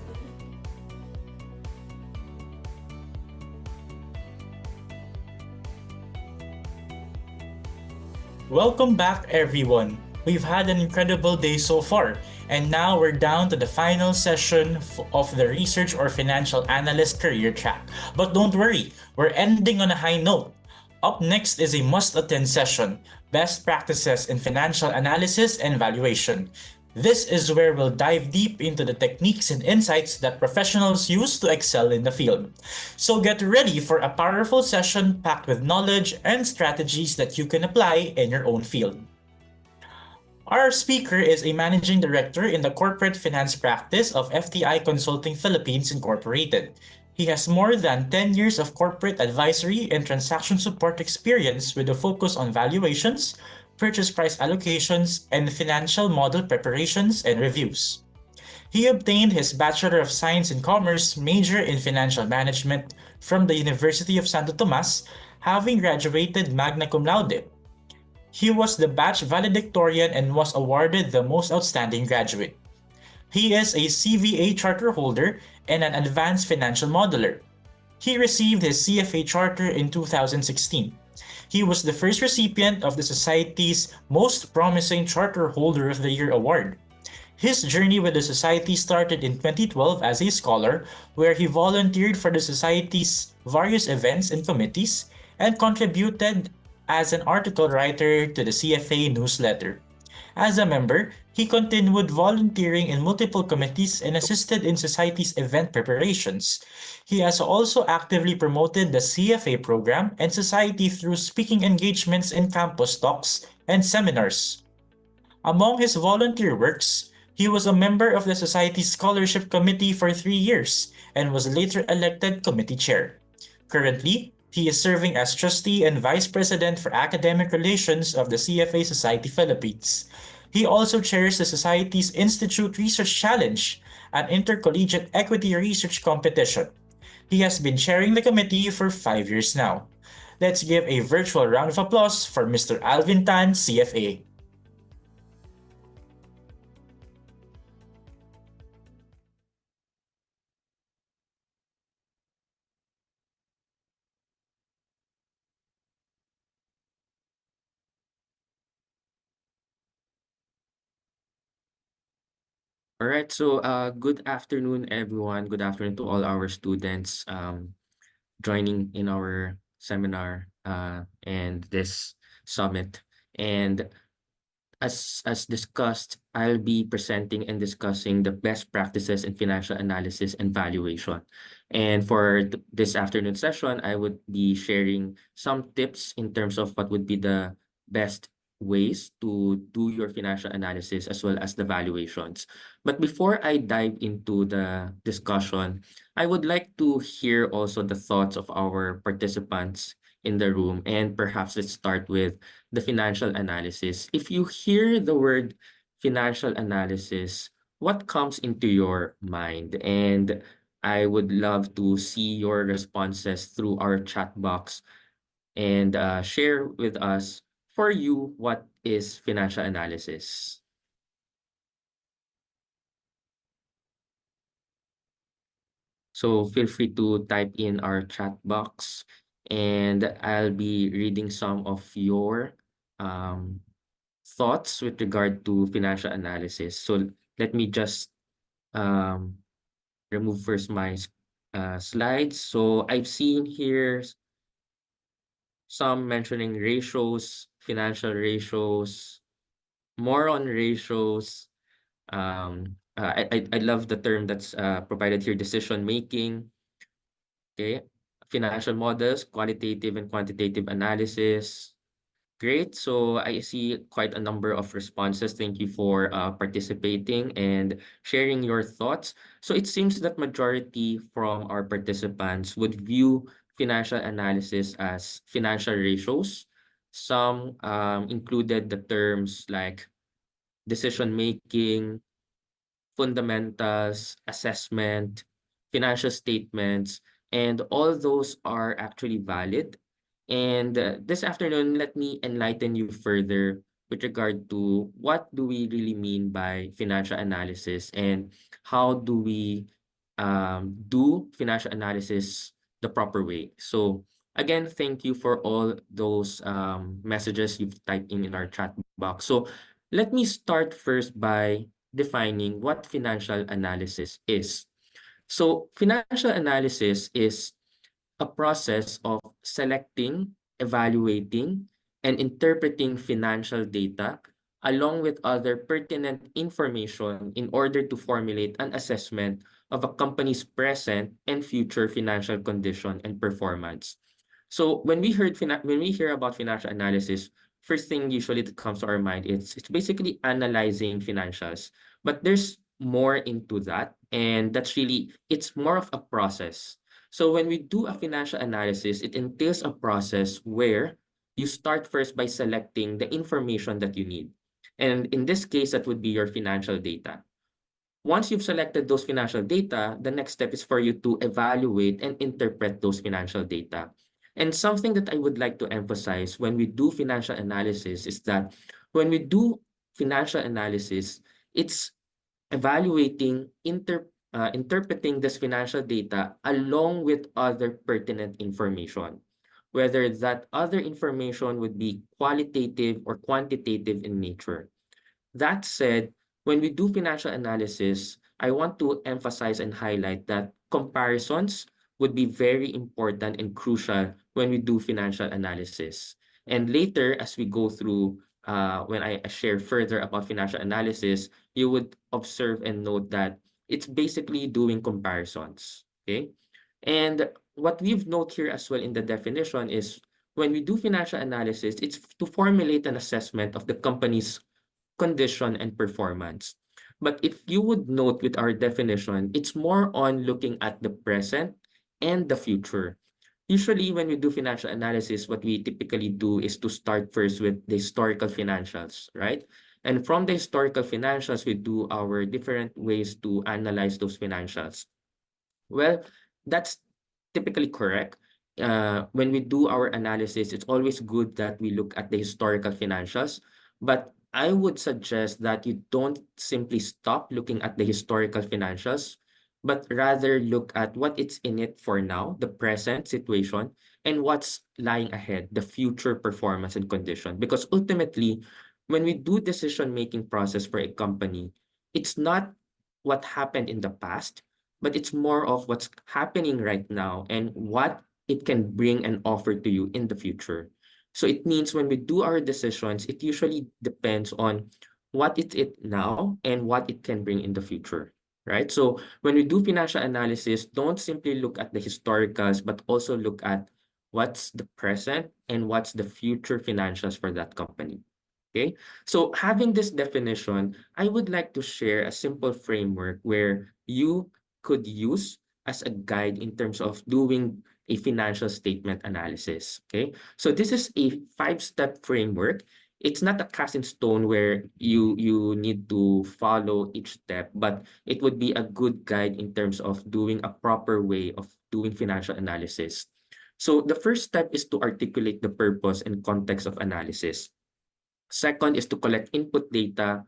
Welcome back, everyone. We've had an incredible day so far, and now we're down to the final session of the research or financial analyst career track. But don't worry, we're ending on a high note. Up next is a must-attend session, Best Practices in Financial Analysis and Valuation. This is where we'll dive deep into the techniques and insights that professionals use to excel in the field. So get ready for a powerful session packed with knowledge and strategies that you can apply in your own field. Our speaker is a managing director in the corporate finance practice of FTI Consulting Philippines Incorporated. He has more than 10 years of corporate advisory and transaction support experience with a focus on valuations, purchase price allocations, and financial model preparations and reviews. He obtained his Bachelor of Science in Commerce major in Financial Management from the University of Santo Tomas, having graduated magna cum laude. He was the batch valedictorian and was awarded the Most Outstanding Graduate. He is a CVA charter holder and an advanced financial modeler. He received his CFA charter in 2016. He was the first recipient of the Society's Most Promising Charter Holder of the Year award. His journey with the Society started in 2012 as a scholar, where he volunteered for the Society's various events and committees and contributed as an article writer to the CFA newsletter. As a member, he continued volunteering in multiple committees and assisted in Society's event preparations. He has also actively promoted the CFA program and Society through speaking engagements in campus talks and seminars. Among his volunteer works, he was a member of the Society's Scholarship Committee for 3 years and was later elected committee chair. Currently, he is serving as trustee and vice president for academic relations of the CFA Society Philippines. He also chairs the Society's Institute Research Challenge, an intercollegiate equity research competition. He has been chairing the committee for 5 years now. Let's give a virtual round of applause for Mr. Alvin Tan, CFA.
All right, so good afternoon, everyone. Good afternoon to all our students joining in our seminar and this summit. And as discussed, I'll be presenting and discussing the best practices in financial analysis and valuation. And for this afternoon session, I would be sharing some tips in terms of what would be the best ways to do your financial analysis as well as the valuations. But before I dive into the discussion, I would like to hear also the thoughts of our participants in the room. And perhaps let's start with the financial analysis. If you hear the word financial analysis, what comes into your mind? And I would love to see your responses through our chat box and share with us for you what is financial analysis. So feel free to type in our chat box and I'll be reading some of your um, thoughts with regard to financial analysis. So let me just um, remove first my slides. So I've seen here some mentioning ratios, financial ratios, more on ratios. I love the term that's provided here, decision making. Okay, financial models, qualitative and quantitative analysis. Great. So I see quite a number of responses. Thank you for participating and sharing your thoughts. So it seems that majority from our participants would view financial analysis as financial ratios. Some included the terms like decision making, fundamentals, assessment, financial statements, and all those are actually valid. And this afternoon, let me enlighten you further with regard to what do we really mean by financial analysis and how do we do financial analysis the proper way. So again, thank you for all those messages you've typed in our chat box. So let me start first by defining what financial analysis is. So financial analysis is a process of selecting, evaluating, and interpreting financial data along with other pertinent information in order to formulate an assessment of a company's present and future financial condition and performance. So when we hear about financial analysis, first thing usually that comes to our mind is it's basically analyzing financials. But there's more into that, and it's more of a process. So when we do a financial analysis, it entails a process where you start first by selecting the information that you need. And in this case, that would be your financial data. Once you've selected those financial data, the next step is for you to evaluate and interpret those financial data. And something that I would like to emphasize when we do financial analysis is that when we do financial analysis, it's evaluating, interpreting this financial data along with other pertinent information, whether that other information would be qualitative or quantitative in nature. That said, when we do financial analysis, I want to emphasize and highlight that comparisons would be very important and crucial when we do financial analysis. And later, as we go through, when I share further about financial analysis, you would observe and note that it's basically doing comparisons. Okay. And what we've noted here as well in the definition is when we do financial analysis, it's to formulate an assessment of the company's condition and performance. But if you would note with our definition, it's more on looking at the present and the future. Usually, when we do financial analysis, what we typically do is to start first with the historical financials, right? And from the historical financials, we do our different ways to analyze those financials. Well, that's typically correct. When we do our analysis, it's always good that we look at the historical financials. But I would suggest that you don't simply stop looking at the historical financials, but rather look at what it's in it for now, the present situation, and what's lying ahead, the future performance and condition. Because ultimately, when we do decision-making process for a company, it's not what happened in the past, but it's more of what's happening right now and what it can bring and offer to you in the future. So it means when we do our decisions, it usually depends on what it's it now and what it can bring in the future, right? So when we do financial analysis, don't simply look at the historicals, but also look at what's the present and what's the future financials for that company. Okay, so having this definition, I would like to share a simple framework where you could use as a guide in terms of doing a financial statement analysis. Okay, so this is a 5-step framework. It's not a cast in stone where you need to follow each step, but it would be a good guide in terms of doing a proper way of doing financial analysis. So the first step is to articulate the purpose and context of analysis. Second is to collect input data.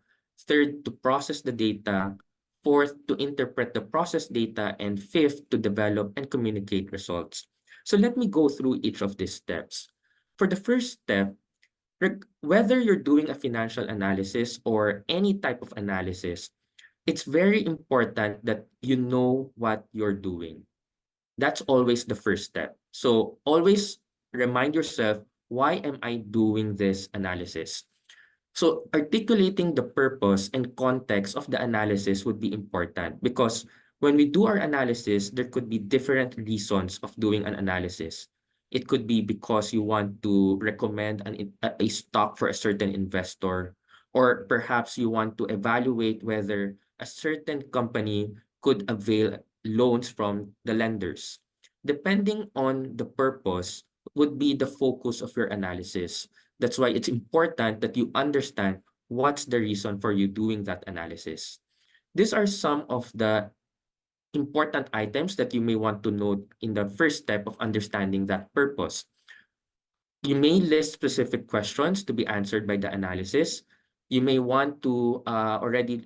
Third, to process the data. Fourth, to interpret the processed data. And fifth, to develop and communicate results. So let me go through each of these steps. For the first step, whether you're doing a financial analysis or any type of analysis, it's very important that you know what you're doing. That's always the first step. So always remind yourself, why am I doing this analysis? So articulating the purpose and context of the analysis would be important because when we do our analysis, there could be different reasons of doing an analysis. It could be because you want to recommend a stock for a certain investor, or perhaps you want to evaluate whether a certain company could avail loans from the lenders. Depending on the purpose would be the focus of your analysis. That's why it's important that you understand what's the reason for you doing that analysis. These are some of the important items that you may want to note in the first step of understanding that purpose. You may list specific questions to be answered by the analysis. You may want to already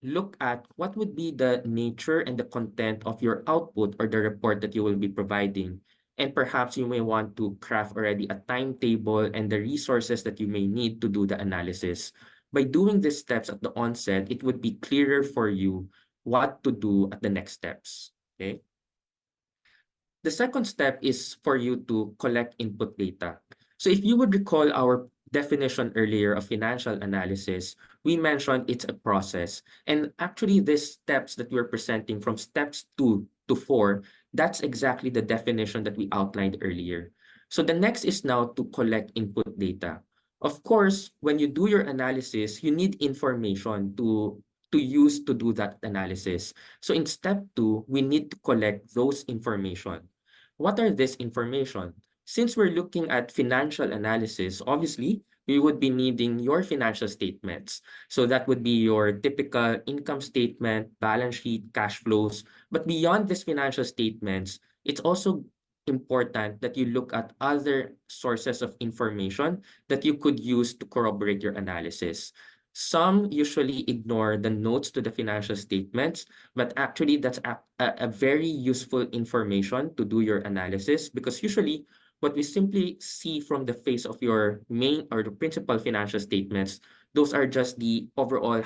look at what would be the nature and the content of your output or the report that you will be providing. And perhaps you may want to craft already a timetable and the resources that you may need to do the analysis. By doing these steps at the onset, it would be clearer for you what to do at the next steps. Okay. The second step is for you to collect input data. So if you would recall our definition earlier of financial analysis, we mentioned it's a process. And actually, these steps that we're presenting from steps 2 to 4, that's exactly the definition that we outlined earlier. So the next is now to collect input data. Of course, when you do your analysis, you need information to use to do that analysis. So in step 2, we need to collect those information. What are this information? Since we're looking at financial analysis, obviously, we would be needing your financial statements. So that would be your typical income statement, balance sheet, cash flows. But beyond these financial statements, it's also important that you look at other sources of information that you could use to corroborate your analysis. Some usually ignore the notes to the financial statements, but actually that's a very useful information to do your analysis, because usually what we simply see from the face of your main or the principal financial statements, those are just the overall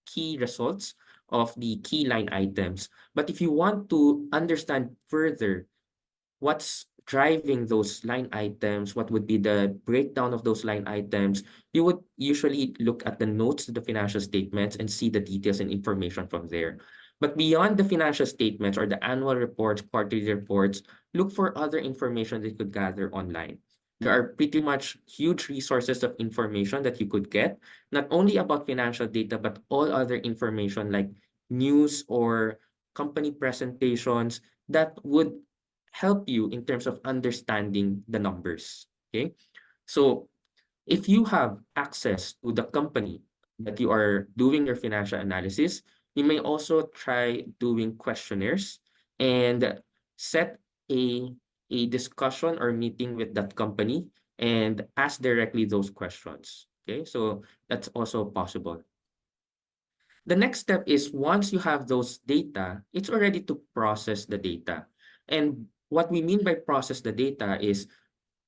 key results of the key line items. But if you want to understand further what's driving those line items, what would be the breakdown of those line items, you would usually look at the notes to the financial statements and see the details and information from there. But beyond the financial statements or the annual reports, quarterly reports, look for other information that you could gather online. There are pretty much huge resources of information that you could get, not only about financial data, but all other information like news or company presentations that would help you in terms of understanding the numbers. Okay. So if you have access to the company that you are doing your financial analysis, you may also try doing questionnaires and set a discussion or meeting with that company and ask directly those questions. Okay, so that's also possible. The next step is once you have those data, it's already to process the data. And what we mean by process the data is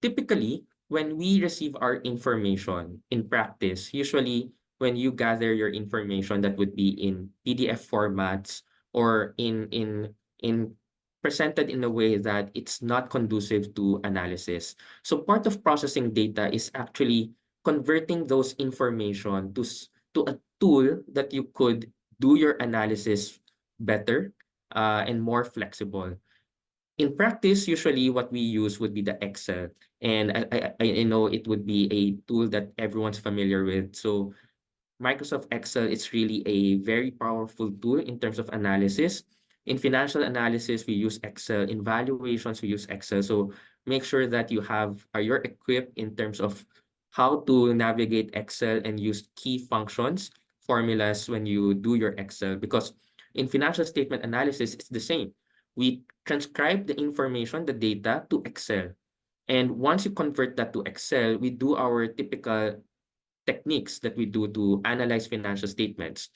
typically when we receive our information in practice, usually when you gather your information, that would be in PDF formats or in presented in a way that it's not conducive to analysis. So part of processing data is actually converting those information to a tool that you could do your analysis better and more flexible. In practice, usually what we use would be the Excel. And I know it would be a tool that everyone's familiar with. So Microsoft Excel is really a very powerful tool in terms of analysis. In financial analysis, we use Excel. In valuations, we use Excel. So make sure that you're equipped in terms of how to navigate Excel and use key functions, formulas when you do your Excel. Because in financial statement analysis, it's the same. We transcribe the information, the data, to Excel. And once you convert that to Excel, we do our typical techniques that we do to analyze financial statements.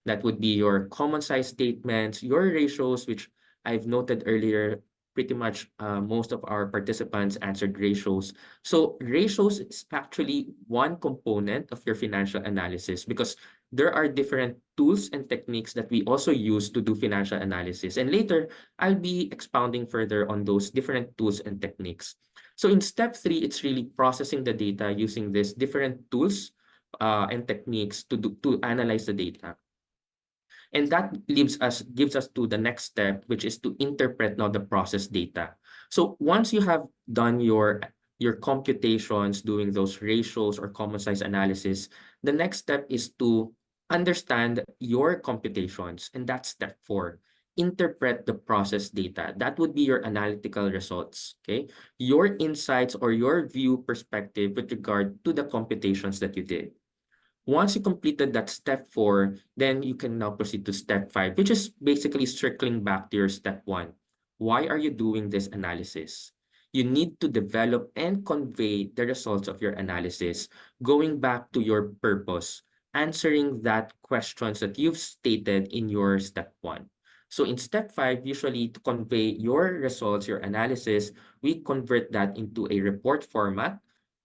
That would be your common size statements, your ratios, which I've noted earlier, pretty much most of our participants answered ratios. So ratios is actually one component of your financial analysis because there are different tools and techniques that we also use to do financial analysis. And later, I'll be expounding further on those different tools and techniques. So in step 3, it's really processing the data using these different tools and techniques to analyze the data. And that gives us to the next step, which is to interpret now the process data. So once you have done your computations, doing those ratios or common size analysis, the next step is to understand your computations, and that's step 4. Interpret the process data. That would be your analytical results, okay? Your insights or your view perspective with regard to the computations that you did. Once you completed that step 4, then you can now proceed to step 5, which is basically circling back to your step 1. Why are you doing this analysis? You need to develop and convey the results of your analysis, going back to your purpose, answering that questions that you've stated in your step 1. So in step 5, usually to convey your results, your analysis, we convert that into a report format,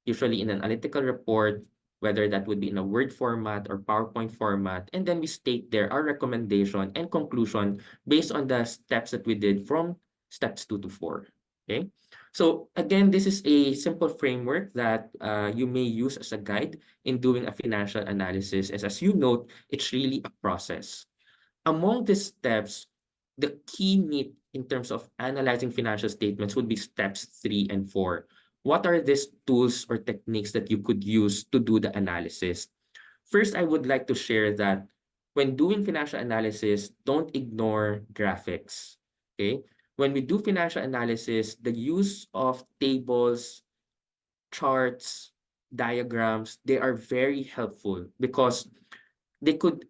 usually in an analytical report, whether that would be in a Word format or PowerPoint format. And then we state there our recommendation and conclusion based on the steps that we did from steps 2 to 4. Okay. So again, this is a simple framework that you may use as a guide in doing a financial analysis. As you note, it's really a process. Among these steps, the key meat in terms of analyzing financial statements would be steps 3 and 4. What are these tools or techniques that you could use to do the analysis? First, I would like to share that when doing financial analysis, don't ignore graphics. Okay? When we do financial analysis, the use of tables, charts, diagrams, they are very helpful because they could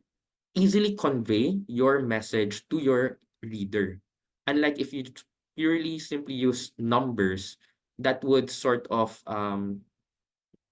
easily convey your message to your reader. Unlike if you purely simply use numbers, that would sort of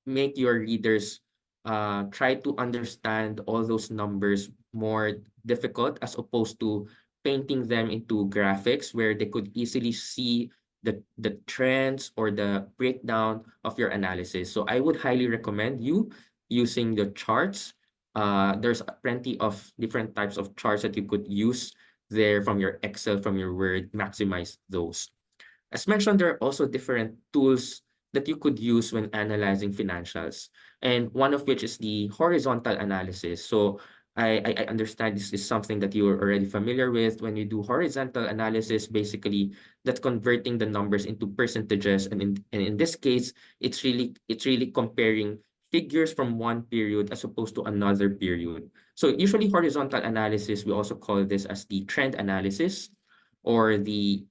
make your readers try to understand all those numbers more difficult as opposed to painting them into graphics where they could easily see the trends or the breakdown of your analysis. So I would highly recommend you using the charts. There's plenty of different types of charts that you could use there from your Excel, from your Word, maximize those. As mentioned, there are also different tools that you could use when analyzing financials, and one of which is the horizontal analysis. So I understand this is something that you are already familiar with. When you do horizontal analysis, basically that's converting the numbers into percentages, and in this case, it's really comparing figures from one period as opposed to another period. So usually horizontal analysis, we also call this as the trend analysis or the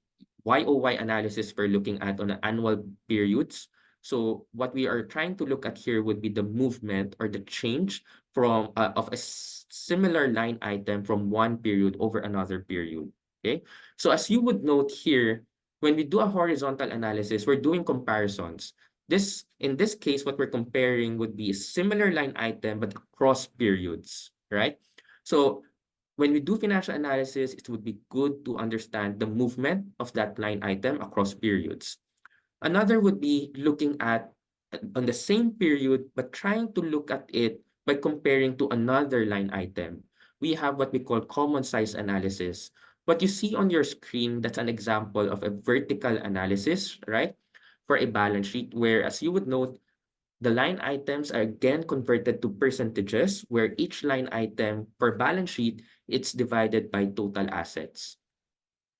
YOY analysis for looking at on an annual periods. So what we are trying to look at here would be the movement or the change from of a similar line item from one period over another period. Okay. So as you would note here, when we do a horizontal analysis, we're doing comparisons. In this case, what we're comparing would be a similar line item but across periods, right? So when we do financial analysis, it would be good to understand the movement of that line item across periods. Another would be looking at on the same period, but trying to look at it by comparing to another line item. We have what we call common size analysis. What you see on your screen, that's an example of a vertical analysis, right? For a balance sheet, where as you would note, the line items are again converted to percentages where each line item per balance sheet, it's divided by total assets.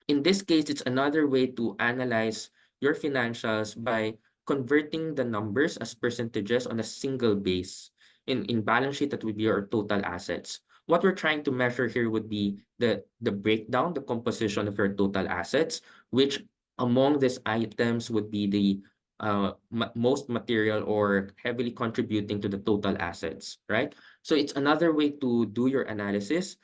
In this case, it's another way to analyze your financials by converting the numbers as percentages on a single base. In balance sheet, that would be your total assets. What we're trying to measure here would be the breakdown, the composition of your total assets, which among these items would be the most material or heavily contributing to the total assets, right? So it's another way to do your analysis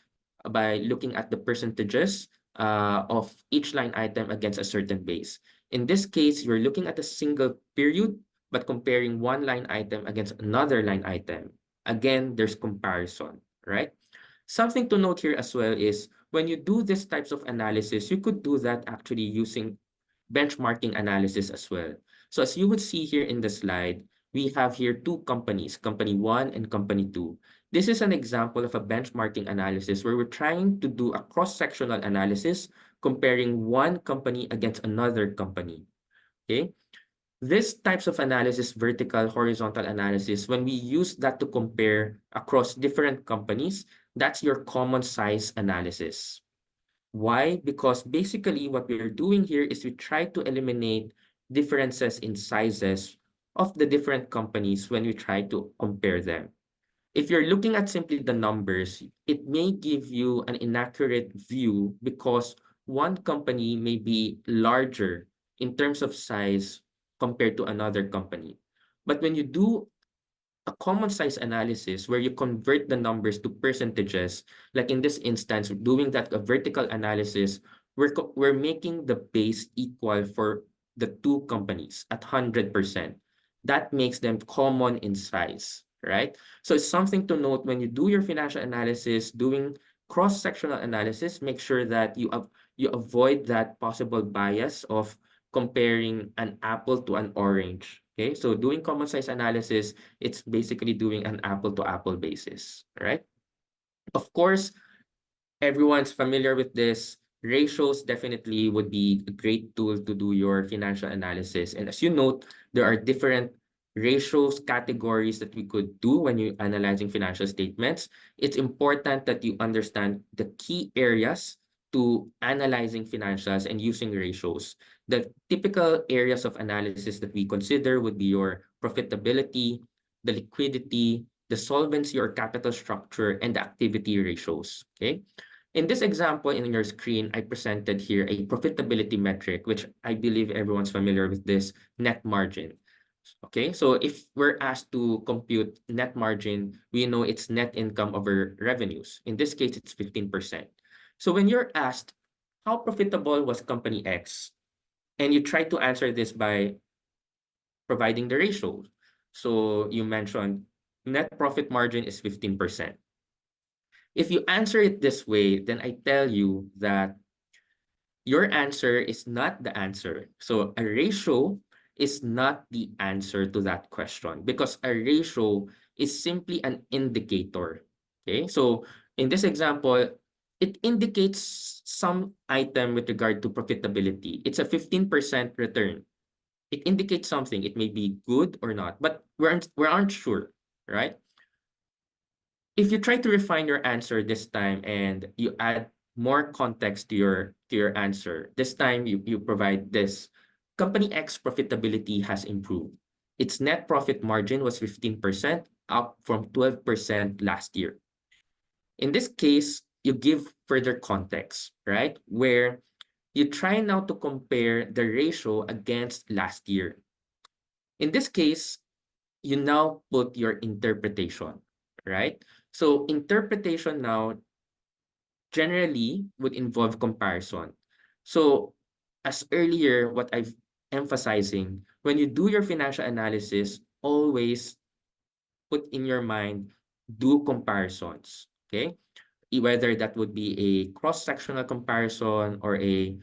by looking at the percentages of each line item against a certain base. In this case, you're looking at a single period, but comparing one line item against another line item. Again, there's comparison, right? Something to note here as well is when you do these types of analysis, you could do that actually using benchmarking analysis as well. So as you would see here in the slide, we have here two companies, company one and company two. This is an example of a benchmarking analysis where we're trying to do a cross-sectional analysis comparing one company against another company. Okay. This types of analysis, vertical, horizontal analysis, when we use that to compare across different companies, that's your common size analysis. Why? Because basically what we are doing here is we try to eliminate differences in sizes of the different companies when we try to compare them. If you're looking at simply the numbers, it may give you an inaccurate view because one company may be larger in terms of size compared to another company. But when you do a common size analysis where you convert the numbers to percentages, like in this instance, doing that a vertical analysis, we're making the base equal for the two companies at 100%. That makes them common in size, right? So it's something to note when you do your financial analysis, doing cross-sectional analysis, make sure that you avoid that possible bias of comparing an apple to an orange. Okay, so doing common size analysis, it's basically doing an apple to apple basis, right? Of course, everyone's familiar with this. ratios definitely would be a great tool to do your financial analysis. And as you note, there are different ratios categories that we could do when you're analyzing financial statements. It's important that you understand the key areas to analyzing financials and using ratios. The typical areas of analysis that we consider would be your profitability, the liquidity, the solvency or capital structure, and the activity ratios. Okay. In this example in your screen, I presented here a profitability metric, which I believe everyone's familiar with this net margin. Okay, so if we're asked to compute net margin, we know it's net income over revenues. In this case, it's 15%. So when you're asked, how profitable was company X? And you try to answer this by providing the ratio. So you mentioned net profit margin is 15%. If you answer it this way, then I tell you that your answer is not the answer. So a ratio is not the answer to that question because a ratio is simply an indicator. Okay, so in this example, it indicates some item with regard to profitability. It's a 15% return. It indicates something. It may be good or not, but we aren't sure, right? If you try to refine your answer this time and you add more context to your answer, this time you provide this. Company X profitability has improved. Its net profit margin was 15%, up from 12% last year. In this case, you give further context, right? Where you try now to compare the ratio against last year. In this case, you now put your interpretation, right? So interpretation now generally would involve comparison. So as earlier, what I've emphasizing, when you do your financial analysis, always put in your mind, do comparisons, okay? Whether that would be a cross-sectional comparison or a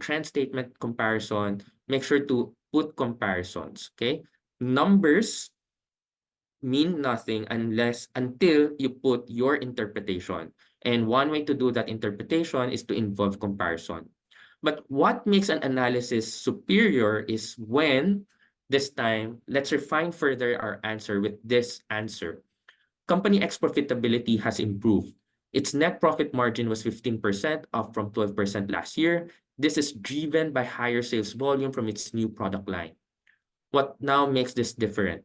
trend statement comparison, make sure to put comparisons, okay? Numbers mean nothing until you put your interpretation. And one way to do that interpretation is to involve comparison. But what makes an analysis superior is when this time, let's refine further our answer with this answer. Company X profitability has improved. Its net profit margin was 15%, up from 12% last year. This is driven by higher sales volume from its new product line. What now makes this different?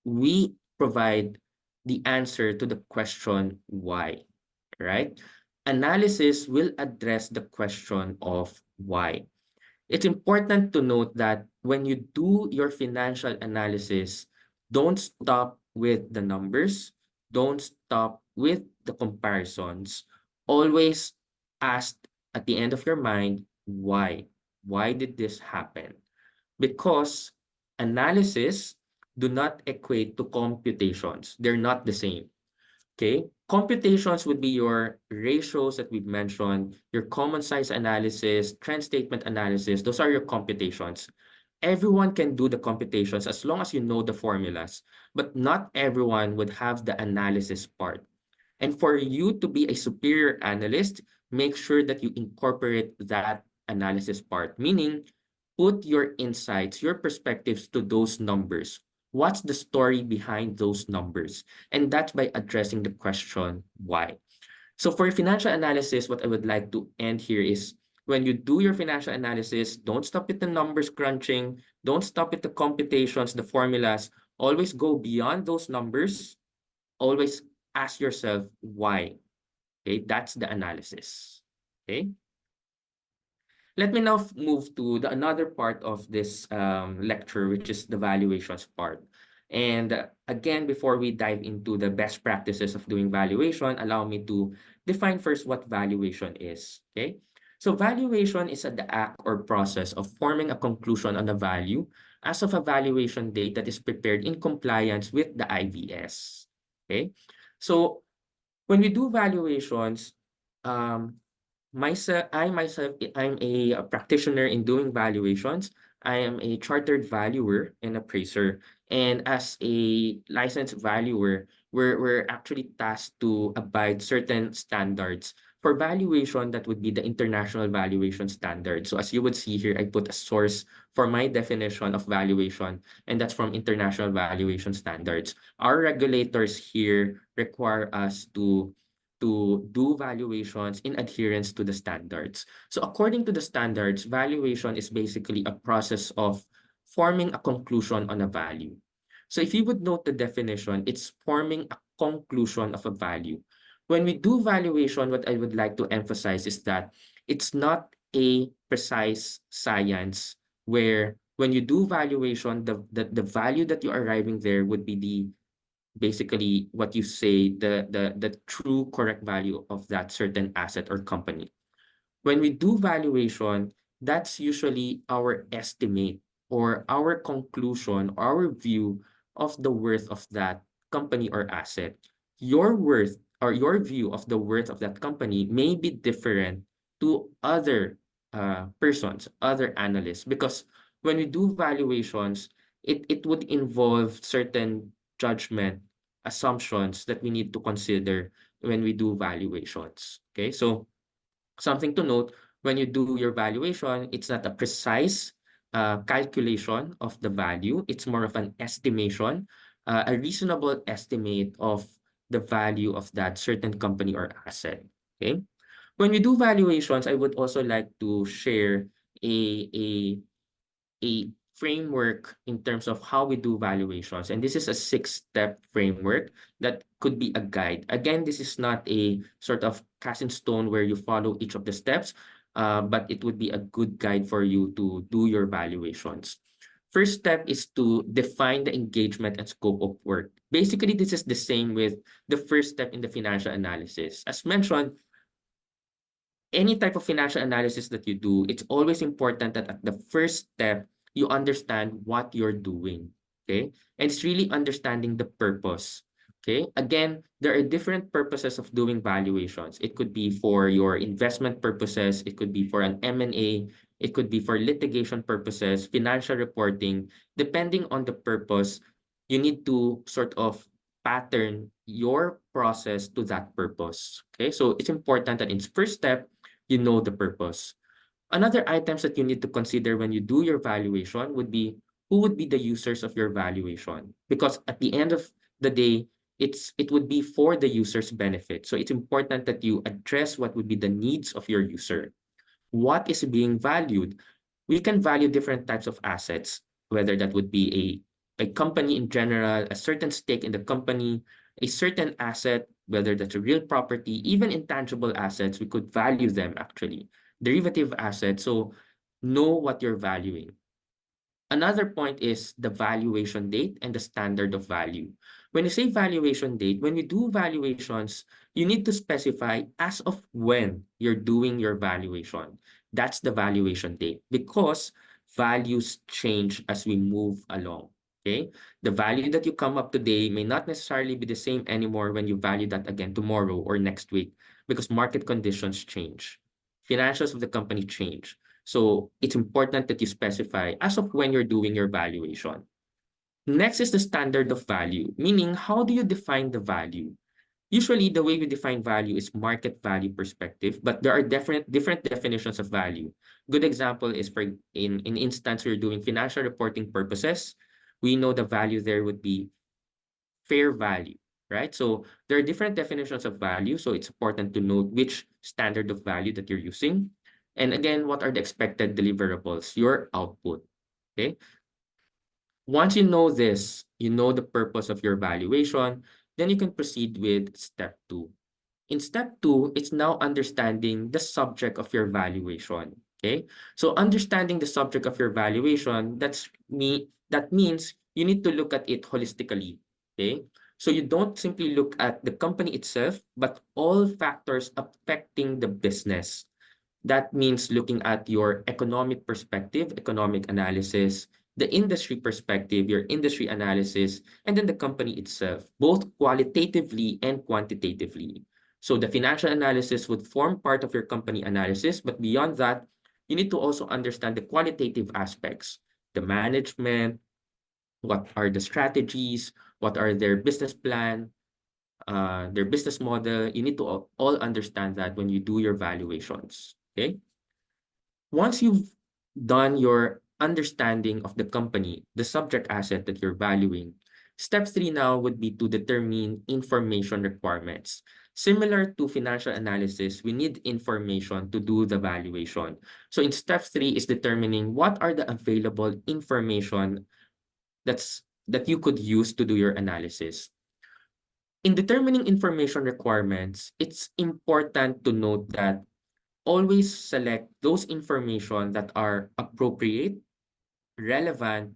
We provide the answer to the question why, right? Analysis will address the question of why. It's important to note that when you do your financial analysis, don't stop with the numbers, don't stop with the comparisons. Always ask at the end of your mind, why? Why did this happen? Because analysis do not equate to computations. They're not the same. Okay, computations would be your ratios that we've mentioned, your common size analysis, trend statement analysis. Those are your computations. Everyone can do the computations as long as you know the formulas, but not everyone would have the analysis part. And for you to be a superior analyst, make sure that you incorporate that analysis part, meaning put your insights, your perspectives to those numbers. What's the story behind those numbers? And that's by addressing the question, why? So for financial analysis, what I would like to end here is when you do your financial analysis, don't stop with the numbers crunching, don't stop with the computations, the formulas. Always go beyond those numbers. Always ask yourself why. Okay, that's the analysis. Okay. Let me now move to another part of this lecture, which is the valuations part. And again, before we dive into the best practices of doing valuation, allow me to define first what valuation is. Okay, so valuation is the act or process of forming a conclusion on the value as of a valuation date that is prepared in compliance with the IVS. Okay, so when we do valuations, um, I'm a practitioner in doing valuations. I am a chartered valuer and appraiser. And as a licensed valuer, we're actually tasked to abide certain standards For valuation, that would be the international valuation standard. So as you would see here, I put a source for my definition of valuation, and that's from international valuation standards. Our regulators here require us to do valuations in adherence to the standards. So according to the standards, valuation is basically a process of forming a conclusion on a value. So if you would note the definition, it's forming a conclusion of a value. When we do valuation, what I would like to emphasize is that it's not a precise science where when you do valuation, the value that you're arriving there would be the basically what you say the true correct value of that certain asset or company. When we do valuation, that's usually our estimate or our conclusion, our view of the worth of that company or asset. Your worth or your view of the worth of that company may be different to other persons, other analysts, because when we do valuations, it would involve certain judgment assumptions that we need to consider when we do valuations. Okay, so something to note, when you do your valuation, it's not a precise calculation of the value. It's more of an estimation, a reasonable estimate of the value of that certain company or asset. Okay. When we do valuations, I would also like to share a, a a framework in terms of how we do valuations. And this is a 6-step framework that could be a guide. Again, this is not a sort of cast in stone where you follow each of the steps, but it would be a good guide for you to do your valuations. First step is to define the engagement and scope of work. Basically, this is the same with the first step in the financial analysis. As mentioned, any type of financial analysis that you do, it's always important that at the first step, you understand what you're doing. Okay. And it's really understanding the purpose. Okay. Again, there are different purposes of doing valuations. It could be for your investment purposes. It could be for an M&A. It could be for litigation purposes, financial reporting. Depending on the purpose, you need to sort of pattern your process to that purpose. Okay. So it's important that in first step, you know the purpose. Another items that you need to consider when you do your valuation would be who would be the users of your valuation. Because at the end of the day, it would be for the user's benefit. So it's important that you address what would be the needs of your user. What is being valued? We can value different types of assets, whether that would be a company in general, a certain stake in the company, a certain asset, whether that's a real property, even intangible assets, we could value them actually. Derivative assets, so know what you're valuing. Another point is the valuation date and the standard of value. When you say valuation date, when you do valuations, you need to specify as of when you're doing your valuation. That's the valuation date because values change as we move along. Okay, the value that you come up today may not necessarily be the same anymore when you value that again tomorrow or next week because market conditions change. Financials of the company change. So it's important that you specify as of when you're doing your valuation. Next is the standard of value, meaning how do you define the value? Usually, the way we define value is market value perspective, but there are different definitions of value. Good example is for in instance we're doing financial reporting purposes, we know the value there would be fair value, right? So there are different definitions of value, so it's important to know which standard of value that you're using. And again, what are the expected deliverables, your output, okay? Once you know this, you know the purpose of your valuation, then you can proceed with step 2. In step 2, it's now understanding the subject of your valuation. Okay. So understanding the subject of your valuation, that means you need to look at it holistically. Okay. So you don't simply look at the company itself, but all factors affecting the business. That means looking at your economic perspective, economic analysis, the industry perspective, your industry analysis, and then the company itself, both qualitatively and quantitatively. So the financial analysis would form part of your company analysis, but beyond that, you need to also understand the qualitative aspects, the management, what are the strategies, what are their business plan, their business model. You need to all understand that when you do your valuations. Okay. Once you've done your understanding of the company, the subject asset that you're valuing, step three now would be to determine information requirements. Similar to financial analysis, we need information to do the valuation. So in step three is determining what are the available information that you could use to do your analysis. In determining information requirements, it's important to note that always select those information that are appropriate, relevant,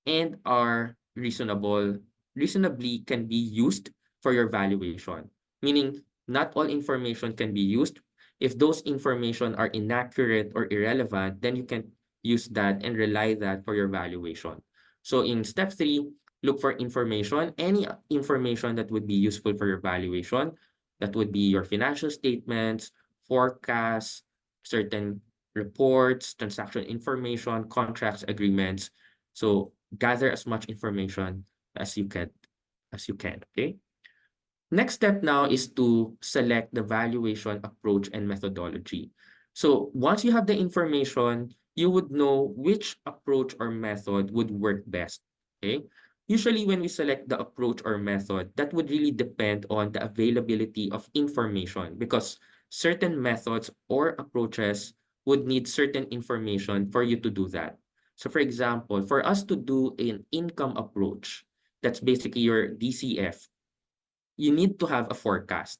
and are reasonably can be used for your valuation. Meaning, not all information can be used. If those information are inaccurate or irrelevant, then you can use that and rely that for your valuation. So in step three, look for information, any information that would be useful for your valuation. That would be your financial statements, forecasts, certain reports, transaction information, contracts, agreements. So gather as much information as you can, okay? Next step now is to select the valuation approach and methodology. So once you have the information, you would know which approach or method would work best, okay? Usually when we select the approach or method, that would really depend on the availability of information because certain methods or approaches would need certain information for you to do that. So for example, for us to do an income approach, that's basically your DCF, you need to have a forecast.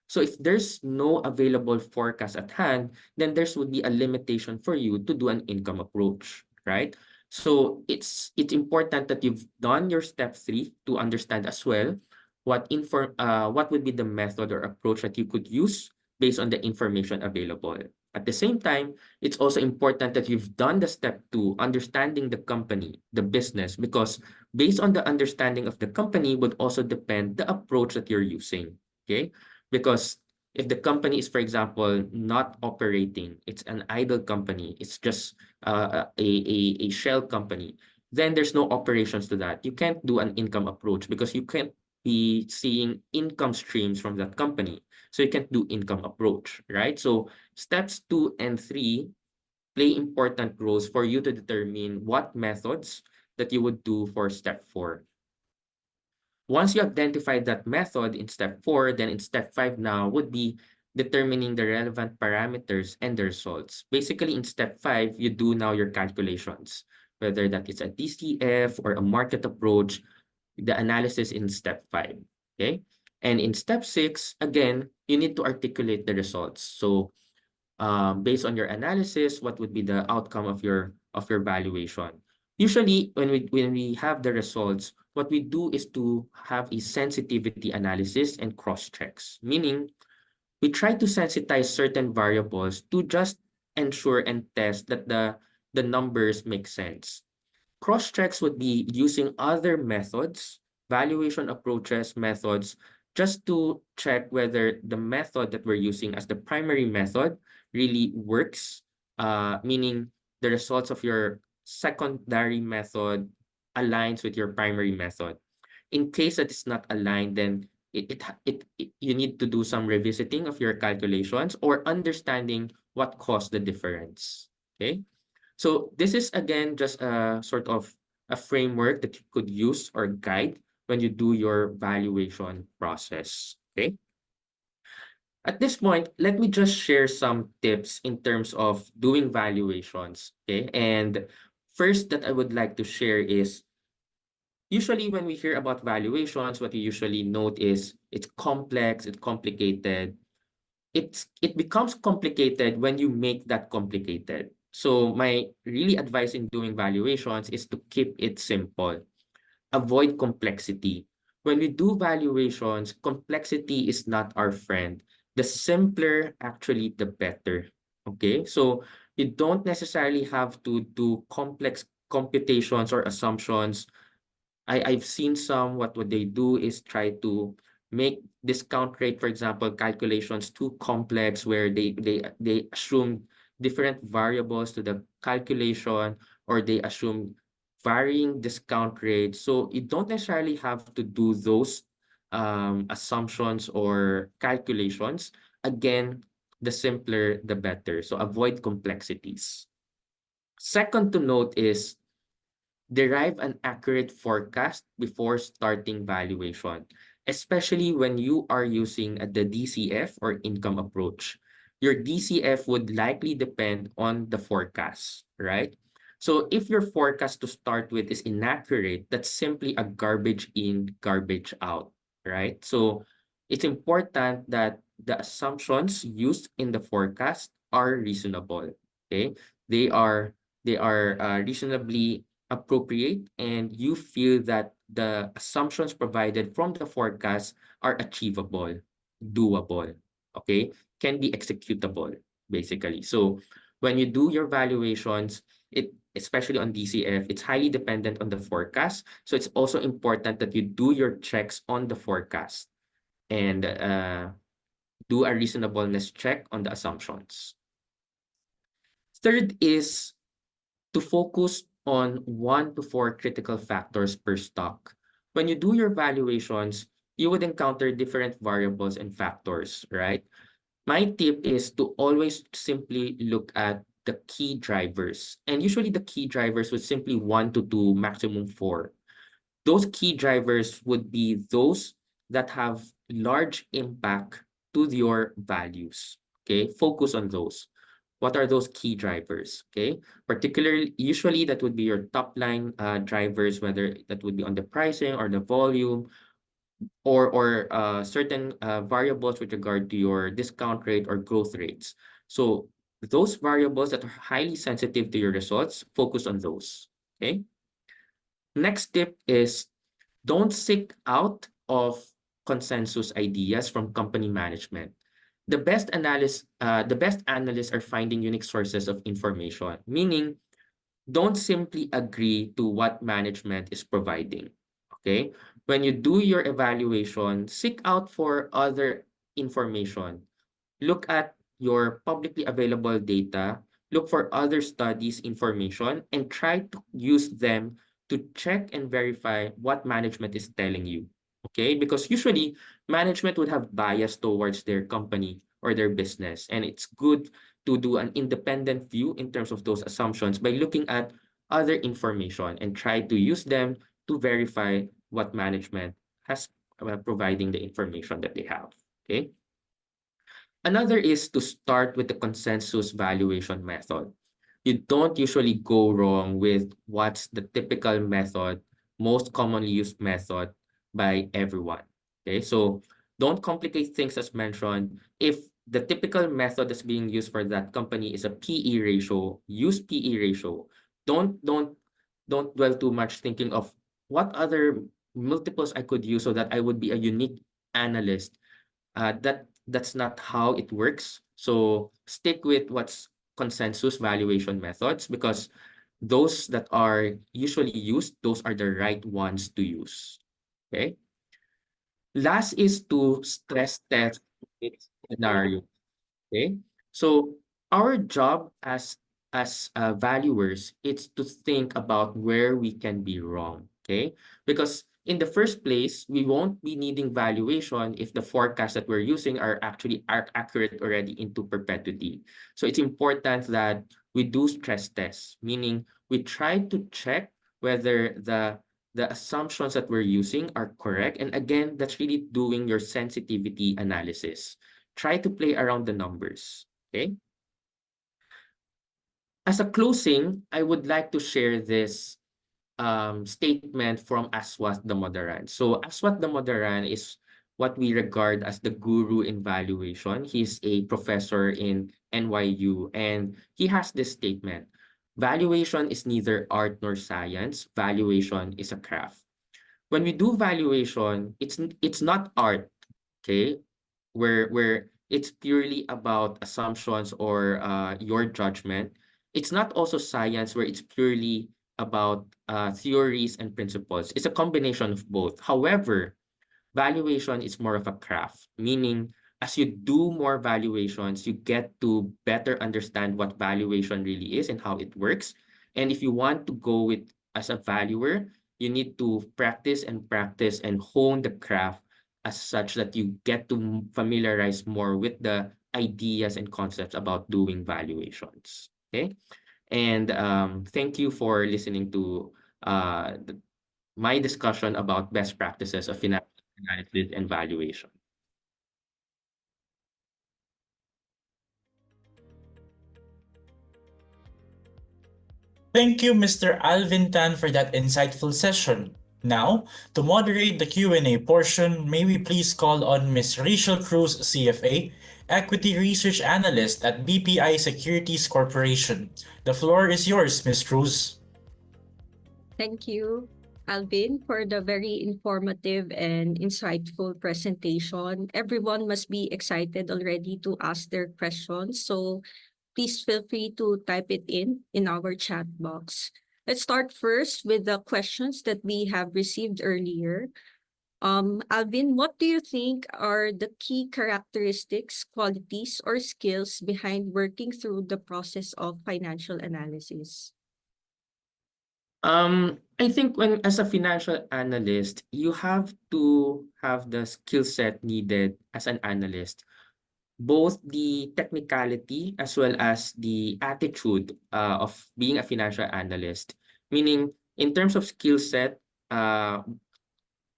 So if there's no available forecast at hand, then there would be a limitation for you to do an income approach, right? So it's important that you've done your step three to understand as well what would be the method or approach that you could use based on the information available. At the same time, it's also important that you've done the step two, understanding the company, the business, because based on the understanding of the company would also depend the approach that you're using, okay? Because if the company is, for example, not operating, it's an idle company, it's just a shell company, then there's no operations to that. You can't do an income approach because you can't be seeing income streams from that company. So you can't do income approach, right? So steps two and three play important roles for you to determine what methods that you would do for step four. Once you identify that method in step four, then in step five now would be determining the relevant parameters and the results. Basically, in step five, you do now your calculations, whether that is a DCF or a market approach, the analysis in step five, okay? And in step six, again, you need to articulate the results. So based on your analysis, what would be the outcome of your valuation? Usually, when we have the results, what we do is to have a sensitivity analysis and cross checks, meaning we try to sensitize certain variables to just ensure and test that the numbers make sense. Cross checks would be using other methods, valuation approaches, methods, just to check whether the method that we're using as the primary method really works, meaning the results of your secondary method aligns with your primary method. In case that it's not aligned, then you need to do some revisiting of your calculations or understanding what caused the difference. Okay. So this is again just a sort of a framework that you could use or guide when you do your valuation process. Okay. At this point, let me just share some tips in terms of doing valuations. Okay. And first that I would like to share is usually when we hear about valuations, what we usually note is it's complex, it's complicated. It becomes complicated when you make that complicated. So my really advice in doing valuations is to keep it simple. Avoid complexity. When we do valuations, complexity is not our friend. The simpler, actually, the better. Okay, so you don't necessarily have to do complex computations or assumptions. I've seen some, what would they do is try to make discount rate, for example, calculations too complex where they assume different variables to the calculation or they assume varying discount rates. So you don't necessarily have to do those assumptions or calculations, again, the simpler, the better. So avoid complexities. Second to note is derive an accurate forecast before starting valuation, especially when you are using the DCF or income approach. Your DCF would likely depend on the forecast, right? So if your forecast to start with is inaccurate, that's simply a garbage in, garbage out, right? So it's important that the assumptions used in the forecast are reasonable, okay? They are reasonably appropriate and you feel that the assumptions provided from the forecast are achievable, doable, okay, can be executable, basically. So when you do your valuations, it especially on DCF, it's highly dependent on the forecast. So it's also important that you do your checks on the forecast and do a reasonableness check on the assumptions. Third is to focus on 1 to 4 critical factors per stock. When you do your valuations, you would encounter different variables and factors, right? My tip is to always simply look at the key drivers. And usually the key drivers would simply 1 to 2, maximum 4. Those key drivers would be those that have large impact to your values. Okay, focus on those. What are those key drivers? Okay, particularly, usually that would be your top line drivers, whether that would be on the pricing or the volume, or certain variables with regard to your discount rate or growth rates. So those variables that are highly sensitive to your results, focus on those. Okay. Next tip is don't seek out of consensus ideas from company management. The best analysts are finding unique sources of information, meaning don't simply agree to what management is providing. Okay? When you do your evaluation, seek out for other information. Look at your publicly available data, look for other studies information, and try to use them to check and verify what management is telling you. Okay? Because usually management would have bias towards their company or their business. And it's good to do an independent view in terms of those assumptions by looking at other information and try to use them to verify what management has providing the information that they have. Okay. Another is to start with the consensus valuation method. You don't usually go wrong with what's the typical method, most commonly used method by everyone. Okay, so don't complicate things as mentioned. If the typical method that's being used for that company is a PE ratio, use PE ratio. Don't dwell too much thinking of what other multiples I could use so that I would be a unique analyst. That's not how it works. So stick with what's consensus valuation methods because those that are usually used, those are the right ones to use. Okay. Last is to stress test its scenario. Okay. So our job as valuers, it's to think about where we can be wrong. Okay. Because in the first place, we won't be needing valuation if the forecasts that we're using are accurate already into perpetuity. So it's important that we do stress tests, meaning we try to check whether the assumptions that we're using are correct. And again, that's really doing your sensitivity analysis. Try to play around the numbers. Okay. As a closing, I would like to share this statement from Aswath Damodaran. So Aswath Damodaran is what we regard as the guru in valuation. He's a professor in NYU, and he has this statement: valuation is neither art nor science. Valuation is a craft. When we do valuation, it's not art, okay? Where it's purely about assumptions or your judgment. It's not also science where it's purely about theories and principles. It's a combination of both. However, valuation is more of a craft, meaning as you do more valuations, you get to better understand what valuation really is and how it works. And if you want to go with as a valuer, you need to practice and practice and hone the craft as such that you get to familiarize more with the ideas and concepts about doing valuations. Okay. And thank you for listening to my discussion about best practices of financial analysis and valuation.
Thank you, Mr. Alvin Tan, for that insightful session. Now, to moderate the Q&A portion, may we please call on Ms. Rachel Cruz, CFA, Equity Research Analyst at BPI Securities Corporation. The floor is yours, Ms. Cruz.
Thank you, Alvin, for the very informative and insightful presentation. Everyone must be excited already to ask their questions, so please feel free to type it in our chat box. Let's start first with the questions that we have received earlier. Alvin, what do you think are the key characteristics, qualities, or skills behind working through the process of financial analysis?
I think when as a financial analyst, you have to have the skill set needed as an analyst, both the technicality as well as the attitude of being a financial analyst. Meaning, in terms of skill set,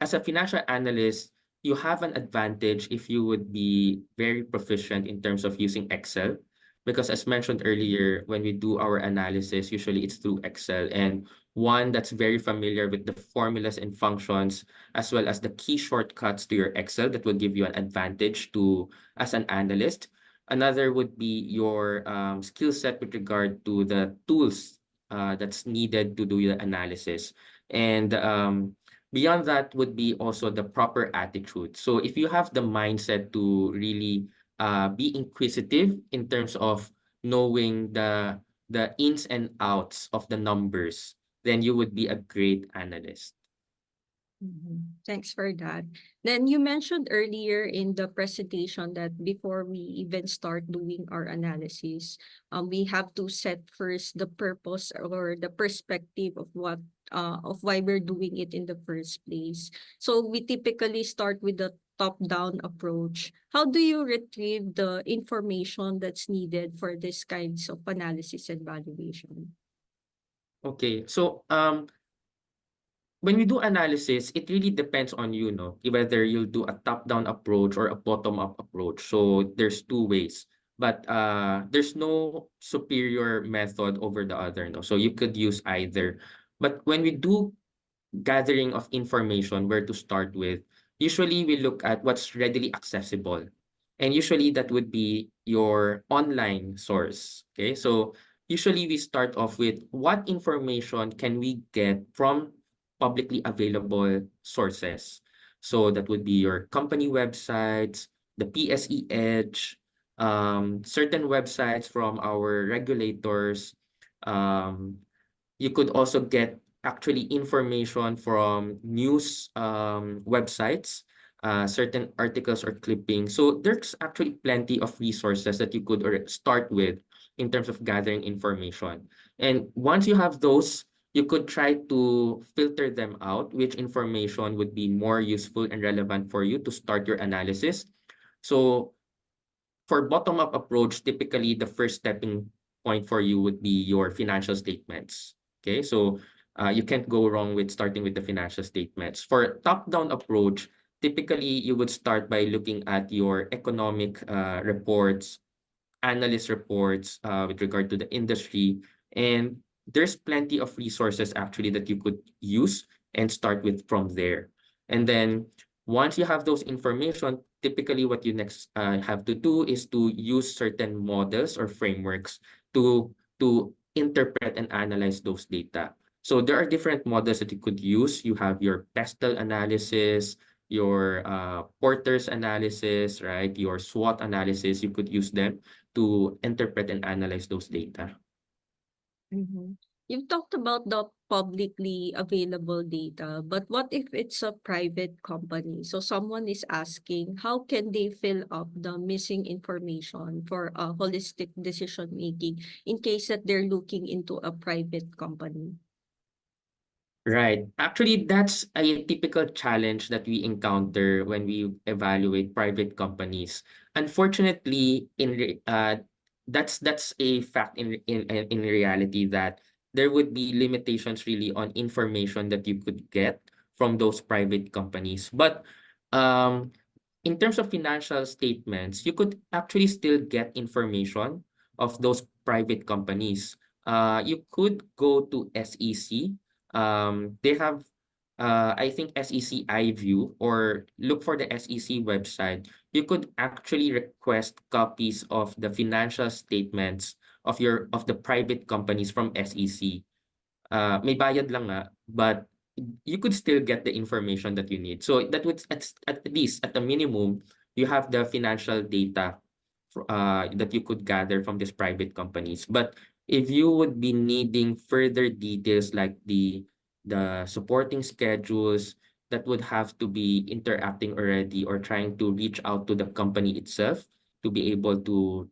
as a financial analyst, you have an advantage if you would be very proficient in terms of using Excel. Because as mentioned earlier, when we do our analysis, usually it's through Excel. And one that's very familiar with the formulas and functions, as well as the key shortcuts to your Excel that will give you an advantage to as an analyst. Another would be your skill set with regard to the tools that's needed to do the analysis. And beyond that would be also the proper attitude. So if you have the mindset to really be inquisitive in terms of knowing the ins and outs of the numbers, then you would be a great analyst.
Thanks for that. Then you mentioned earlier in the presentation that before we even start doing our analysis, we have to set first the purpose or the perspective of what of why we're doing it in the first place. So we typically start with the top-down approach. How do you retrieve the information that's needed for this kinds of analysis and valuation?
Okay, so when we do analysis, it really depends on you, no? Whether you'll do a top-down approach or a bottom-up approach. So there's two ways. But there's no superior method over the other, no? So you could use either. But when we do gathering of information, where to start with, usually we look at what's readily accessible. And usually that would be your online source. Okay, so usually we start off with what information can we get from publicly available sources. So that would be your company websites, the PSE Edge, certain websites from our regulators. You could also get actually information from news websites, certain articles or clippings. So there's actually plenty of resources that you could start with in terms of gathering information. And once you have those, you could try to filter them out, which information would be more useful and relevant for you to start your analysis. So for bottom-up approach, typically the first stepping point for you would be your financial statements. Okay, so you can't go wrong with starting with the financial statements. For top-down approach, typically you would start by looking at your economic reports, analyst reports with regard to the industry. And there's plenty of resources actually that you could use and start with from there. And then once you have those information, typically what you next have to do is to use certain models or frameworks to interpret and analyze those data. So there are different models that you could use. You have your pestle analysis, your Porter's analysis, right? Your SWOT analysis. You could use them to interpret and analyze those data.
You've talked about the publicly available data, but what if it's a private company? So someone is asking, how can they fill up the missing information for a holistic decision making in case that they're looking into a private company?
Right. Actually, that's a typical challenge that we encounter when we evaluate private companies. Unfortunately, that's a fact in reality that there would be limitations really on information that you could get from those private companies. But um, in terms of financial statements, you could actually still get information of those private companies. You could go to SEC. They have, I think, SEC iView, or look for the SEC website. You could actually request copies of the financial statements of the private companies from SEC. May bayad lang nga, but you could still get the information that you need. So that would at least at the minimum, you have the financial data that you could gather from these private companies. But if you would be needing further details like the supporting schedules, that would have to be interacting already or trying to reach out to the company itself to be able to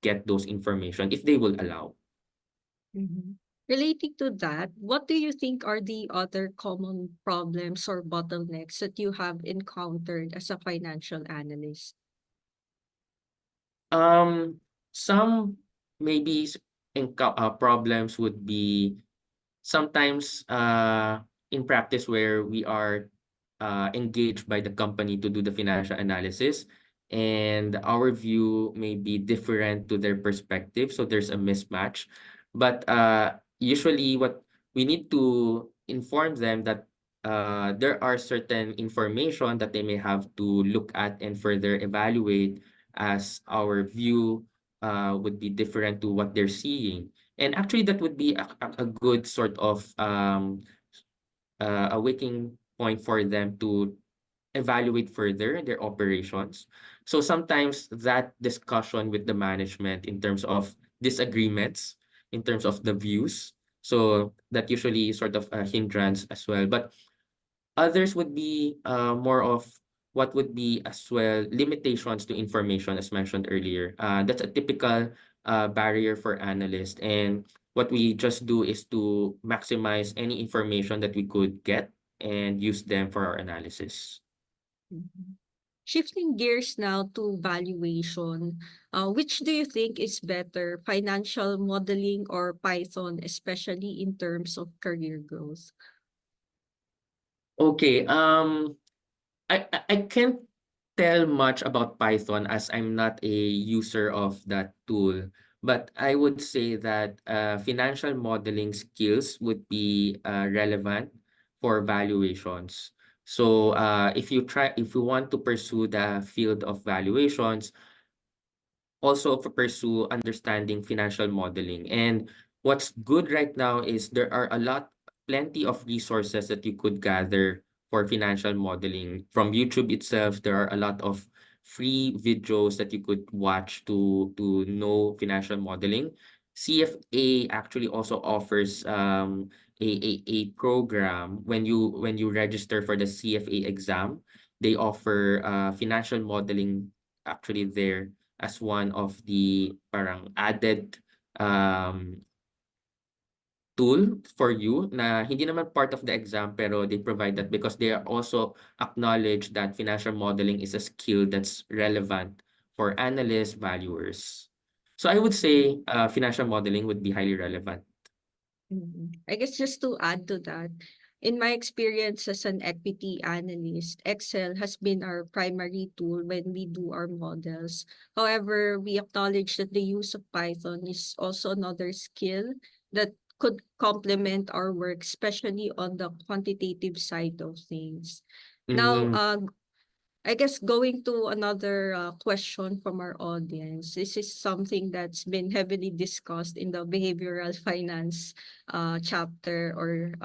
get those information if they will allow.
Mhm. Relating to that, what do you think are the other common problems or bottlenecks that you have encountered as a financial analyst?
Um, some maybe problems would be sometimes in practice where we are engaged by the company to do the financial analysis, and our view may be different to their perspective, so there's a mismatch. But usually what we need to inform them that there are certain information that they may have to look at and further evaluate, as our view would be different to what they're seeing. And actually, that would be a good sort of a waking point for them to evaluate further their operations. So sometimes that discussion with the management in terms of disagreements, in terms of the views, so that usually sort of a hindrance as well. But others would be more of what would be as well limitations to information, as mentioned earlier. That's a typical barrier for analysts. And what we just do is to maximize any information that we could get and use them for our analysis.
Mhm. Shifting gears now to valuation, which do you think is better, financial modeling or Python, especially in terms of career growth?
Okay, I can't tell much about Python as I'm not a user of that tool, but I would say that financial modeling skills would be relevant for valuations. So if you want to pursue the field of valuations, also for pursue understanding financial modeling. And what's good right now is there are plenty of resources that you could gather for financial modeling. From YouTube itself, there are a lot of free videos that you could watch to know financial modeling. CFA actually also offers a program when you register for the CFA exam. They offer financial modeling actually there as one of the parang added um, tool for you na hindi naman part of the exam, pero they provide that because they are also acknowledge that financial modeling is a skill that's relevant for analysts, valuers. So I would say financial modeling would be highly relevant.
I guess just to add to that, in my experience as an equity analyst, Excel has been our primary tool when we do our models. However, we acknowledge that the use of Python is also another skill that could complement our work, especially on the quantitative side of things. Now,
Mm,
I guess going to another question from our audience, this is something that's been heavily discussed in the behavioral finance chapter or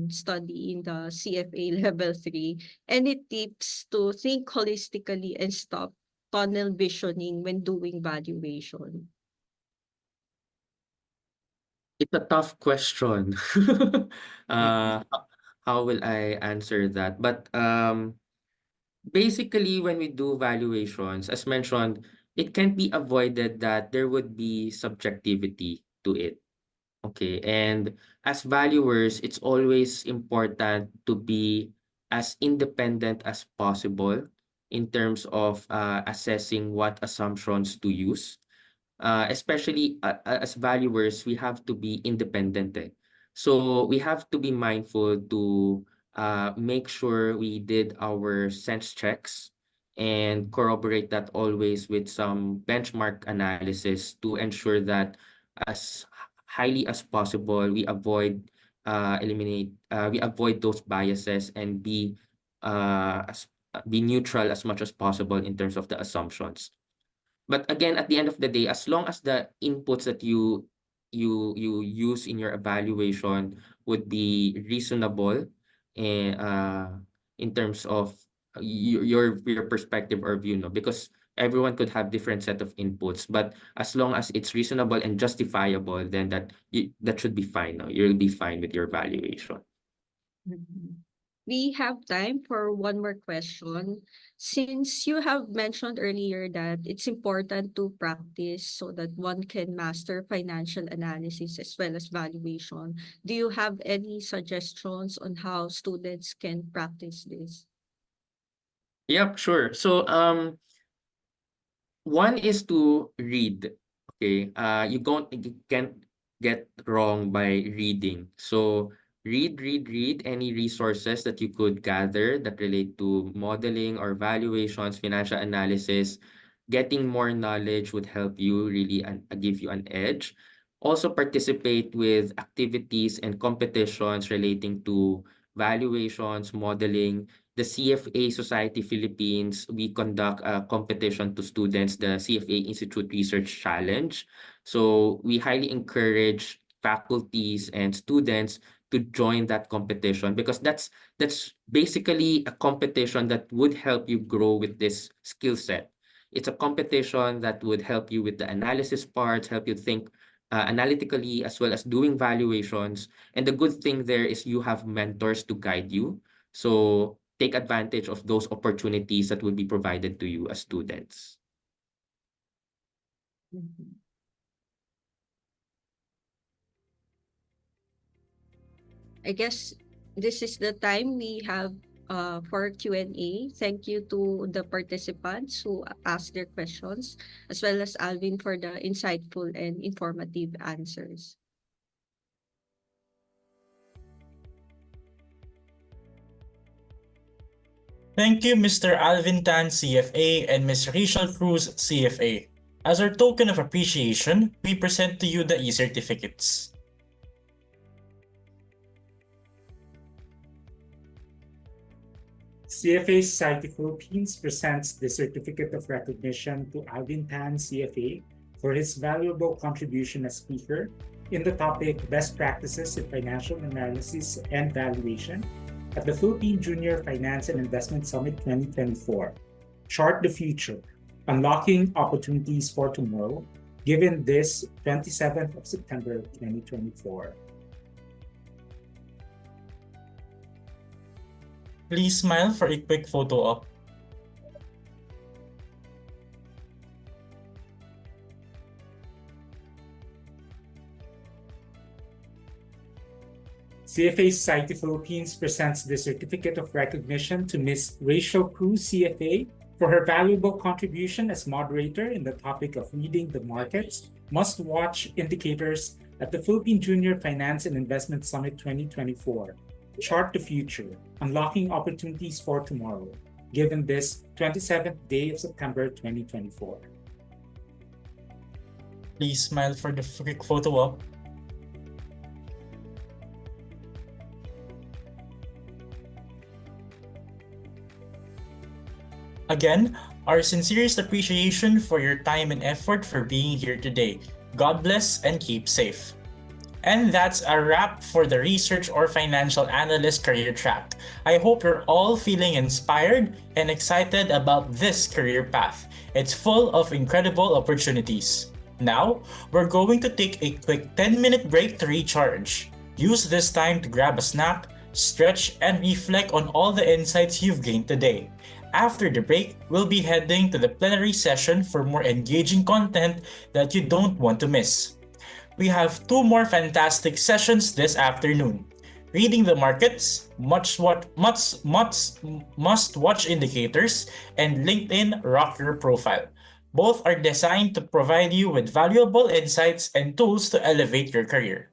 study in the CFA level 3. Any tips to think holistically and stop tunnel visioning when doing valuation?
it's a tough question. How will I answer that? But basically, when we do valuations, as mentioned, it can't be avoided that there would be subjectivity to it. Okay, and as valuers, it's always important to be as independent as possible in terms of assessing what assumptions to use. Especially as valuers, we have to be independent. So we have to be mindful to make sure we did our sense checks and corroborate that always with some benchmark analysis to ensure that as highly as possible we avoid those biases and be neutral as much as possible in terms of the assumptions. But again, at the end of the day, as long as the inputs that you use in your evaluation would be reasonable and in terms of your perspective or view, no, because everyone could have different set of inputs, but as long as it's reasonable and justifiable, then that should be fine. No, you'll be fine with your valuation.
Mhm. We have time for one more question. Since you have mentioned earlier that it's important to practice so that one can master financial analysis as well as valuation, do you have any suggestions on how students can practice this?
Yep, sure. So one is to read. Okay. You can't get wrong by reading. So read any resources that you could gather that relate to modeling or valuations, financial analysis. Getting more knowledge would help you really give you an edge. Also participate with activities and competitions relating to valuations, modeling. The CFA Society Philippines, we conduct a competition to students, the CFA Institute Research Challenge. So we highly encourage faculties and students to join that competition because that's basically a competition that would help you grow with this skill set. It's a competition that would help you with the analysis parts, help you think analytically as well as doing valuations. And the good thing there is you have mentors to guide you. So take advantage of those opportunities that will be provided to you as students.
Mhm. I guess this is the time we have for Q&A. Thank you to the participants who asked their questions, as well as Alvin for the insightful and informative answers.
Thank you, Mr. Alvin Tan, CFA, and Ms. Rachel Cruz, CFA. As our token of appreciation, we present to you the e-certificates.
CFA Society Philippines presents the Certificate of Recognition to Alvin Tan, CFA, for his valuable contribution as speaker in the topic Best Practices in Financial Analysis and Valuation at the Philippine Junior Finance and Investment Summit 2024. Chart the Future, Unlocking Opportunities for Tomorrow, given this 27th of September 2024.
Please smile for a quick photo op.
CFA Society Philippines presents the Certificate of Recognition to Ms. Rachel Cruz, CFA, for her valuable contribution as moderator in the topic of reading the markets, must-watch indicators at the Philippine Junior Finance and Investment Summit 2024. Chart the Future, Unlocking Opportunities for Tomorrow, given this 27th day of September 2024.
Please smile for the quick photo op. Again, our sincerest appreciation for your time and effort for being here today. God bless and keep safe. And that's a wrap for the research or financial analyst career track. I hope you're all feeling inspired and excited about this career path. It's full of incredible opportunities. Now, we're going to take a quick 10-minute break to recharge. Use this time to grab a snack, stretch, and reflect on all the insights you've gained today. After the break, we'll be heading to the plenary session for more engaging content that you don't want to miss. we have two more fantastic sessions this afternoon. Reading the markets, must watch indicators, and LinkedIn Rock Your Profile. Both are designed to provide you with valuable insights and tools to elevate your career.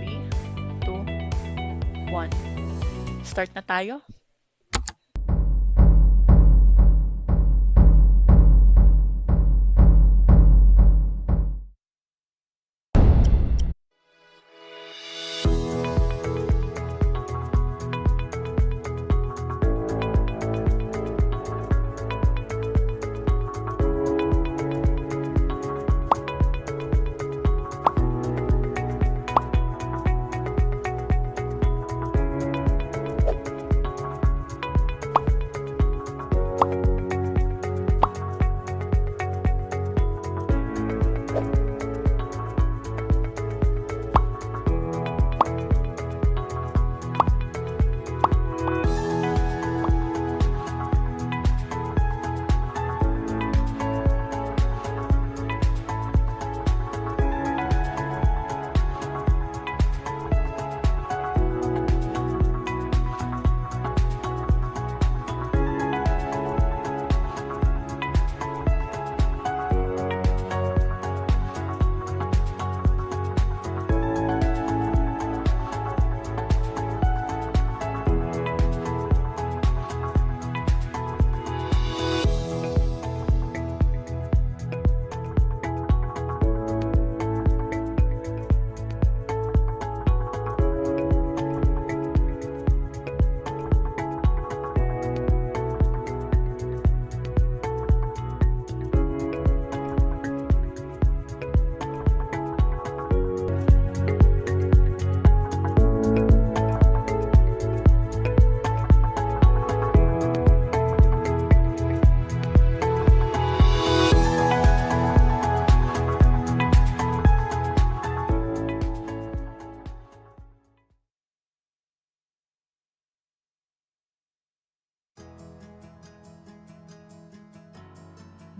Three, two, one. Start na tayo?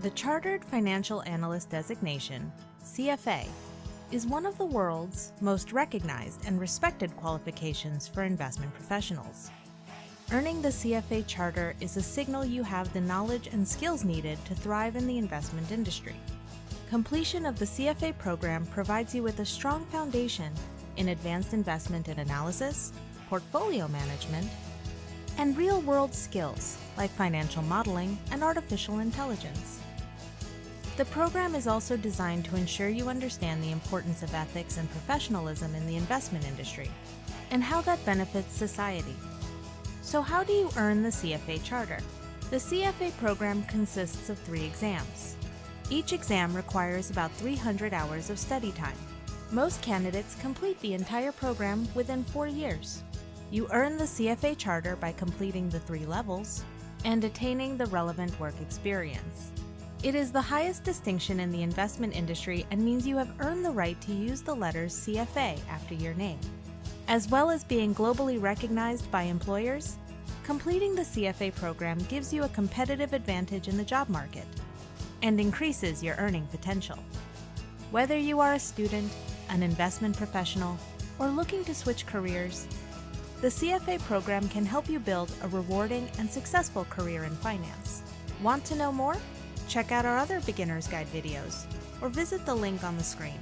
The Chartered Financial Analyst designation, CFA, is one of the world's most recognized and respected qualifications for investment professionals. Earning the CFA charter is a signal you have the knowledge and skills needed to thrive in the investment industry. Completion of the CFA program provides you with a strong foundation in advanced investment and analysis, portfolio management, and real-world skills like financial modeling and artificial intelligence. The program is also designed to ensure you understand the importance of ethics and professionalism in the investment industry and how that benefits society. So how do you earn the CFA charter? The CFA program consists of 3 exams. Each exam requires about 300 hours of study time. Most candidates complete the entire program within 4 years. You earn the CFA charter by completing the 3 levels and attaining the relevant work experience. It is the highest distinction in the investment industry and means you have earned the right to use the letters CFA after your name. As well as being globally recognized by employers, completing the CFA program gives you a competitive advantage in the job market and increases your earning potential. Whether you are a student, an investment professional, or looking to switch careers, the CFA program can help you build a rewarding and successful career in finance. Want to know more? Check out our other beginner's guide videos or visit the link on the screen.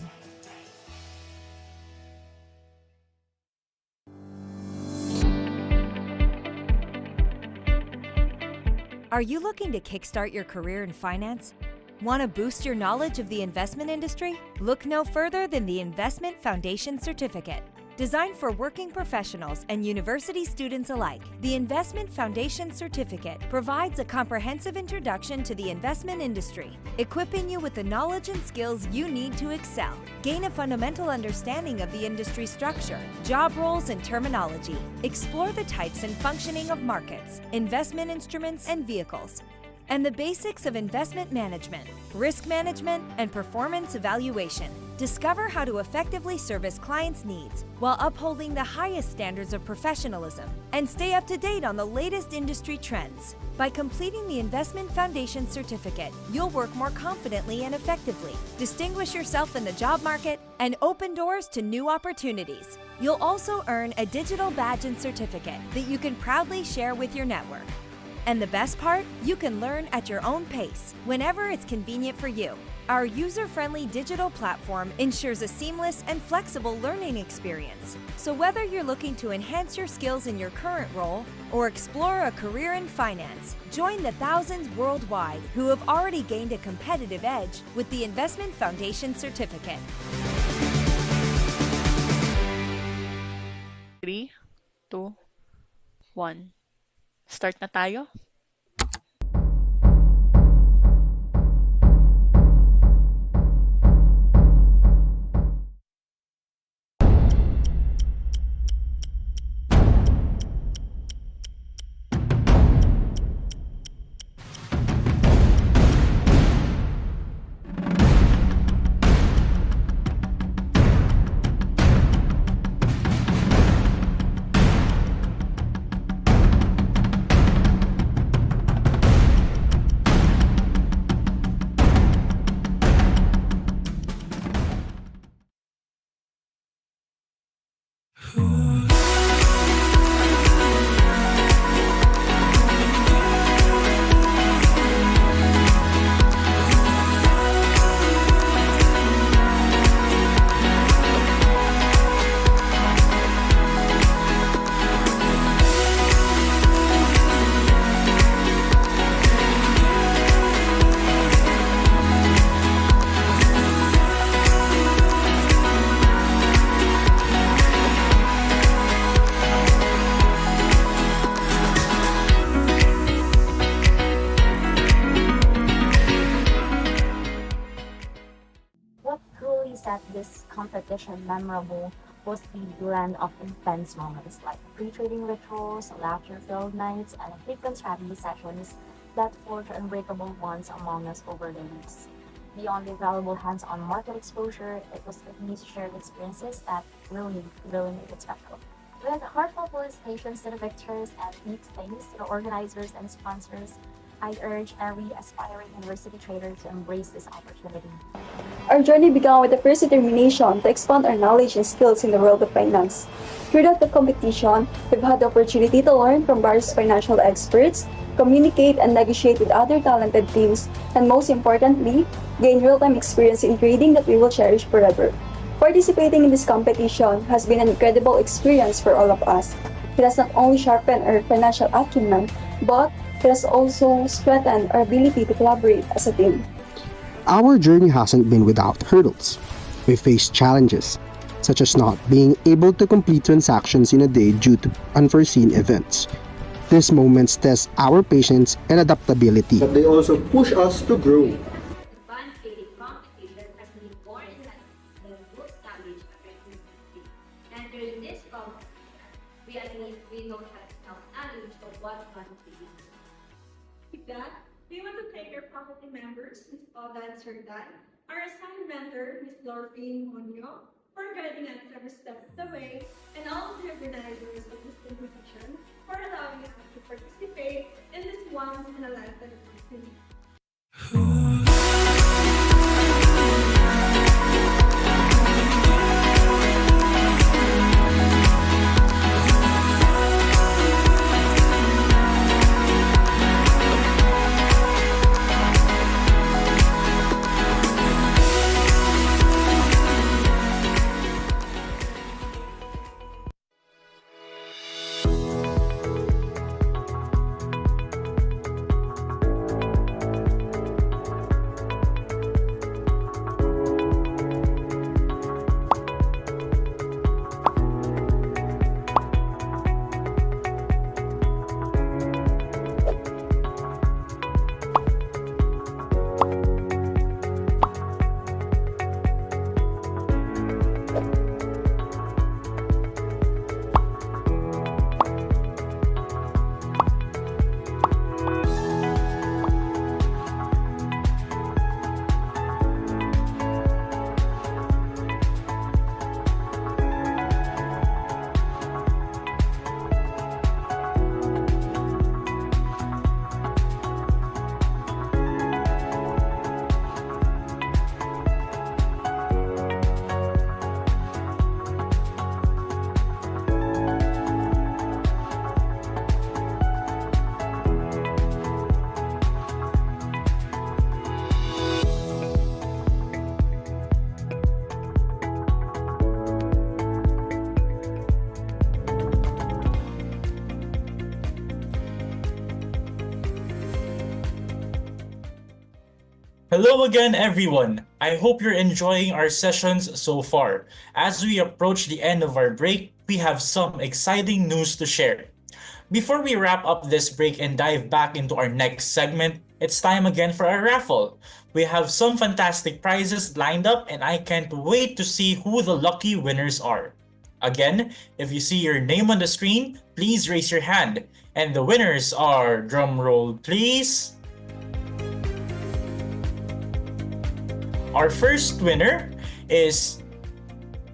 Are you looking to kickstart your career in finance? Want to boost your knowledge of the investment industry? Look no further than the Investment Foundation Certificate. Designed for working professionals and university students alike, the Investment Foundation Certificate provides a comprehensive introduction to the investment industry, equipping you with the knowledge and skills you need to excel. Gain a fundamental understanding of the industry structure, job roles and terminology. Explore the types and functioning of markets, investment instruments and vehicles, and the basics of investment management, risk management, and performance evaluation. Discover how to effectively service clients' needs while upholding the highest standards of professionalism, and stay up to date on the latest industry trends. By completing the Investment Foundation Certificate, you'll work more confidently and effectively, distinguish yourself in the job market, and open doors to new opportunities. You'll also earn a digital badge and certificate that you can proudly share with your network. And the best part? You can learn at your own pace, whenever it's convenient for you. Our user-friendly digital platform ensures a seamless and flexible learning experience. So whether you're looking to enhance your skills in your current role or explore a career in finance, join the thousands worldwide who have already gained a competitive edge with the Investment Foundation Certificate.
3, 2, 1. Start na tayo?
What truly set this competition memorable was the blend of intense moments like pre-trading rituals, laughter-filled nights, and frequent strategy sessions that forged unbreakable bonds among us over the weeks. Beyond the valuable hands-on market exposure, it was these shared experiences that really made it special. With heartfelt felicitations to the victors and deep thanks to the organizers and sponsors, I urge every aspiring university trader to embrace this opportunity.
Our journey began with the first determination to expand our knowledge and skills in the world of finance. Throughout the competition, we've had the opportunity to learn from various financial experts, communicate and negotiate with other talented teams, and most importantly, gain real-time experience in trading that we will cherish forever. Participating in this competition has been an incredible experience for all of us. It has not only sharpened our financial acumen, but it has also strengthened our ability to collaborate as a team.
Our journey hasn't been without hurdles. We faced challenges, such as not being able to complete transactions in a day due to unforeseen events. These moments test our patience and adaptability.
But they also push us to grow.
Advanced competition has been born in the group challenge opportunity. And during this competition, we know that knowledge of what one is.
With that, we want to thank our faculty members, Ms. Oda and Sir Dan, our assigned mentor, Ms. Dorfin Monyo, for guiding us every step of the way, and all the organizers of this competition for allowing us to participate in this once-in-a-lifetime opportunity.
Hello again, everyone. I hope you're enjoying our sessions so far. As we approach the end of our break, we have some exciting news to share. Before we wrap up this break and dive back into our next segment, it's time again for our raffle. We have some fantastic prizes lined up, and I can't wait to see who the lucky winners are. Again, if you see your name on the screen, please raise your hand. And the winners are, drumroll please. Our first winner is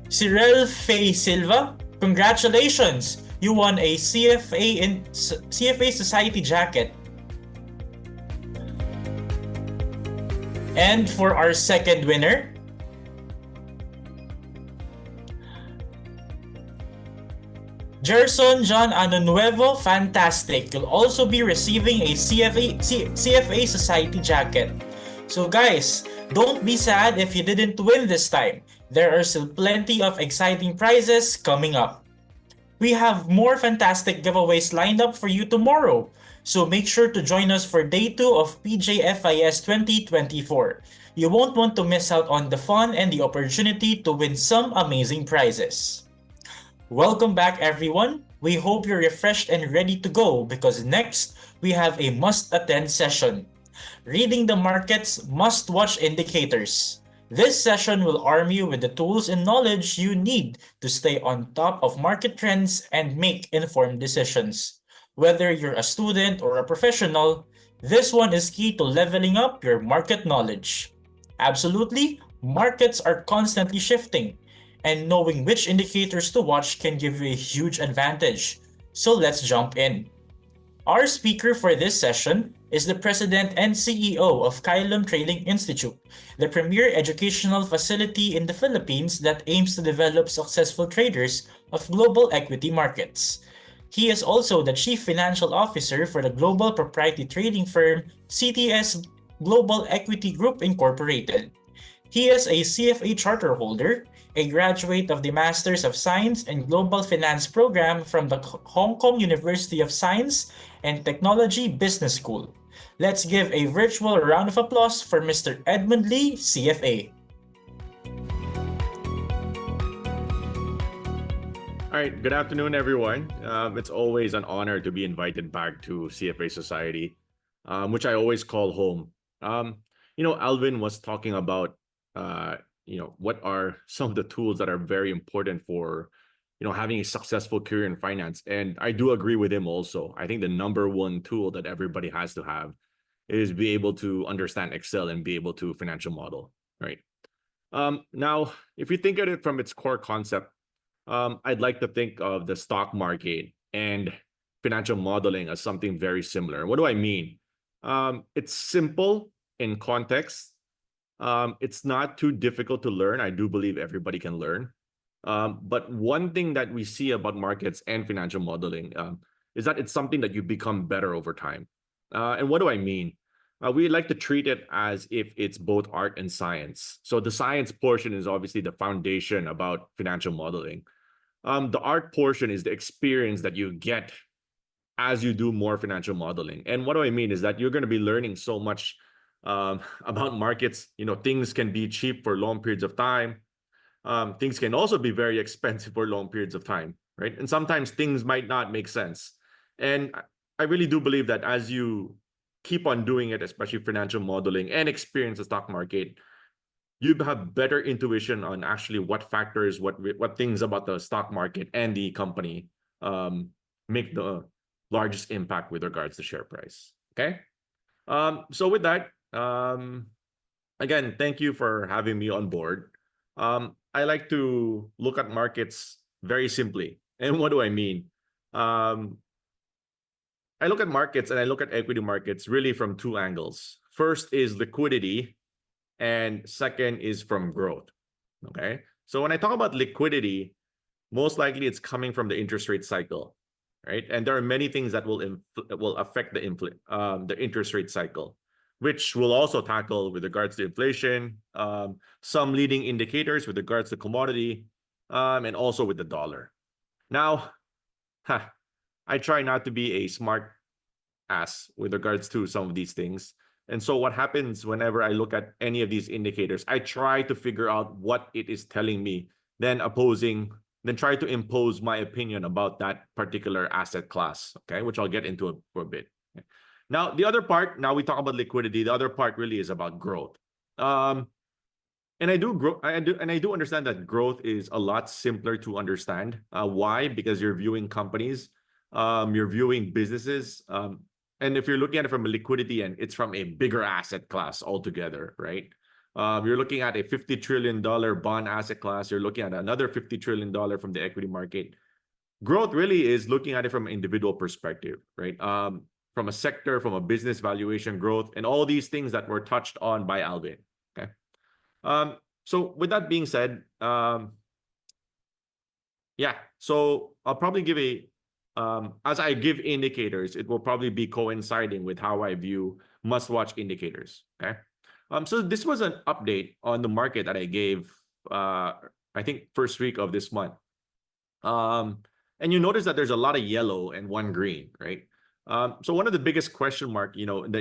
Cyril Faye Silva. Congratulations! You won a CFA Society jacket. And for our second winner, Gerson John Anonuevo, fantastic. You'll also be receiving a CFA Society jacket. So guys, don't be sad if you didn't win this time. There are still plenty of exciting prizes coming up. We have more fantastic giveaways lined up for you tomorrow, so make sure to join us for Day 2 of PJFIS 2024. You won't want to miss out on the fun and the opportunity to win some amazing prizes. Welcome back, everyone. We hope you're refreshed and ready to go because next we have a must-attend session. Reading the market's must-watch indicators. This session will arm you with the tools and knowledge you need to stay on top of market trends and make informed decisions. Whether you're a student or a professional, this one is key to leveling up your market knowledge. Absolutely, markets are constantly shifting, and knowing which indicators to watch can give you a huge advantage. So let's jump in. Our speaker for this session is the President and CEO of Kylum Trading Institute, the premier educational facility in the Philippines that aims to develop successful traders of global equity markets. He is also the Chief Financial Officer for the global proprietary trading firm CTS Global Equity Group Incorporated. He is a CFA charter holder, a graduate of the Masters of Science and Global Finance program from the Hong Kong University of Science and Technology Business School. Let's give a virtual round of applause for Mr. Edmund Lee, CFA.
All right, good afternoon, everyone. It's always an honor to be invited back to CFA Society, which I always call home. Alvin was talking about, what are some of the tools that are very important for, having a successful career in finance. And I do agree with him also. I think the number one tool that everybody has to have is be able to understand Excel and be able to financial model, right? Now, if you think of it from its core concept, I'd like to think of the stock market and financial modeling as something very similar. What do I mean? It's simple in context. It's not too difficult to learn. I do believe everybody can learn. But one thing that we see about markets and financial modeling is that it's something that you become better over time. And what do I mean? We like to treat it as if it's both art and science. So the science portion is obviously the foundation about financial modeling. The art portion is the experience that you get as you do more financial modeling. And what do I mean is that you're going to be learning so much about markets. Things can be cheap for long periods of time. Things can also be very expensive for long periods of time, right? And sometimes things might not make sense. And I really do believe that as you keep on doing it, especially financial modeling and experience the stock market, you have better intuition on actually what factors, what things about the stock market and the company make the largest impact with regards to share price. Okay. So with that, again, thank you for having me on board. I like to look at markets very simply. And what do I mean? I look at markets and I look at equity markets really from two angles. First is liquidity, and second is from growth. Okay. So when I talk about liquidity, most likely it's coming from the interest rate cycle, right? And there are many things that will affect the interest rate cycle, which we'll also tackle with regards to inflation, some leading indicators with regards to commodity, and also with the dollar. Now, I try not to be a smart ass with regards to some of these things, And so what happens whenever I look at any of these indicators, I try to figure out what it is telling me, then try to impose my opinion about that particular asset class, okay, which I'll get into for a bit. Okay. Now, the other part, now we talk about liquidity, the other part really is about growth. And I do understand that growth is a lot simpler to understand. Why? Because you're viewing companies, you're viewing businesses, and if you're looking at it from a liquidity end, it's from a bigger asset class altogether, right? You're looking at a $50 trillion bond asset class. You're looking at another $50 trillion from the equity market. Growth really is looking at it from an individual perspective, right? From a sector, from a business valuation growth, and all these things that were touched on by Alvin. Okay. So with that being said, yeah, so I'll probably give as I give indicators, it will probably be coinciding with how I view must-watch indicators, okay? So this was an update on the market that I gave, I think, first week of this month. And you notice that there's a lot of yellow and one green, right? So one of the biggest question mark, in the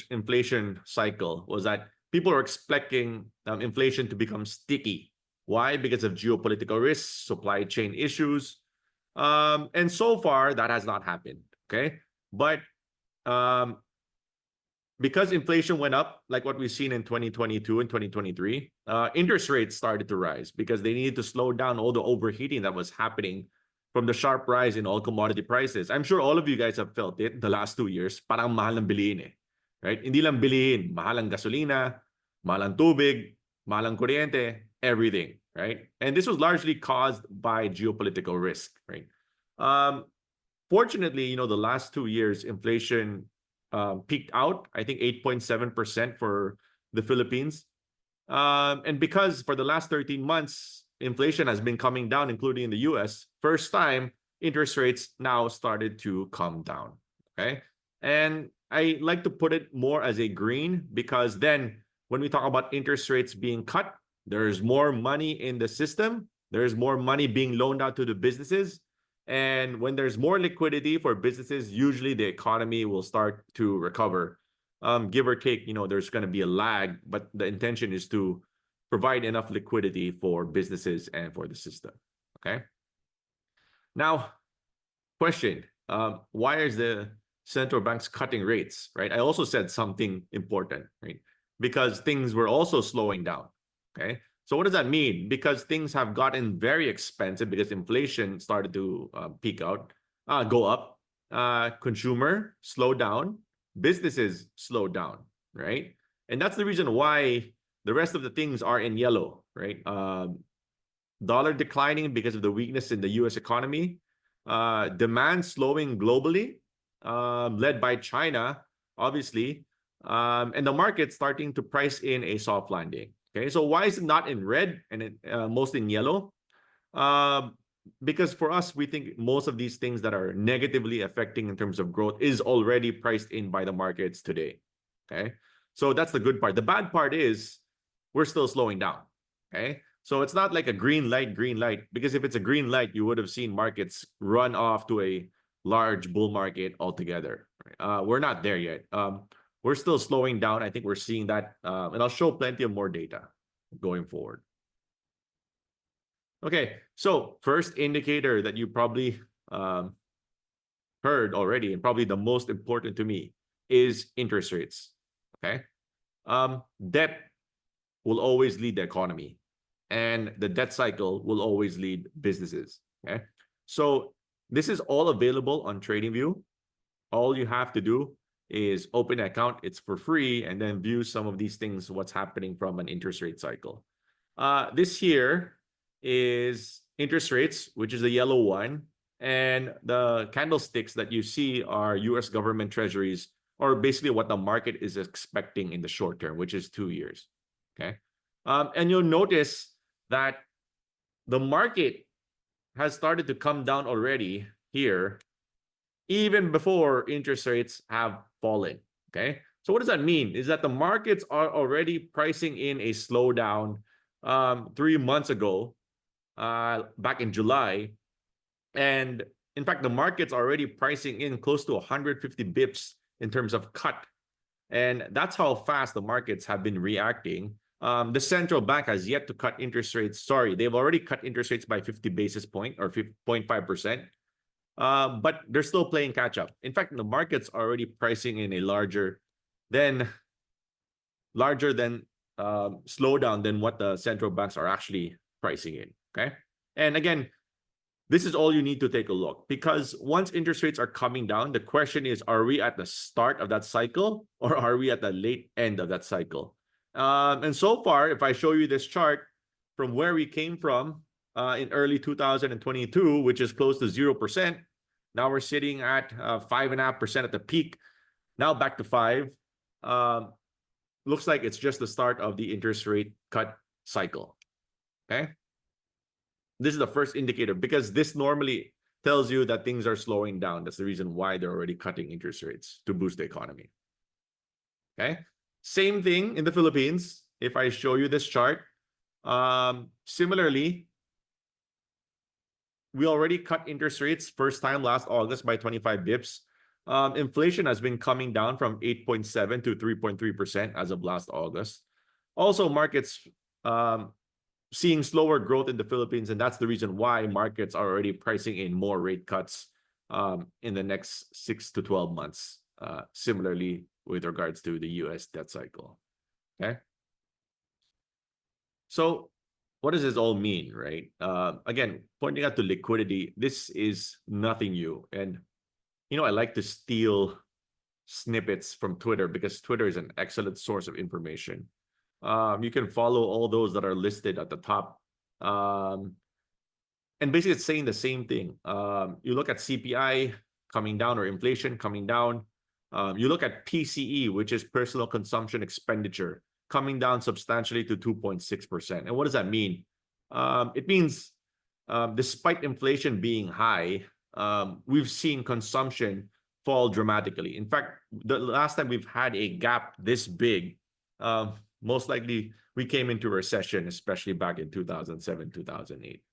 inflation cycle was that people are expecting inflation to become sticky. Why? Because of geopolitical risks, supply chain issues. And so far, that has not happened, okay? But because inflation went up, like what we've seen in 2022 and 2023, interest rates started to rise because they needed to slow down all the overheating that was happening from the sharp rise in all commodity prices. I'm sure all of you guys have felt it the last 2 years. Parang mahal ng bilihin eh. Right? Hindi lang bilihin, mahal ang gasolina, mahal ang tubig, mahal ang kuryente, everything, right? And this was largely caused by geopolitical risk, right? Fortunately, the last 2 years, inflation peaked out, I think 8.7% for the Philippines. And because for the last 13 months, inflation has been coming down, including in the US, first time interest rates now started to come down, okay? And I like to put it more as a green because then when we talk about interest rates being cut, there's more money in the system, there's more money being loaned out to the businesses. And when there's more liquidity for businesses, usually the economy will start to recover. Give or take, there's going to be a lag, but the intention is to provide enough liquidity for businesses and for the system, okay? Now, question, why is the central banks cutting rates, right? I also said something important, right? Because things were also slowing down, okay? So what does that mean? Because things have gotten very expensive because inflation started to go up, consumer slowed down, businesses slowed down, right? And that's the reason why the rest of the things are in yellow, right? Dollar declining because of the weakness in the US economy, demand slowing globally, led by China, obviously, and the market starting to price in a soft landing. Okay, so why is it not in red and mostly in yellow? Because for us, we think most of these things that are negatively affecting in terms of growth is already priced in by the markets today. Okay, so that's the good part. The bad part is we're still slowing down. Okay, so it's not like a green light, because if it's a green light, you would have seen markets run off to a large bull market altogether. We're not there yet. We're still slowing down. I think we're seeing that, and I'll show plenty of more data going forward. Okay, so first indicator that you probably heard already, and probably the most important to me, is interest rates. Okay, debt will always lead the economy, and the debt cycle will always lead businesses. Okay, so this is all available on TradingView. All you have to do is open an account. It's for free, and then view some of these things, what's happening from an interest rate cycle. This here is interest rates, which is the yellow one, and the candlesticks that you see are US government treasuries, or basically what the market is expecting in the short term, which is 2 years. Okay, and you'll notice that the market has started to come down already here, even before interest rates have fallen. Okay, so what does that mean? Is that the markets are already pricing in a slowdown 3 months ago, back in July, and in fact, the market's already pricing in close to 150 bips in terms of cut And that's how fast the markets have been reacting. The central bank has yet to cut interest rates. Sorry, they've already cut interest rates by 50 basis point or 0.5%. But they're still playing catch up. In fact, the market's already pricing in a larger than slowdown than what the central banks are actually pricing in. Okay. And again, this is all you need to take a look, because once interest rates are coming down, the question is, are we at the start of that cycle or are we at the late end of that cycle? And so far, if I show you this chart from where we came from in early 2022, which is close to 0%, now we're sitting at 5.5% at the peak, now back to 5. Looks like it's just the start of the interest rate cut cycle. Okay. This is the first indicator, because this normally tells you that things are slowing down. That's the reason why they're already cutting interest rates to boost the economy. Okay. Same thing in the Philippines. If I show you this chart, similarly, we already cut interest rates first time last August by 25 bips. Inflation has been coming down from 8.7 to 3.3% as of last August. Also, markets seeing slower growth in the Philippines, and that's the reason why markets are already pricing in more rate cuts in the next 6 to 12 months, similarly with regards to the US debt cycle. Okay. So what does this all mean, right? Again, pointing out to liquidity, this is nothing new. And, you know, I like to steal snippets from Twitter because Twitter is an excellent source of information. You can follow all those that are listed at the top. And basically it's saying the same thing. You look at CPI coming down or inflation coming down. You look at PCE, which is personal consumption expenditure, coming down substantially to 2.6%. And what does that mean? It means despite inflation being high, we've seen consumption fall dramatically. In fact, the last time we've had a gap this big, most likely we came into recession, especially back in 2007, 2008.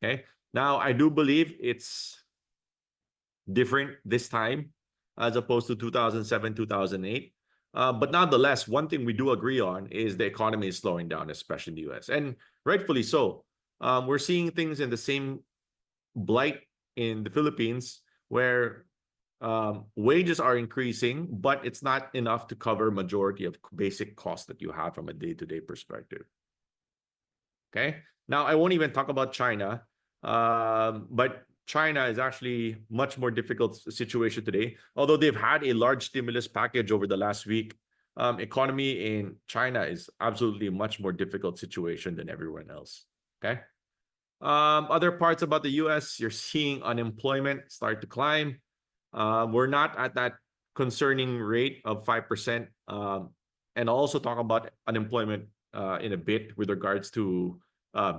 Okay. Now, I do believe it's different this time as opposed to 2007, 2008. But nonetheless, one thing we do agree on is the economy is slowing down, especially in the US, and rightfully so. We're seeing things in the same blight in the Philippines where wages are increasing, but it's not enough to cover majority of basic costs that you have from a day-to-day perspective. Okay. Now, I won't even talk about China, but China is actually much more difficult situation today. Although they've had a large stimulus package over the last week, economy in China is absolutely a much more difficult situation than everyone else. Okay. Other parts about the US, you're seeing unemployment start to climb. We're not at that concerning rate of 5%. And I'll also talk about unemployment in a bit with regards to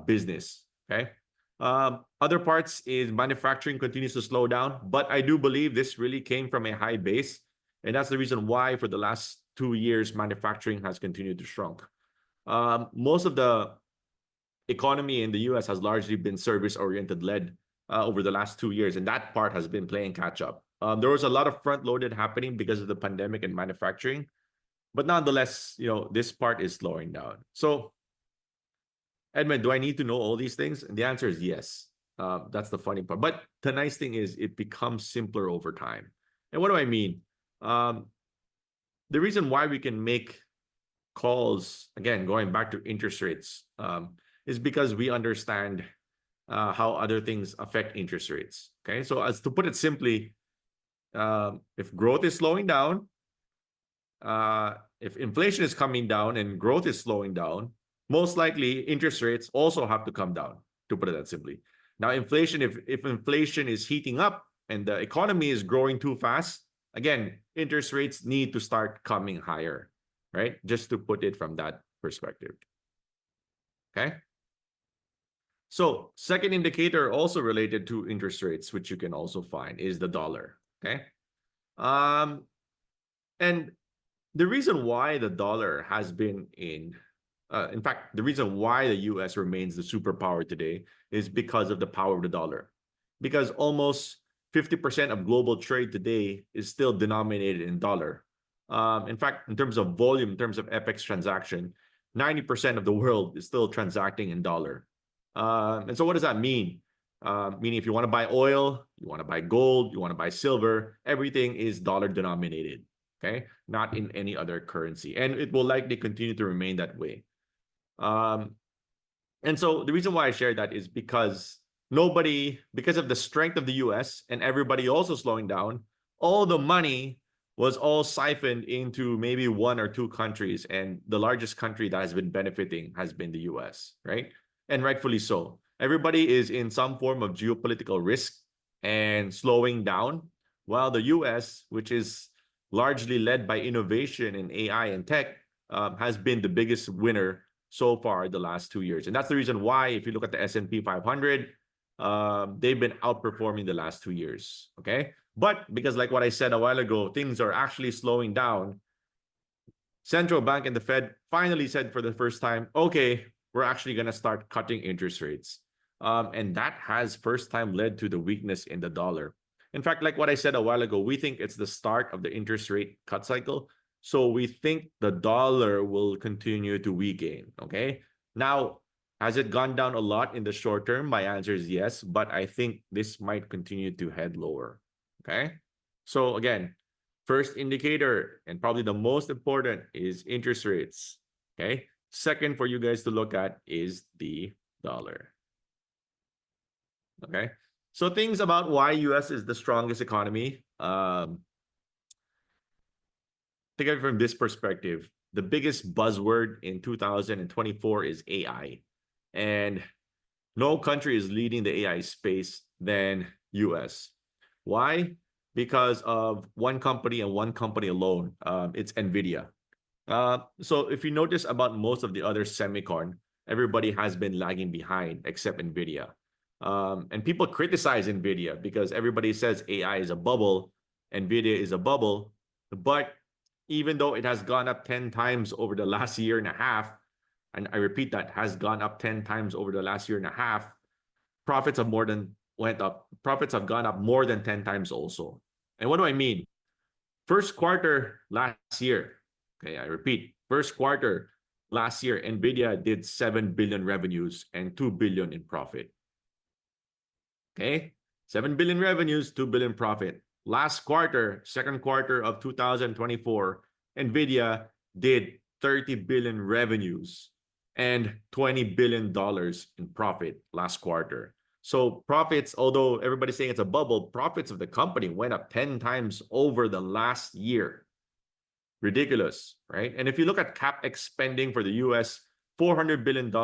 business. Okay. Other parts is manufacturing continues to slow down, but I do believe this really came from a high base. And that's the reason why for the last 2 years, manufacturing has continued to shrink. Most of the economy in the US has largely been service-oriented led over the last 2 years, and that part has been playing catch up. There was a lot of front-loaded happening because of the pandemic and manufacturing, but nonetheless, you know, this part is slowing down. So, Edmund, do I need to know all these things? And the answer is yes. That's the funny part. But the nice thing is it becomes simpler over time. And what do I mean? The reason why we can make calls, again, going back to interest rates, is because we understand how other things affect interest rates. Okay, so as to put it simply, if growth is slowing down, if inflation is coming down and growth is slowing down, most likely interest rates also have to come down, to put it that simply. Now, inflation, if inflation is heating up and the economy is growing too fast, again, interest rates need to start coming higher, right? Just to put it from that perspective. Okay. So second indicator also related to interest rates, which you can also find, is the dollar. Okay. And the reason why the dollar has been in fact, the reason why the US remains the superpower today is because of the power of the dollar. Because almost 50% of global trade today is still denominated in dollar. In fact, in terms of volume, in terms of FX transaction, 90% of the world is still transacting in dollar. And so what does that mean? Meaning if you want to buy oil, you want to buy gold, you want to buy silver, everything is dollar denominated, okay? Not in any other currency. And it will likely continue to remain that way. And so the reason why I share that is because because of the strength of the US and everybody also slowing down, all the money was all siphoned into maybe one or two countries. And the largest country that has been benefiting has been the US, right? And rightfully so. Everybody is in some form of geopolitical risk and slowing down, while the US, which is largely led by innovation in AI and tech, has been the biggest winner so far the last 2 years. And that's the reason why, if you look at the S&P 500, they've been outperforming the last 2 years, okay? But because like what I said a while ago, things are actually slowing down, central bank and the Fed finally said for the first time, okay, we're actually going to start cutting interest rates. And that has first time led to the weakness in the dollar. In fact, like what I said a while ago, we think it's the start of the interest rate cut cycle. So we think the dollar will continue to weaken, okay? Now, has it gone down a lot in the short term? My answer is yes, but I think this might continue to head lower, okay? So again, first indicator, and probably the most important, is interest rates, okay? Second for you guys to look at is the dollar, okay? So things about why US is the strongest economy. Think of it from this perspective. The biggest buzzword in 2024 is AI. And no country is leading the AI space than US. Why? Because of one company and one company alone. It's NVIDIA. So if you notice about most of the other semicon, everybody has been lagging behind except NVIDIA. And people criticize NVIDIA because everybody says AI is a bubble, NVIDIA is a bubble. But even though it has gone up 10 times over the last year and a half, and I repeat that, has gone up 10 times over the last year and a half, profits have Profits have gone up more than 10 times also. And what do I mean? First quarter last year, okay, I repeat, first quarter last year, NVIDIA did 7 billion revenues and 2 billion in profit. Okay, 7 billion revenues, 2 billion profit. Last quarter, second quarter of 2024, NVIDIA did 30 billion revenues and $20 billion in profit last quarter. So profits, although everybody's saying it's a bubble, profits of the company went up 10 times over the last year. Ridiculous, right? And if you look at CapEx spending for the US, $400 billion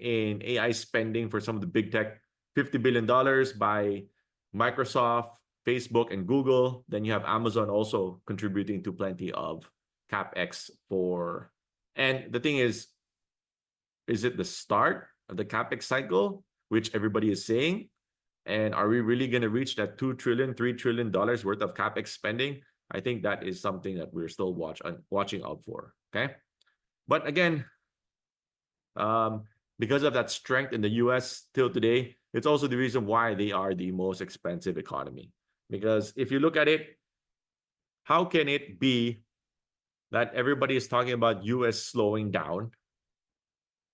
in AI spending for some of the big tech, $50 billion by Microsoft, Facebook, and Google. Then you have Amazon also contributing to plenty of CapEx for. And the thing is it the start of the CapEx cycle, which everybody is saying? And are we really going to reach that $2 trillion, $3 trillion worth of CapEx spending? I think that is something that we're still watching out for, okay? But again, because of that strength in the US till today, it's also the reason why they are the most expensive economy. Because if you look at it, how can it be that everybody is talking about US slowing down,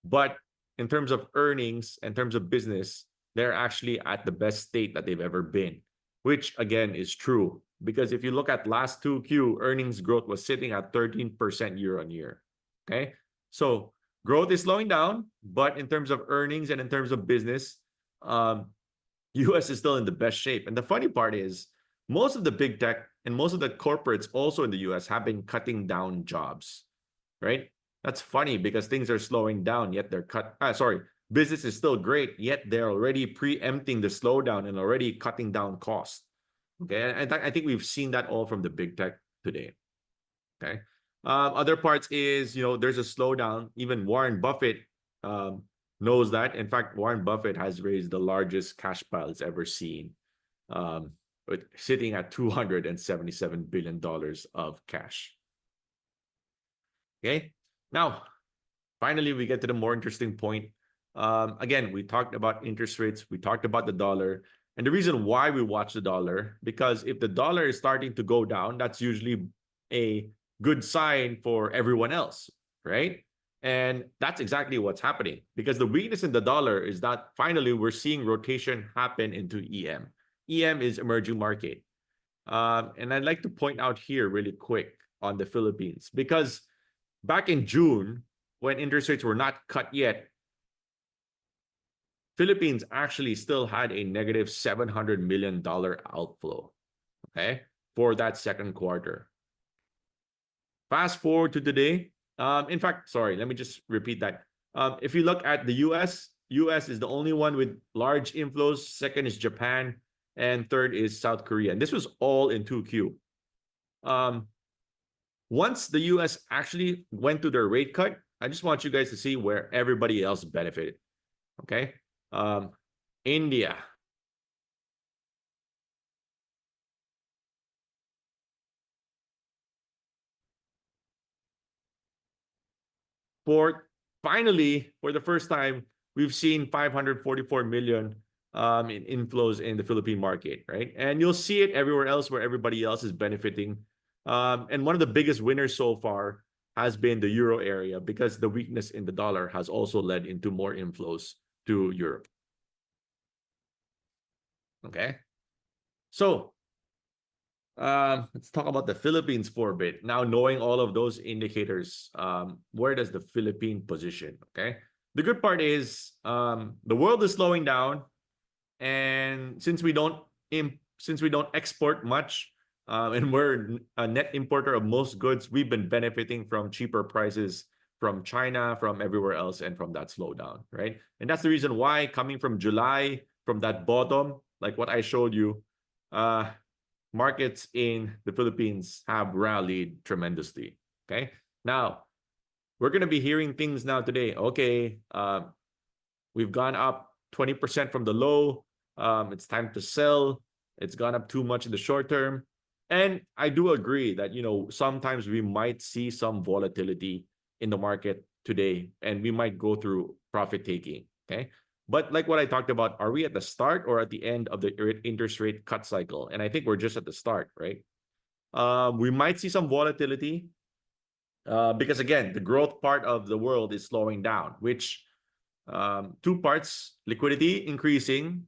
but in terms of earnings, in terms of business, they're actually at the best state that they've ever been, which again is true. Because if you look at last 2Q, earnings growth was sitting at 13% year on year, okay? So growth is slowing down, but in terms of earnings and in terms of business, US is still in the best shape. And the funny part is most of the big tech and most of the corporates also in the US have been cutting down jobs, right? That's funny because things are slowing down, yet they're business is still great, yet they're already preempting the slowdown and already cutting down costs. Okay, and I think we've seen that all from the big tech today. Okay, other parts is, there's a slowdown. Even Warren Buffett knows that. In fact, Warren Buffett has raised the largest cash pile it's ever seen, sitting at $277 billion of cash. Okay, now finally we get to the more interesting point. Again, we talked about interest rates, we talked about the dollar, and the reason why we watch the dollar, because if the dollar is starting to go down, that's usually a good sign for everyone else, right? And that's exactly what's happening, because the weakness in the dollar is that finally we're seeing rotation happen into EM. EM is emerging market. And I'd like to point out here really quick on the Philippines, because back in June, when interest rates were not cut yet, Philippines actually still had a negative $700 million outflow, okay, for that second quarter. Fast forward to today. In fact, sorry, let me just repeat that. If you look at the US is the only one with large inflows. Second is Japan, and third is South Korea. And this was all in 2Q. Once the US actually went to their rate cut, I just want you guys to see where everybody else benefited. Okay. India. Finally, for the first time, we've seen 544 million in inflows in the Philippine market, right? And you'll see it everywhere else where everybody else is benefiting. And one of the biggest winners so far has been the euro area, because the weakness in the dollar has also led into more inflows to Europe. Okay. So let's talk about the Philippines for a bit. Now, knowing all of those indicators, where does the Philippine position? Okay. The good part is the world is slowing down, and since we don't export much, and we're a net importer of most goods, we've been benefiting from cheaper prices from China, from everywhere else, and from that slowdown, right? And that's the reason why, coming from July, from that bottom, like what I showed you, markets in the Philippines have rallied tremendously. Okay. Now, we're going to be hearing things now today. Okay. We've gone up 20% from the low. It's time to sell. It's gone up too much in the short term. And I do agree that, sometimes we might see some volatility in the market today, and we might go through profit taking. Okay. But like what I talked about, are we at the start or at the end of the interest rate cut cycle? And I think we're just at the start, right? We might see some volatility because, again, the growth part of the world is slowing down, which two parts: liquidity increasing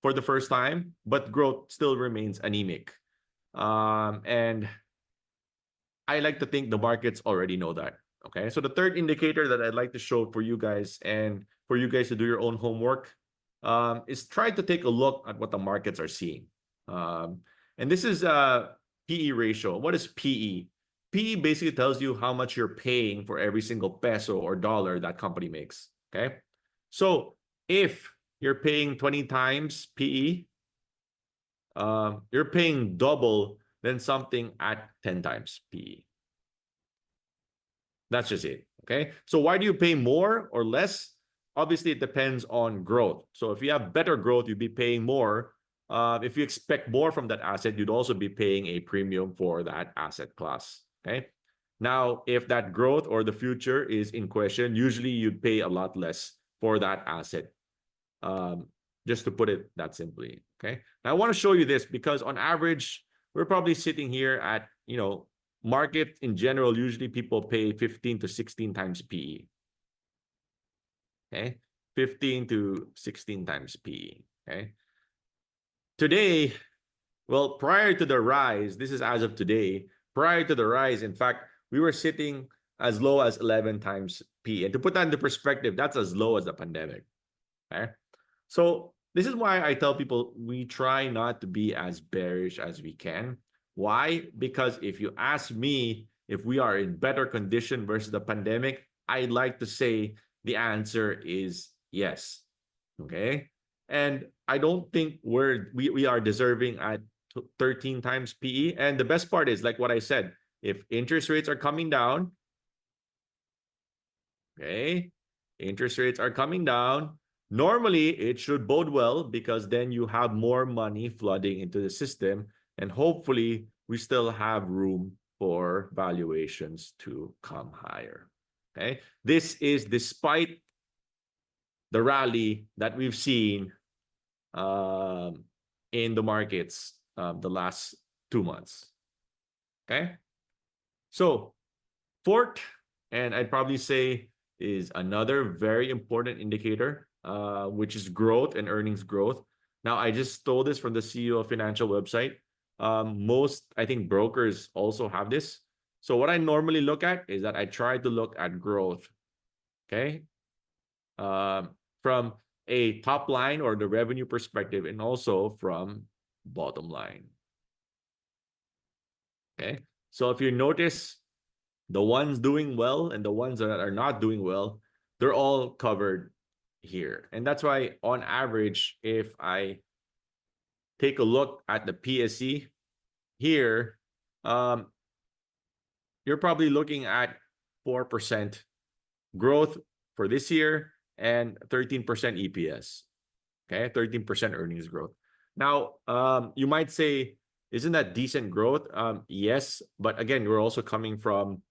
for the first time, but growth still remains anemic. And I like to think the markets already know that. Okay, so the third indicator that I'd like to show for you guys, and for you guys to do your own homework, is try to take a look at what the markets are seeing. And this is PE ratio. What is PE? PE basically tells you how much you're paying for every single peso or dollar that company makes. Okay, so if you're paying 20 times PE, you're paying double than something at 10 times PE. That's just it. Okay. So why do you pay more or less? Obviously, it depends on growth. So if you have better growth, you'd be paying more. If you expect more from that asset, you'd also be paying a premium for that asset class. Okay. Now, if that growth or the future is in question, usually you'd pay a lot less for that asset. Just to put it that simply. Okay. Now, I want to show you this because on average, we're probably sitting here at, market in general, usually people pay 15 to 16 times PE. Okay. 15 to 16 times PE. Okay. Today, well, prior to the rise, this is as of today, prior to the rise, in fact, we were sitting as low as 11 times PE. And to put that into perspective, that's as low as the pandemic. Okay. So this is why I tell people we try not to be as bearish as we can. Why? Because if you ask me if we are in better condition versus the pandemic, I'd like to say the answer is yes. Okay. And I don't think we are deserving at 13 times PE. And the best part is, like what I said, if interest rates are coming down, okay, interest rates are coming down, normally it should bode well because then you have more money flooding into the system, and hopefully we still have room for valuations to come higher. Okay, this is despite the rally that we've seen in the markets the last 2 months. Okay, So fourth, and I'd probably say is another very important indicator, which is growth and earnings growth. Now, I just stole this from the CEO of Financial website. Most, I think, brokers also have this. So what I normally look at is that I try to look at growth, okay, from a top line or the revenue perspective, and also from bottom line. Okay, so if you notice, the ones doing well and the ones that are not doing well, they're all covered here. And that's why, on average, if I take a look at the PSE here, you're probably looking at 4% growth for this year and 13% EPS. Okay, 13% earnings growth. Now, you might say, isn't that decent growth? Yes, but again, we're also coming from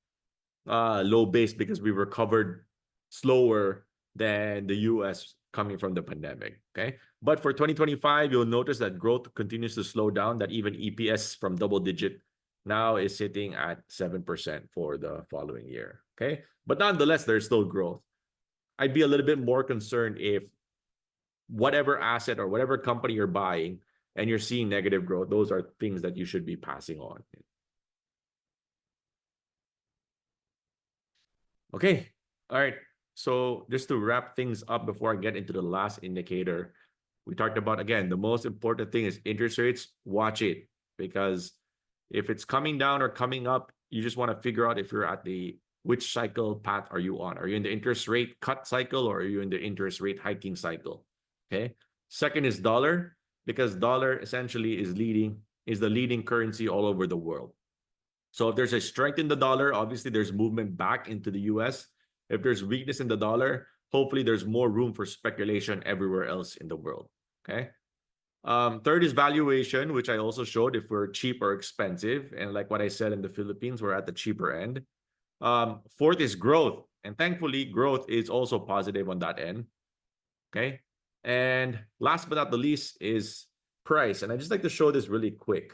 low base because we recovered slower than the US coming from the pandemic. Okay, but for 2025, you'll notice that growth continues to slow down, that even EPS from double digit now is sitting at 7% for the following year. Okay, but nonetheless, there's still growth. I'd be a little bit more concerned if whatever asset or whatever company you're buying and you're seeing negative growth, those are things that you should be passing on. Okay, all right. So just to wrap things up before I get into the last indicator, we talked about, again, the most important thing is interest rates. Watch it, because if it's coming down or coming up, you just want to figure out if you're at the which cycle path are you on? Are you in the interest rate cut cycle, or are you in the interest rate hiking cycle? Okay. Second is dollar, because dollar essentially is the leading currency all over the world. So if there's a strength in the dollar, obviously there's movement back into the US. If there's weakness in the dollar, hopefully there's more room for speculation everywhere else in the world. Okay. Third is valuation, which I also showed if we're cheap or expensive. And like what I said, in the Philippines, we're at the cheaper end. Fourth is growth. And thankfully, growth is also positive on that end. Okay. And last but not the least is price. And I just like to show this really quick,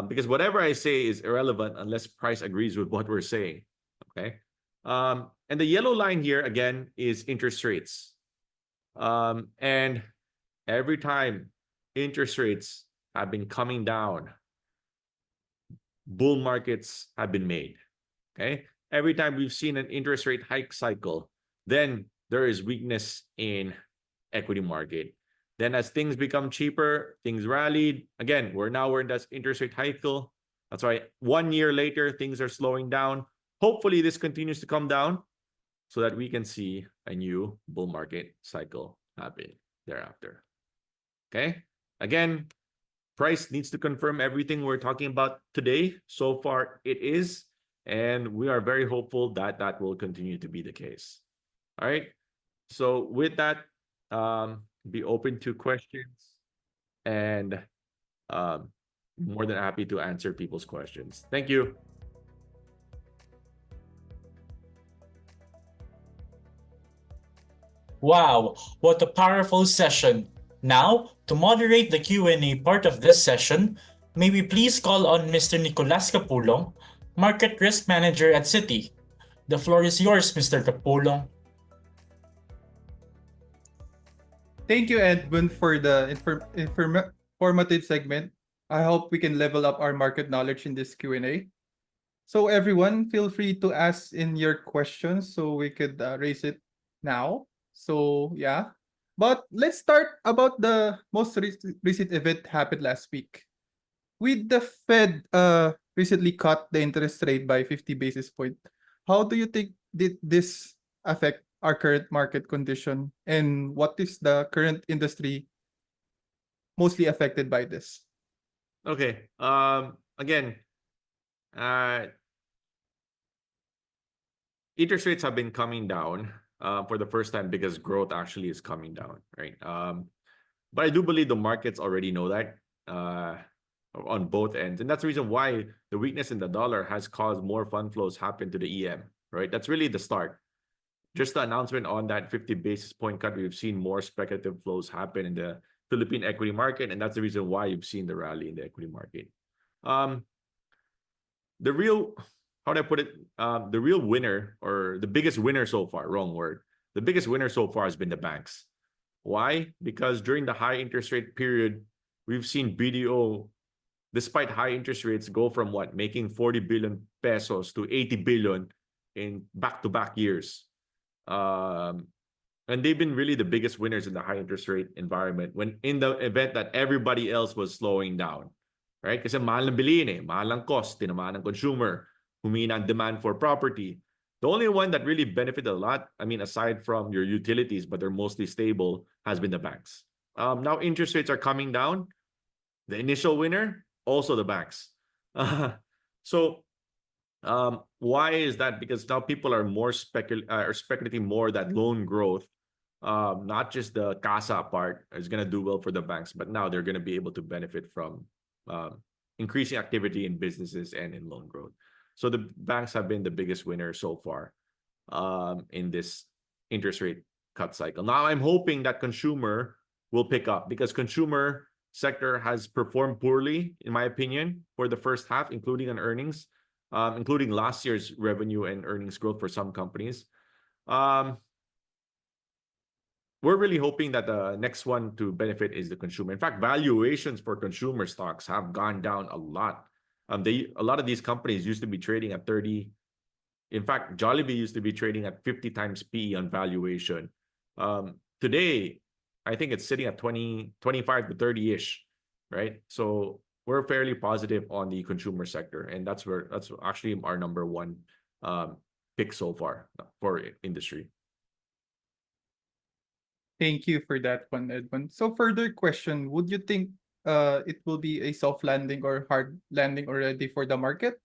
because whatever I say is irrelevant unless price agrees with what we're saying. Okay. And the yellow line here, again, is interest rates. And every time interest rates have been coming down, bull markets have been made. Okay. Every time we've seen an interest rate hike cycle, then there is weakness in equity market. Then as things become cheaper, things rallied. Again, we're in that interest rate cycle. That's why 1 year later, things are slowing down. Hopefully this continues to come down so that we can see a new bull market cycle happen thereafter. Okay. Again, price needs to confirm everything we're talking about today. So far, it is. And we are very hopeful that that will continue to be the case. All right. So with that, be open to questions, and more than happy to answer people's questions. Thank you.
Wow, what a powerful session. Now, to moderate the Q&A part of this session, may we please call on Mr. Nicolas Capulong, Market Risk Manager at Citi. The floor is yours, Mr. Capulong.
Thank you, Edwin, for the informative segment. I hope we can level up our market knowledge in this Q&A. So everyone, feel free to ask in your questions so we could raise it now. So yeah, but let's start about the most recent event happened last week. With the Fed recently cut the interest rate by 50 basis points, how do you think did this affect our current market condition, and what is the current industry mostly affected by this?
Okay. Again, interest rates have been coming down for the first time because growth actually is coming down, right? But I do believe the markets already know that on both ends. And that's the reason why the weakness in the dollar has caused more fund flows happen to the EM, right? That's really the start. Just the announcement on that 50 basis point cut, we've seen more speculative flows happen in the Philippine equity market. And that's the reason why you've seen the rally in the equity market. The real how do I put it? The real winner, or the biggest winner so far, wrong word. The biggest winner so far has been the banks. Why? Because during the high interest rate period, we've seen BDO, despite high interest rates, go from what, making 40 billion pesos to 80 billion in back-to-back years. And they've been really the biggest winners in the high interest rate environment when in the event that everybody else was slowing down. Right? Kasi mahal na bilhin eh, mahal ang cost, tinamaan ng consumer, humina ang demand for property. The only one that really benefited a lot, I mean, aside from your utilities, but they're mostly stable, has been the banks. Now interest rates are coming down. The initial winner, also the banks. So why is that? Because now people are more speculating more that loan growth, not just the CASA part is going to do well for the banks, but now they're going to be able to benefit from increasing activity in businesses and in loan growth. So the banks have been the biggest winner so far in this interest rate cut cycle. Now I'm hoping that consumer will pick up, because consumer sector has performed poorly, in my opinion, for the first half, including on earnings, including last year's revenue and earnings growth for some companies. We're really hoping that the next one to benefit is the consumer. In fact, valuations for consumer stocks have gone down a lot. A lot of these companies used to be trading at 30. In fact, Jollibee used to be trading at 50 times PE on valuation. Today, I think it's sitting at 20, 25 to 30-ish, right? So we're fairly positive on the consumer sector, and that's actually our number one pick so far for industry.
Thank you for that one, Edmund. So further question, would you think it will be a soft landing or hard landing already for the market?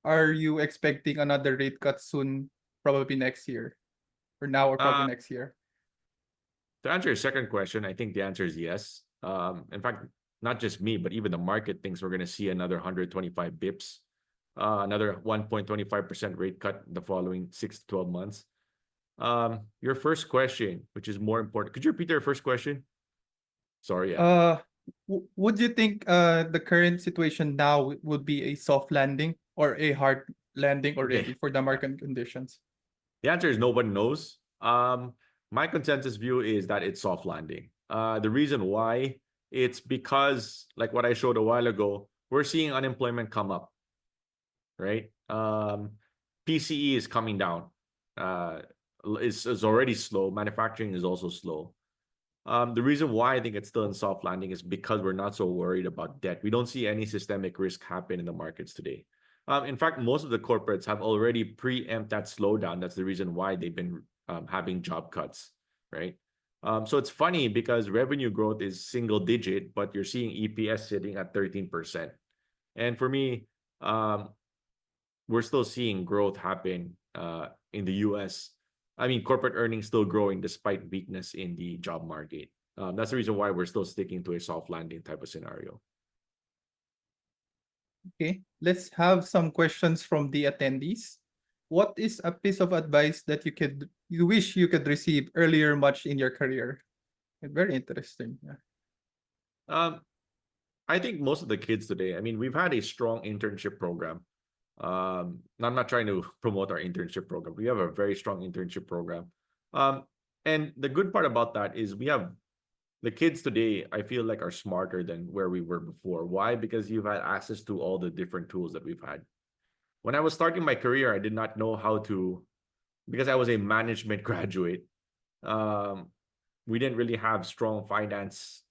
Are you expecting another rate cut soon, probably next year? Or now or probably next year?
To answer your second question, I think the answer is yes. In fact, not just me, but even the market thinks we're going to see another 125 bips, another 1.25% rate cut the following 6 to 12 months. Your first question, which is more important, could you repeat your first question? Sorry.
Would you think the current situation now would be a soft landing or a hard landing already for the market conditions?
The answer is nobody knows. My consensus view is that it's soft landing. The reason why, it's because, like what I showed a while ago, we're seeing unemployment come up, right? PCE is coming down. Is already slow. Manufacturing is also slow. The reason why I think it's still in soft landing is because we're not so worried about debt. We don't see any systemic risk happen in the markets today. In fact, most of the corporates have already preempt that slowdown. That's the reason why they've been having job cuts, right? So it's funny because revenue growth is single digit, but you're seeing EPS sitting at 13%. And for me, we're still seeing growth happen in the US. I mean, corporate earnings still growing despite weakness in the job market. That's the reason why we're still sticking to a soft landing type of scenario.
Okay, let's have some questions from the attendees. What is a piece of advice that you wish you could receive earlier much in your career? Very interesting. Yeah.
I think most of the kids today, I mean, we've had a strong internship program. I'm not trying to promote our internship program. We have a very strong internship program. And the good part about that is we have the kids today, I feel like, are smarter than where we were before. Why? Because you've had access to all the different tools that we've had. When I was starting my career, I did not know how to, because I was a management graduate. We didn't really have strong finance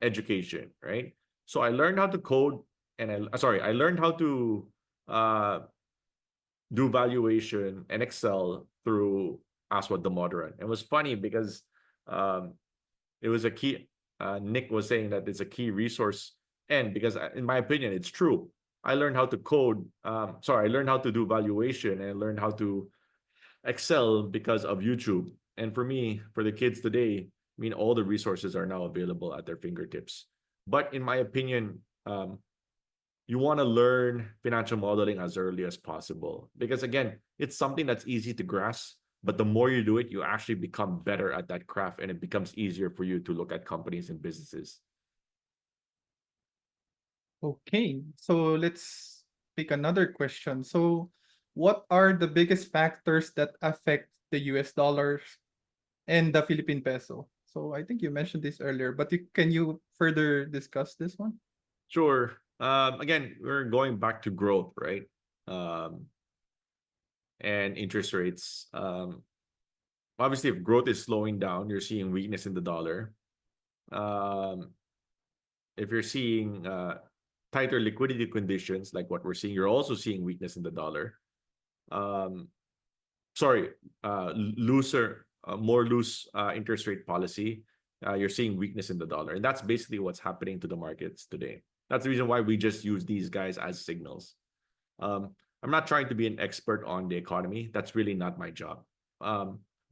education, right? So I learned how to code, and I learned how to do valuation and Excel through Ask What the Moderate. It was funny because it was a key. Nick was saying that it's a key resource, and because in my opinion, it's true. I learned how to code. I learned how to do valuation, and I learned how to Excel because of YouTube. And for me, for the kids today, I mean, all the resources are now available at their fingertips. But in my opinion, you want to learn financial modeling as early as possible, because again, it's something that's easy to grasp, but the more you do it, you actually become better at that craft, and it becomes easier for you to look at companies and businesses.
Okay, so let's pick another question. So, what are the biggest factors that affect the US dollars and the Philippine peso? So, I think you mentioned this earlier, but can you further discuss this one?
Sure. Again, we're going back to growth, right? Um, and interest rates. Obviously, if growth is slowing down, you're seeing weakness in the dollar. Um, if you're seeing tighter liquidity conditions, like what we're seeing, you're also seeing weakness in the dollar. Um, sorry, looser, more loose interest rate policy. You're seeing weakness in the dollar, and that's basically what's happening to the markets today. That's the reason why we just use these guys as signals. I'm not trying to be an expert on the economy. That's really not my job.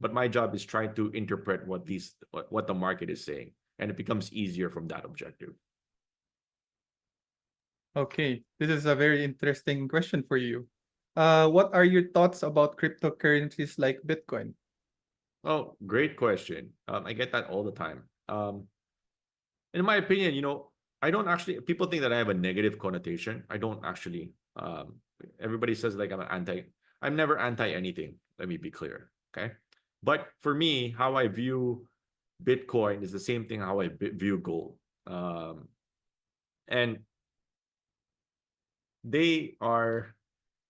But my job is trying to interpret what the market is saying, and it becomes easier from that objective.
Okay, this is a very interesting question for you. What are your thoughts about cryptocurrencies like Bitcoin?
Oh, great question. I get that all the time. In my opinion, I don't actually. People think that I have a negative connotation. I don't actually. Everybody says like I'm an anti. I'm never anti anything. Let me be clear, okay? But for me, how I view Bitcoin is the same thing how I view gold, and they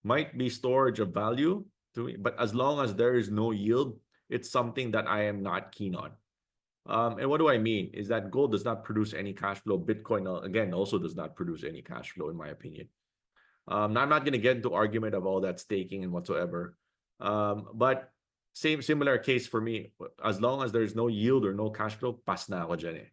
might be storage of value to me, but as long as there is no yield, it's something that I am not keen on. And what do I mean? Is that gold does not produce any cash flow. Bitcoin, again, also does not produce any cash flow, in my opinion. Now, I'm not going to get into argument of all that staking and whatsoever. But similar case for me. As long as there's no yield or no cash flow, pas na ako dyan eh.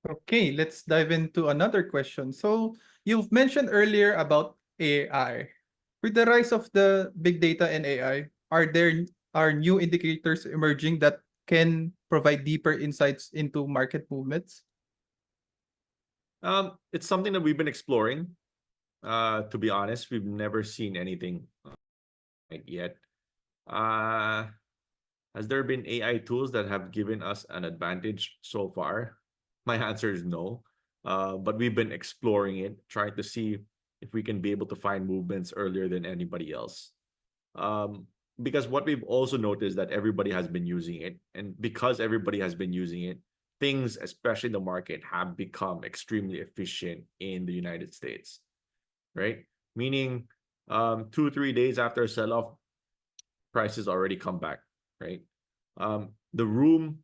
Okay, let's dive into another question. So, you've mentioned earlier about AI. With the rise of the big data and AI, are new indicators emerging that can provide deeper insights into market movements?
It's something that we've been exploring. To be honest, we've never seen anything yet. Has there been AI tools that have given us an advantage so far? My answer is no. But we've been exploring it, trying to see if we can be able to find movements earlier than anybody else. Because what we've also noticed that everybody has been using it, and because everybody has been using it, things, especially the market, have become extremely efficient in the United States, right? Meaning, 2-3 days after a sell-off, prices already come back, right? The room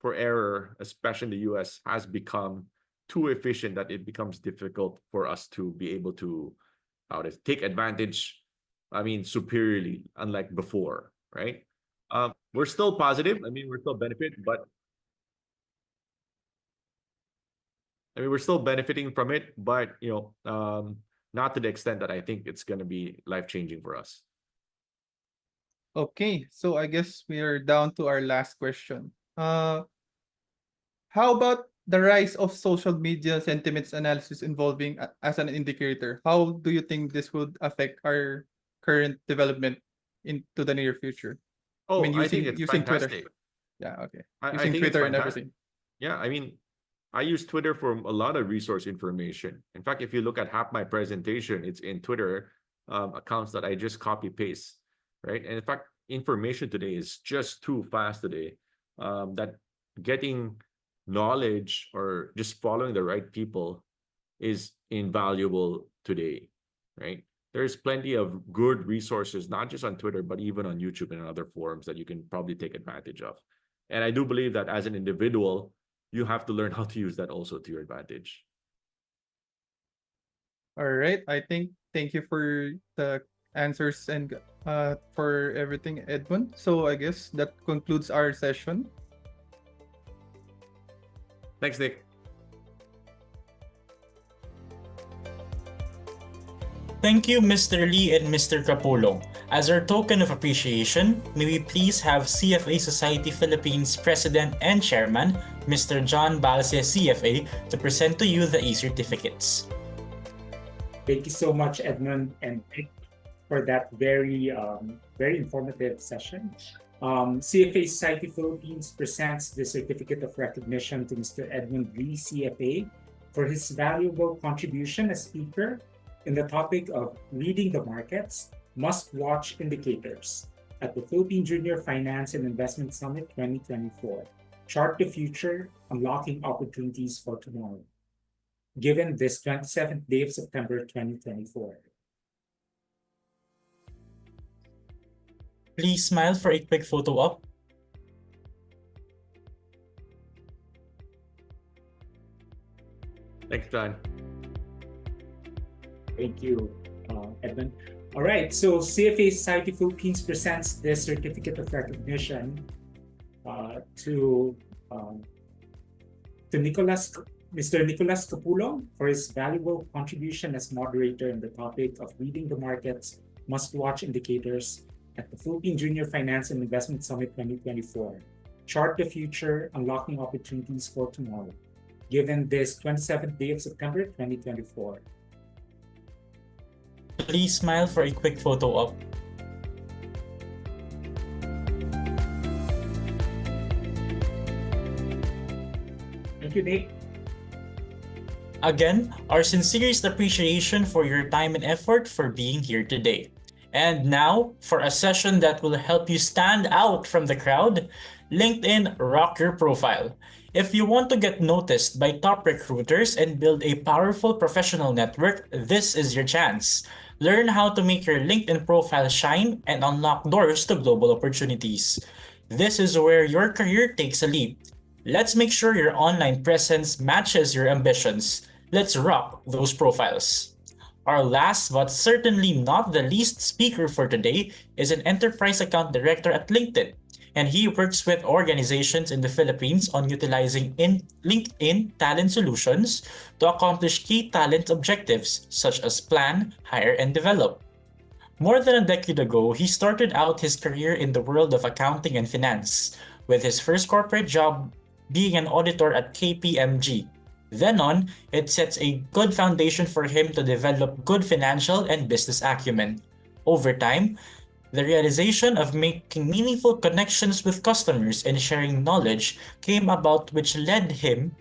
for error, especially in the US, has become too efficient that it becomes difficult for us to be able to take advantage, superiorly, unlike before, right? We're still positive. We're still benefit, but we're still benefiting from it, but not to the extent that I think it's going to be life-changing for us.
Okay, so I guess we are down to our last question. How about the rise of social media sentiments analysis involving as an indicator? How do you think this would affect our current development into the near future?
Oh, I think it's
using Twitter.
fantastic.
Yeah, okay.
I
Using
think it's
Twitter and
fantastic.
everything.
Yeah, I use Twitter for a lot of resource information. In fact, if you look at half my presentation, it's in Twitter accounts that I just copy paste, right? And in fact, information today is just too fast today, that getting knowledge or just following the right people is invaluable today, right? There's plenty of good resources, not just on Twitter, but even on YouTube and other forums that you can probably take advantage of. And I do believe that as an individual, you have to learn how to use that also to your advantage.
All right. Thank you for the answers and for everything, Edmund. So I guess that concludes our session.
Thanks, Nick.
Thank you, Mr. Lee and Mr. Capulong. As our token of appreciation, may we please have CFA Society Philippines President and Chairman, Mr. John Balse, CFA, to present to you the e-certificates.
Thank you so much, Edmund and Nick, for that very informative session. CFA Society Philippines presents the Certificate of Recognition to Mr. Edmund Lee, CFA, for his valuable contribution as speaker in the topic of reading the markets, must-watch indicators at the Philippine Junior Finance and Investment Summit 2024. Chart the future, unlocking opportunities for tomorrow. Given this 27th day of September 2024.
Please smile for a quick photo op.
Thanks, John.
Thank you, Edmund. All right, so CFA Society Philippines presents this certificate of recognition to Mr. Nicolas Capulo for his valuable contribution as moderator in the topic of reading the markets, must-watch indicators at the Philippine Junior Finance and Investment Summit 2024. Chart the future, unlocking opportunities for tomorrow. Given this 27th day of September 2024.
Please smile for a quick photo op.
Thank you, Nate.
Again, our sincerest appreciation for your time and effort for being here today. And now, for a session that will help you stand out from the crowd, LinkedIn Rock Your Profile. If you want to get noticed by top recruiters and build a powerful professional network, this is your chance. Learn how to make your LinkedIn profile shine and unlock doors to global opportunities. This is where your career takes a leap. Let's make sure your online presence matches your ambitions. Let's rock those profiles. Our last but certainly not the least speaker for today is an enterprise account director at LinkedIn, and he works with organizations in the Philippines on utilizing LinkedIn talent solutions to accomplish key talent objectives such as plan, hire, and develop. More than a decade ago, he started out his career in the world of accounting and finance, with his first corporate job being an auditor at KPMG. Then on, it sets a good foundation for him to develop good financial and business acumen. Over time, the realization of making meaningful connections with customers and sharing knowledge came about, which led him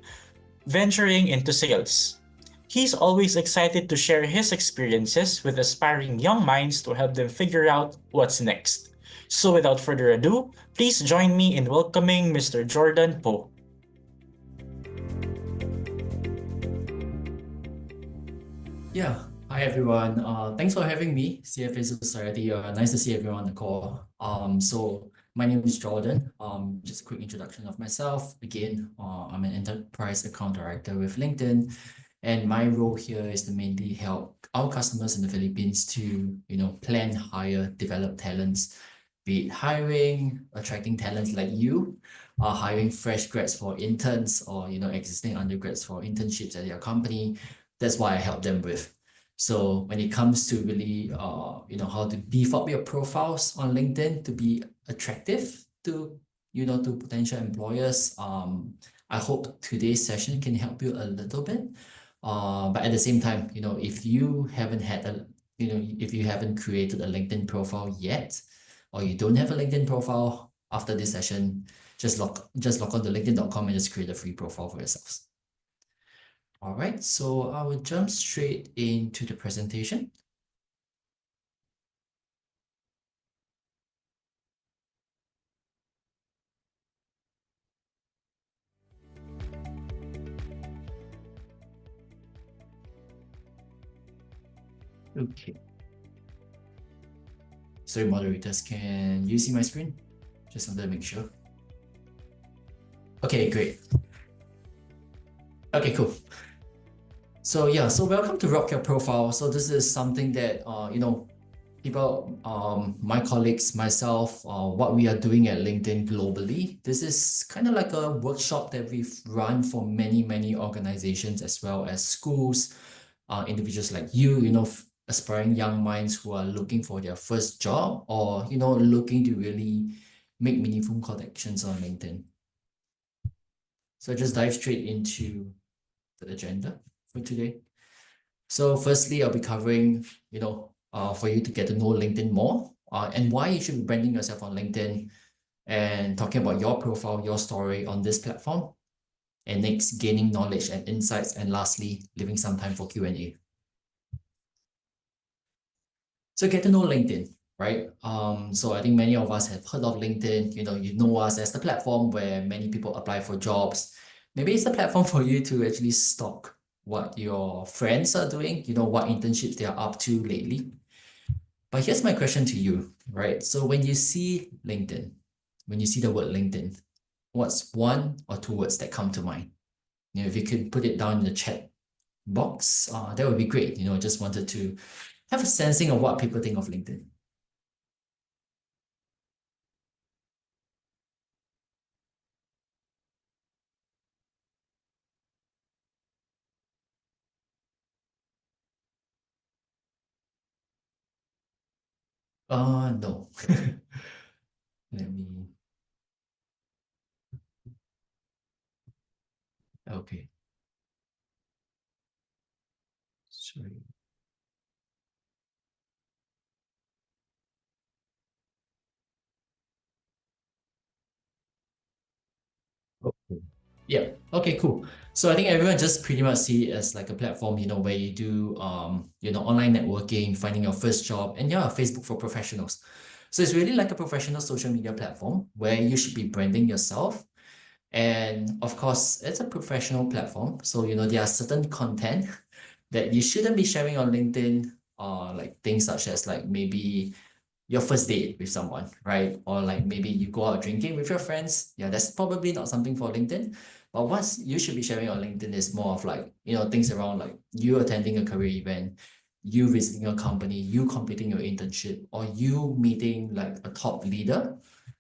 venturing into sales. He's always excited to share his experiences with aspiring young minds to help them figure out what's next. So without further ado, please join me in welcoming Mr. Jordan Poe.
Yeah, hi everyone. Thanks for having me, CFA Society. Nice to see everyone on the call. So my name is Jordan. Just a quick introduction of myself. Again, I'm an enterprise account director with LinkedIn, and my role here is to mainly help our customers in the Philippines to, plan, hire, develop talents, be it hiring, attracting talents like you, hiring fresh grads for interns, or existing undergrads for internships at your company. That's why I help them with. So when it comes to really, how to beef up your profiles on LinkedIn to be attractive to, to potential employers, I hope today's session can help you a little bit. But at the same time, if you haven't if you haven't created a LinkedIn profile yet, or you don't have a LinkedIn profile after this session, just log on to linkedin.com and just create a free profile for yourselves. All right, so I will jump straight into the presentation. Okay. Sorry, moderators, can you see my screen? Just wanted to make sure. Okay, great. Okay, cool. So yeah, so welcome to Rock Your Profile. So this is something that, people, my colleagues, myself, what we are doing at LinkedIn globally. This is kind of like a workshop that we've run for many, many organizations as well as schools, individuals like you, aspiring young minds who are looking for their first job or, looking to really make meaningful connections on LinkedIn. So just dive straight into the agenda for today. So firstly, I'll be covering, for you to get to know LinkedIn more and why you should be branding yourself on LinkedIn and talking about your profile, your story on this platform. and next, gaining knowledge and insights, and lastly, leaving some time for Q&A. So get to know LinkedIn, right? So I think many of us have heard of LinkedIn. You know us as the platform where many people apply for jobs. Maybe it's the platform for you to actually stalk what your friends are doing, what internships they are up to lately. But here's my question to you, right? So when you see LinkedIn, when you see the word LinkedIn, what's one or two words that come to mind? If you could put it down in the chat box, that would be great. Just wanted to have a sensing of what people think of LinkedIn. No. Let me. Okay. Sorry. Okay. Yeah. Okay, cool. So I think everyone just pretty much see it as like a platform, where you do online networking, finding your first job, and yeah, Facebook for professionals. So it's really like a professional social media platform where you should be branding yourself. And of course, it's a professional platform. So, there are certain content that you shouldn't be sharing on LinkedIn, like things such as like maybe your first date with someone, right? Or like maybe you go out drinking with your friends. Yeah, that's probably not something for LinkedIn. But what you should be sharing on LinkedIn is more of like, things around like you attending a career event, you visiting a company, you completing your internship, or you meeting like a top leader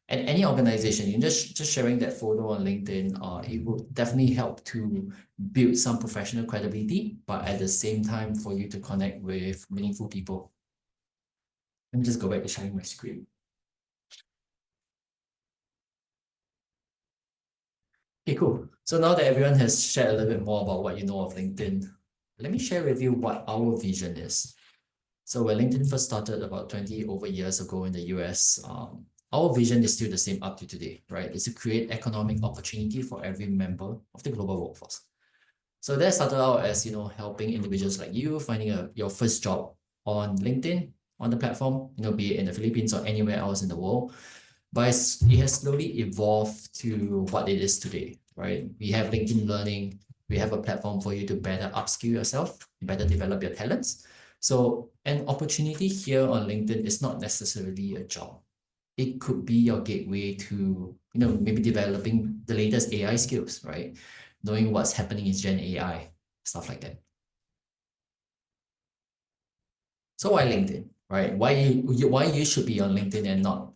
at any organization. You just sharing that photo on LinkedIn, it will definitely help to build some professional credibility, but at the same time for you to connect with meaningful people. Let me just go back to sharing my screen. Okay, cool. So now that everyone has shared a little bit more about what you know of LinkedIn, let me share with you what our vision is. So when LinkedIn first started about 20 over years ago in the US, our vision is still the same up to today, right? It's to create economic opportunity for every member of the global workforce. So that started out as, helping individuals like you finding your first job on LinkedIn, on the platform, be it in the Philippines or anywhere else in the world. But it has slowly evolved to what it is today, right? We have LinkedIn Learning. We have a platform for you to better upskill yourself, better develop your talents. So an opportunity here on LinkedIn is not necessarily a job. It could be your gateway to, maybe developing the latest AI skills, right? Knowing what's happening in Gen AI, stuff like that. So why LinkedIn, right? Why you should be on LinkedIn and not,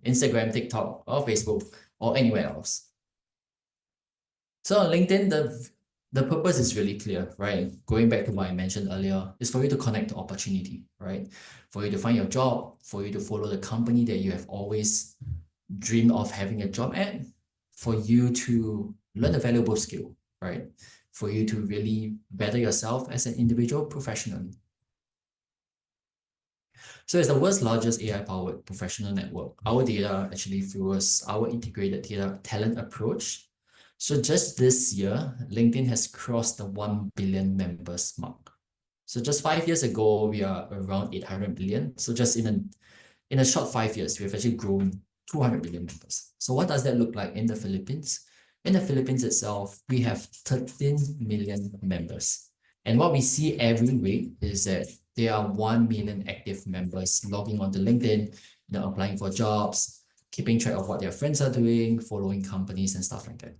Instagram, TikTok, or Facebook, or anywhere else? So on LinkedIn, the purpose is really clear, right? Going back to what I mentioned earlier, is for you to connect to opportunity, right? For you to find your job, for you to follow the company that you have always dreamed of having a job at, for you to learn a valuable skill, right? For you to really better yourself as an individual professionally. So it's the world's largest AI-powered professional network. Our data actually fuels our integrated data talent approach. So just this year, LinkedIn has crossed the 1 billion members mark. So just 5 years ago, we are around 800 billion. So just in a short 5 years, we've actually grown 200 million members. So what does that look like in the Philippines? In the Philippines itself, we have 13 million members. And what we see every week is that there are 1 million active members logging onto LinkedIn, applying for jobs, keeping track of what their friends are doing, following companies and stuff like that.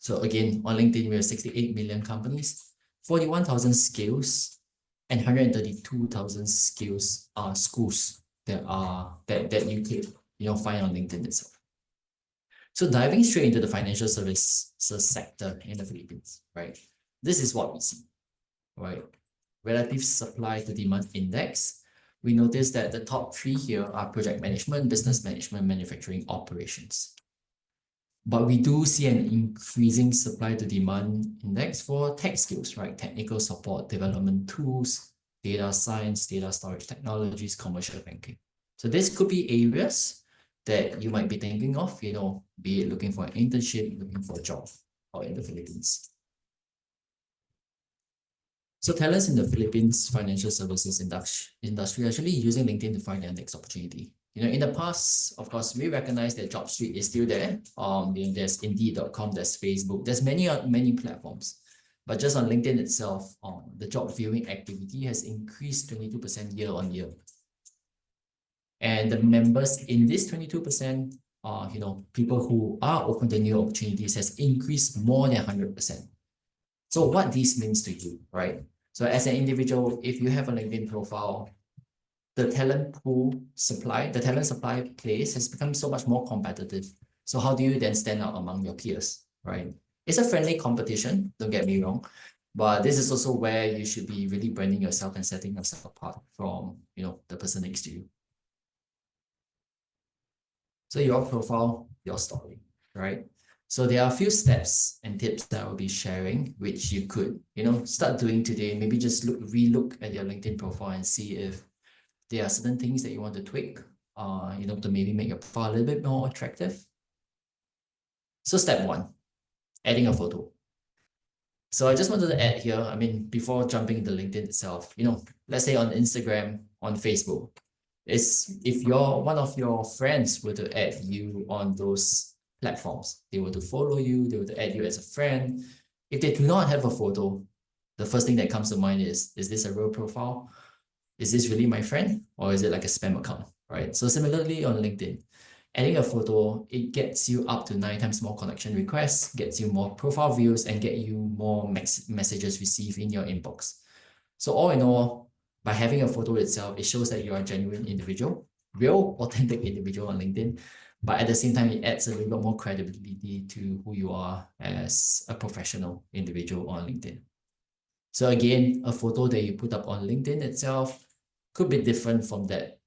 So again, on LinkedIn, we have 68 million companies, 41,000 skills, and 132,000 skills schools that you could find on LinkedIn itself. So diving straight into the financial services sector in the Philippines, right? This is what we see, right? Relative supply to demand index. We notice that the top three here are project management, business management, manufacturing operations. But we do see an increasing supply to demand index for tech skills, right? Technical support, development tools, data science, data storage technologies, commercial banking. So this could be areas that you might be thinking of, be it looking for an internship, looking for a job. or in the Philippines. So talents in the Philippines financial services industry actually using LinkedIn to find their next opportunity. In the past, of course, we recognize that job street is still there. There's Indeed.com, there's Facebook, there's many platforms. But just on LinkedIn itself, the job viewing activity has increased 22% year on year. And the members in this 22%, people who are open to new opportunities has increased more than 100%. So what this means to you, right? So as an individual, if you have a LinkedIn profile, the talent supply place has become so much more competitive. So how do you then stand out among your peers, right? It's a friendly competition, don't get me wrong, but this is also where you should be really branding yourself and setting yourself apart from, the person next to you. So your profile, your story, right? So there are a few steps and tips that I will be sharing, which you could, start doing today. Maybe just relook at your LinkedIn profile and see if there are certain things that you want to tweak, to maybe make your profile a little bit more attractive. So step one, adding a photo. So I just wanted to add here, before jumping into LinkedIn itself, let's say on Instagram, on Facebook, if one of your friends were to add you on those platforms, they were to follow you, they were to add you as a friend. If they do not have a photo, the first thing that comes to mind is this a real profile? Is this really my friend? Or is it like a spam account, right? So similarly on LinkedIn, adding a photo, it gets you up to 9 times more connection requests, gets you more profile views, and get you more messages received in your inbox. So all in all, by having a photo itself, it shows that you're a genuine individual, real, authentic individual on LinkedIn. But at the same time, it adds a little bit more credibility to who you are as a professional individual on LinkedIn. So again, a photo that you put up on LinkedIn itself could be different from that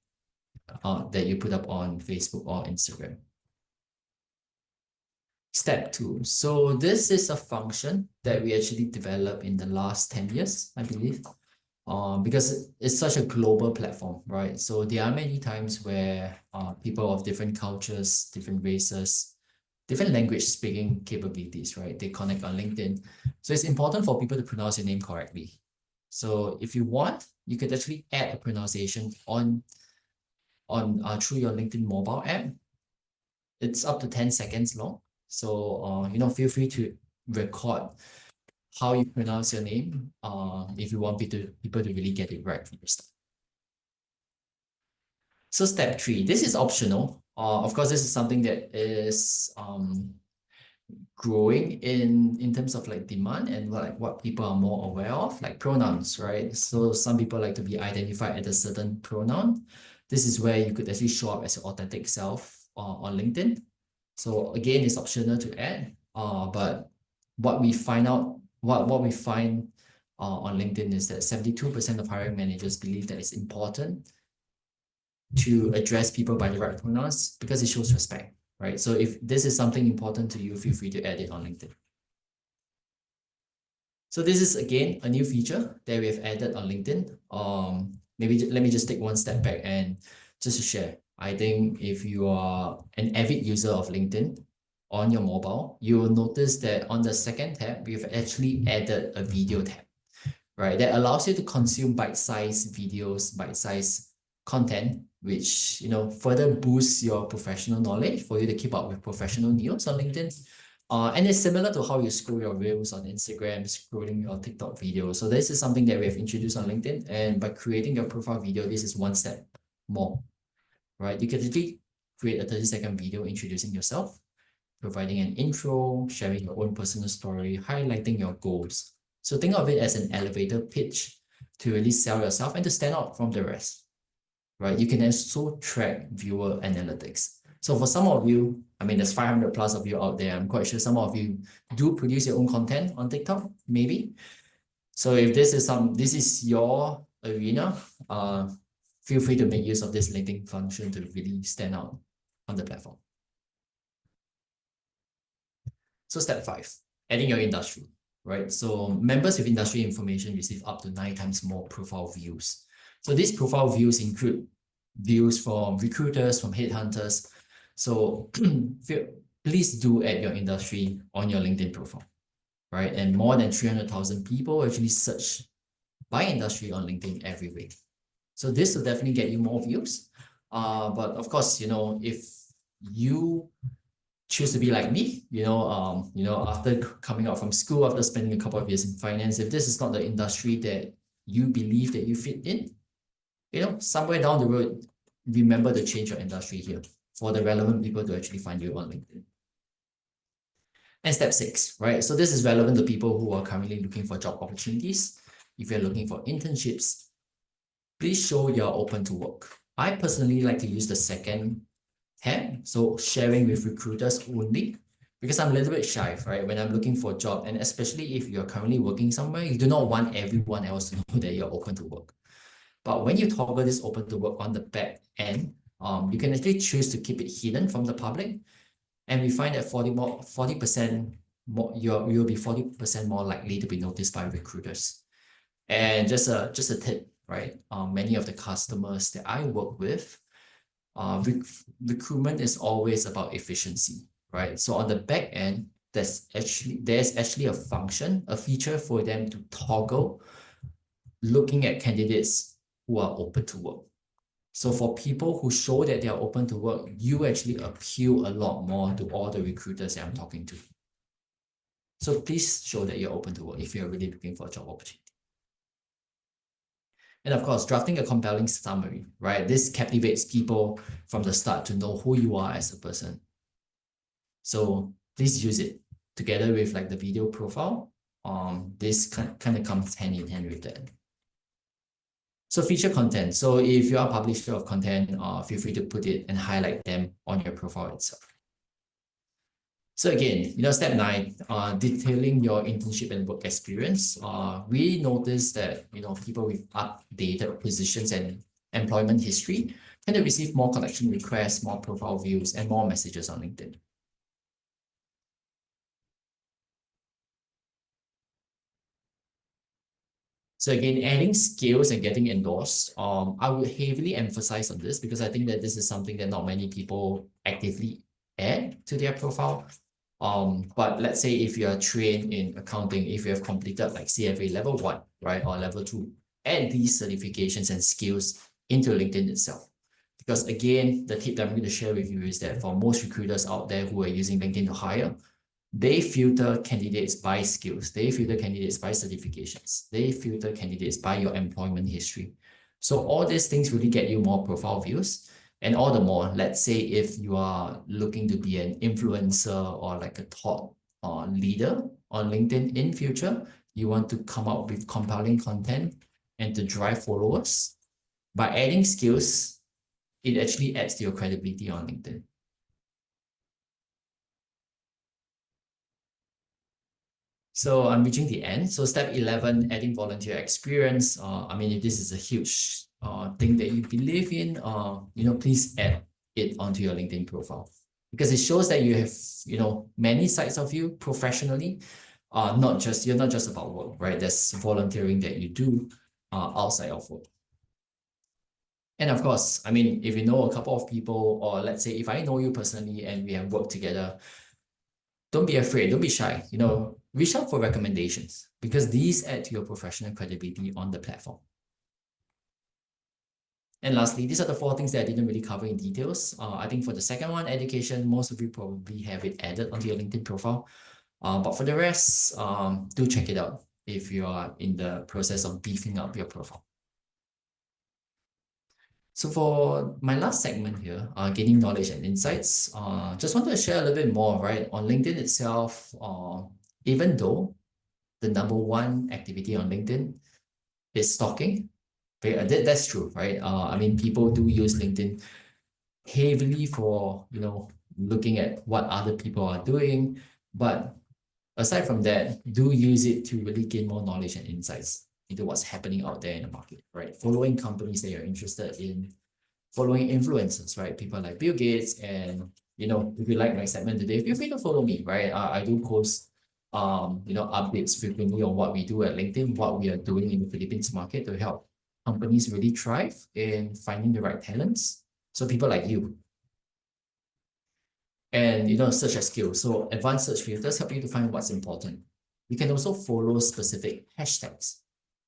you put up on Facebook or Instagram. Step 2. So this is a function that we actually developed in the last 10 years, I believe. Because it's such a global platform, right? So there are many times where people of different cultures, different races, different language speaking capabilities, right? They connect on LinkedIn. So it's important for people to pronounce your name correctly. So if you want, you could actually add a pronunciation on through your LinkedIn mobile app. It's up to 10 seconds long. So feel free to record how you pronounce your name if you want people to really get it right from the start. So step 3, this is optional. Of course, this is something that is growing in terms of like demand and like what people are more aware of, like pronouns, right? So some people like to be identified as a certain pronoun. This is where you could actually show up as your authentic self on LinkedIn. So again, it's optional to add, but what we find on LinkedIn is that 72% of hiring managers believe that it's important to address people by the right pronouns because it shows respect, right? So if this is something important to you, feel free to add it on LinkedIn. So this is again a new feature that we have added on LinkedIn. Maybe let me just take one step back and just to share. I think if you are an avid user of LinkedIn on your mobile, you will notice that on the second tab, we've actually added a video tab, right? That allows you to consume bite-sized videos, bite-sized content, which further boosts your professional knowledge for you to keep up with professional news on LinkedIn. And it's similar to how you scroll your reels on Instagram, scrolling your TikTok videos. So this is something that we have introduced on LinkedIn. And by creating your profile video, this is one step more, right? You can actually create a 30-second video introducing yourself, providing an intro, sharing your own personal story, highlighting your goals. So think of it as an elevator pitch to really sell yourself and to stand out from the rest, right? You can also track viewer analytics. So for some of you, there's 500 plus of you out there. I'm quite sure some of you do produce your own content on TikTok, maybe. So if this is your arena, feel free to make use of this linking function to really stand out on the platform. So step 5, adding your industry, right? So members with industry information receive up to 9 times more profile views. So these profile views include views from recruiters, from headhunters. So please do add your industry on your LinkedIn profile, right? And more than 300,000 people actually search by industry on LinkedIn every week. So this will definitely get you more views. But of course, if you choose to be like me, after coming out from school, after spending a couple of years in finance, if this is not the industry that you believe that you fit in, somewhere down the road, remember to change your industry here for the relevant people to actually find you on LinkedIn. And step 6, right? So this is relevant to people who are currently looking for job opportunities. If you're looking for internships, please show you're open to work. I personally like to use the second tab, so sharing with recruiters only, because I'm a little bit shy, right? When I'm looking for a job, and especially if you're currently working somewhere, you do not want everyone else to know that you're open to work. But when you toggle this open to work on the back end, you can actually choose to keep it hidden from the public. And we find that 40% more, you'll be 40% more likely to be noticed by recruiters. And just a tip, right? Many of the customers that I work with, recruitment is always about efficiency, right? So on the back end, there's actually a feature for them to toggle looking at candidates who are open to work. So for people who show that they are open to work, you actually appeal a lot more to all the recruiters that I'm talking to. So please show that you're open to work if you're really looking for a job opportunity. And of course, drafting a compelling summary, right? This captivates people from the start to know who you are as a person. So please use it together with like the video profile. This kind of comes hand in hand with that. So feature content. So if you are a publisher of content, feel free to put it and highlight them on your profile itself. So again, step 9, detailing your internship and work experience. We noticed that, people with updated positions and employment history tend to receive more connection requests, more profile views, and more messages on LinkedIn. So again, adding skills and getting endorsed, I would heavily emphasize on this because I think that this is something that not many people actively add to their profile. But let's say if you are trained in accounting, if you have completed like CFA level 1, right, or level 2, add these certifications and skills into LinkedIn itself. Because again, the tip that I'm going to share with you is that for most recruiters out there who are using LinkedIn to hire, they filter candidates by skills. They filter candidates by certifications. They filter candidates by your employment history. So all these things really get you more profile views. And all the more, let's say if you are looking to be an influencer or like a top leader on LinkedIn in future, you want to come up with compelling content and to drive followers. By adding skills, it actually adds to your credibility on LinkedIn. So I'm reaching the end. So step 11, adding volunteer experience. If this is a huge thing that you believe in, please add it onto your LinkedIn profile because it shows that you have, many sides of you professionally. You're not just about work, right? There's volunteering that you do outside of work. And of course, if you know a couple of people, or let's say if I know you personally and we have worked together, don't be afraid, don't be shy, reach out for recommendations because these add to your professional credibility on the platform. And lastly, these are the 4 things that I didn't really cover in details. I think for the second one, education, most of you probably have it added onto your LinkedIn profile. But for the rest, do check it out if you are in the process of beefing up your profile. So for my last segment here, gaining knowledge and insights, just wanted to share a little bit more, right? On LinkedIn itself, even though the number 1 activity on LinkedIn is stalking, that's true, right? People do use LinkedIn heavily for, looking at what other people are doing. But aside from that, do use it to really gain more knowledge and insights into what's happening out there in the market, right? Following companies that you're interested in, following influencers, right? People like Bill Gates. And, if you like my segment today, feel free to follow me, right? I do post, updates frequently on what we do at LinkedIn, what we are doing in the Philippines market to help companies really thrive in finding the right talents. So people like you. And, search as skills. So advanced search filters help you to find what's important. You can also follow specific hashtags.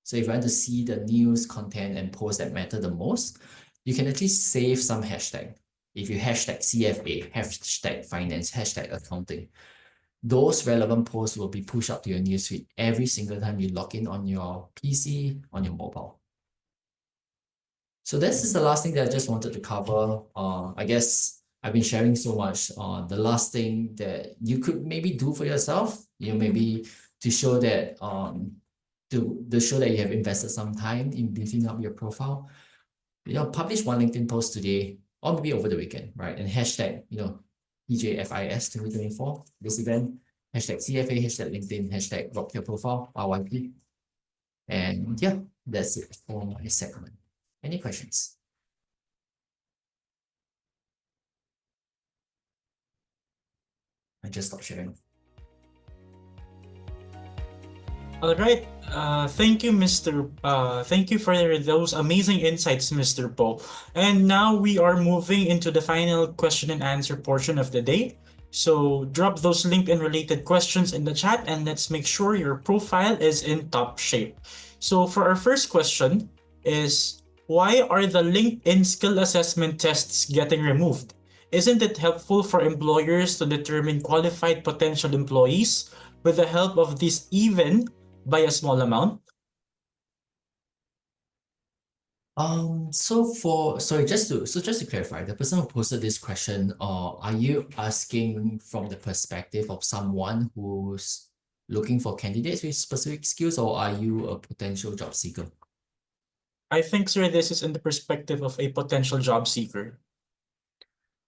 So if you want to see the news, content, and posts that matter the most, you can actually save some hashtag. If you hashtag CFA, hashtag finance, hashtag accounting, those relevant posts will be pushed up to your newsfeed every single time you log in on your PC, on your mobile. So this is the last thing that I just wanted to cover. I guess I've been sharing so much. The last thing that you could maybe do for yourself, maybe to show that to show that you have invested some time in beefing up your profile, publish one LinkedIn post today or maybe over the weekend, right? And hashtag, EJFIS 2024, this event, hashtag CFA, hashtag LinkedIn, hashtag rock your profile, RYP. And yeah, that's it for my segment. Any questions? I just stopped sharing.
All right. Thank you, Mr. Thank you for those amazing insights, Mr. Po. And now we are moving into the final question and answer portion of the day. So drop those LinkedIn related questions in the chat and let's make sure your profile is in top shape. So for our first question is, why are the LinkedIn skill assessment tests getting removed? Isn't it helpful for employers to determine qualified potential employees with the help of this even by a small amount?
Just to clarify, the person who posted this question, are you asking from the perspective of someone who's looking for candidates with specific skills, or are you a potential job seeker?
I think, sir, this is in the perspective of a potential job seeker.